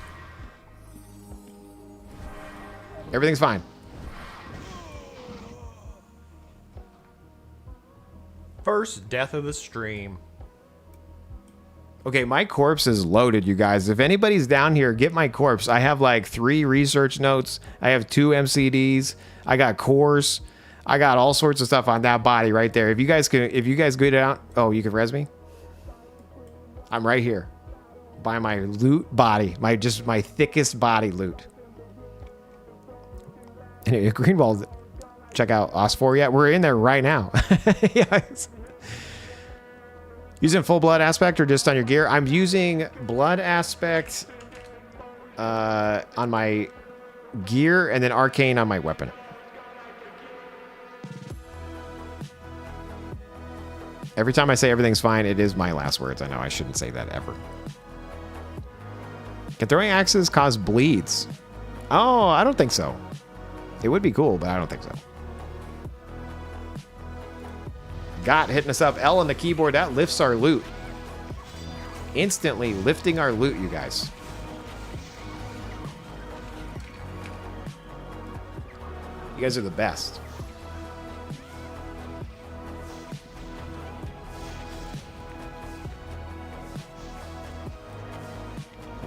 [SPEAKER 1] Everything's fine.
[SPEAKER 4] First death of the stream.
[SPEAKER 1] Okay, my corpse is loaded, you guys. If anybody's down here, get my corpse. I have like 3 research notes. I have 2 MCDs. I got cores. I got all sorts of stuff on that body right there. If you guys get out, oh, you can res me? I'm right here by my loot body, my thickest body loot. Anyway, Greenwald, check out OS4 yet? We're in there right now. Yes. Using full blood aspect or just on your gear? I'm using blood aspect on my gear and then arcane on my weapon. Every time I say everything's fine, it is my last words. I know I shouldn't say that ever. Can throwing axes cause bleeds? Oh, I don't think so. It would be cool, but I don't think so. Got hitting us up. L on the keyboard. That lifts our loot. Instantly lifting our loot, you guys. You guys are the best.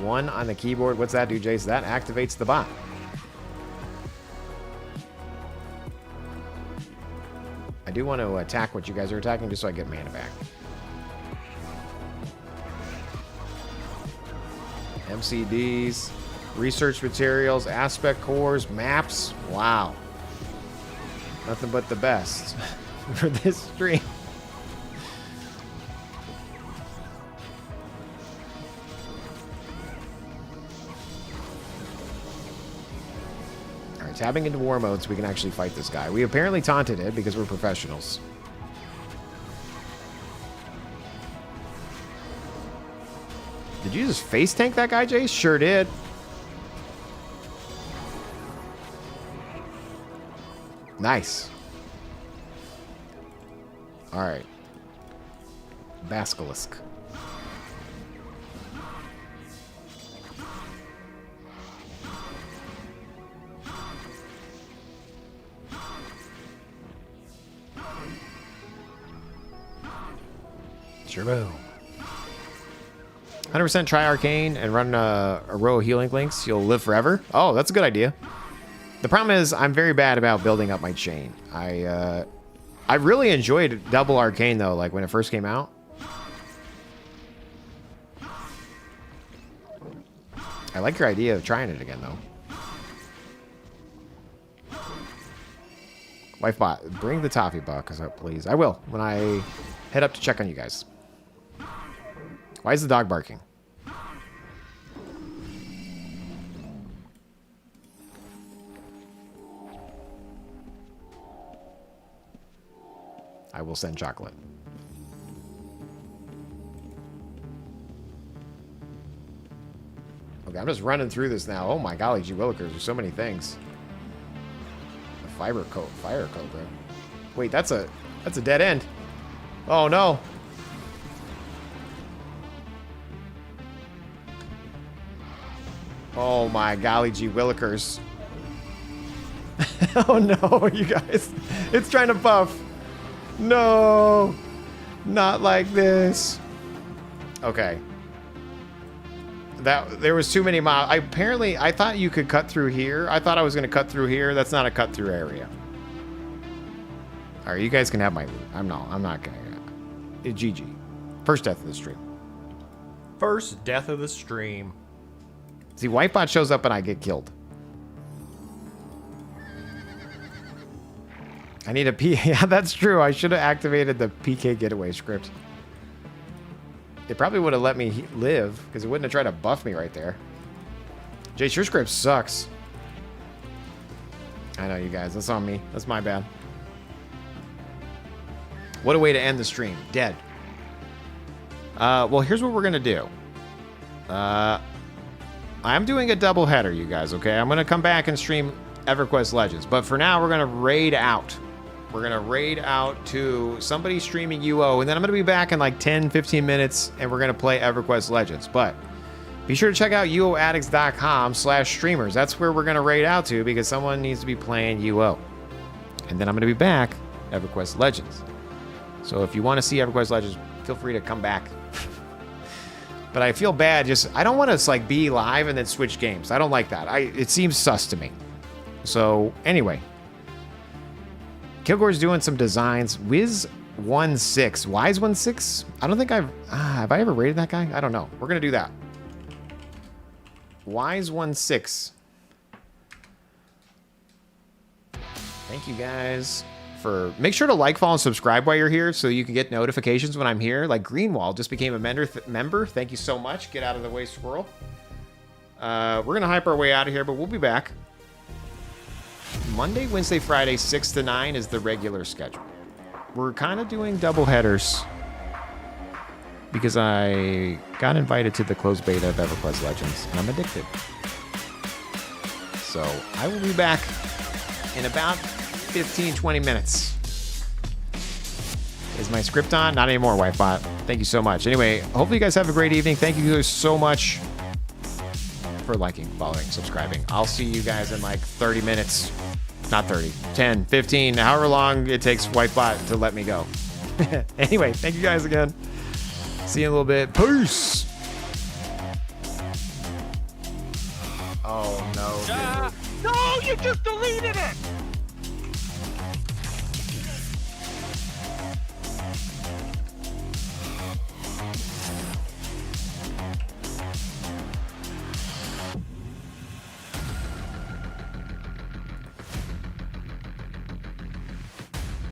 [SPEAKER 1] One on the keyboard. What's that do, Jace? That activates the bot. 'Cause do want to attack what you guys are attacking just so I get mana back. MCDs, research materials, aspect cores, maps. Wow. Nothing but the best for this stream. Alright, tabbing into war mode so we can actually fight this guy. We apparently taunted it because we're professionals. Did you just face tank that guy, Jace? Sure did. Nice. Alright. Basilisk. Turbo. 100% try Arcane and run a row of healing links. You'll live forever. Oh, that's a good idea. The problem is I'm very bad about building up my chain. I really enjoyed double Arcane though, like when it first came out. I like your idea of trying it again though. Wifebot, bring the toffee box up, please. I will when I head up to check on you guys. Why is the dog barking? I will send chocolate. Okay, I'm just running through this now. Oh my golly, gee willikers, there's so many things. A fire cobra. Wait, that's a dead end. Oh no. Oh my golly gee willikers. Oh no, you guys. It's trying to buff. No. Not like this. Okay. There was too many mobs. I thought you could cut through here. I thought I was going to cut through here. That's not a cut through area. All right, you guys can have my loot. I'm not going to. GG. First death of the stream.
[SPEAKER 4] First death of the stream.
[SPEAKER 1] See, Wifebot shows up and I get killed. I need a P. Yeah, that's true. I should have activated the PK getaway script. It probably would have let me live because it wouldn't have tried to buff me right there. Jace, your script sucks. I know, you guys. That's on me. That's my bad. What a way to end the stream. Dead. Well, here's what we're going to do. I'm doing a double header, you guys, okay? I'm going to come back and stream EverQuest Legends. But for now, we're going to raid out. We're going to raid out to somebody streaming UO. And then I'm going to be back in like 10, 15 minutes. And we're going to play EverQuest Legends. But be sure to check out uoaddicts.com/streamers. That's where we're going to raid out to because someone needs to be playing UO. And then I'm going to be back EverQuest Legends. So if you want to see EverQuest Legends, feel free to come back. But I feel bad. I don't want to like be live and then switch games. I don't like that. It seems sus to me. So anyway, Kilgore's doing some designs. Wiz16, Wise16. I don't think have I ever rated that guy? I don't know. We're gonna do that. Wise16. Thank you guys. Make sure to like, follow, and subscribe while you're here so you can get notifications when I'm here. Like Greenwall just became a member. Thank you so much. Get out of the way, squirrel. We're going to hype our way out of here, but we'll be back. Monday, Wednesday, Friday, 6 to 9 is the regular schedule. We're kind of doing double headers because I got invited to the closed beta of EverQuest Legends, and I'm addicted. So I will be back in about 15-20 minutes. Is my script on? Not anymore, Wifebot. Thank you so much. Anyway, hopefully you guys have a great evening. Thank you guys so much for liking, following, subscribing. I'll see you guys in like 30 minutes. Not 30. 10, 15, however long it takes Wifebot to let me go. Anyway, thank you guys again. See you in a little bit. Peace! Oh, no, dude.
[SPEAKER 2] No, you just deleted it!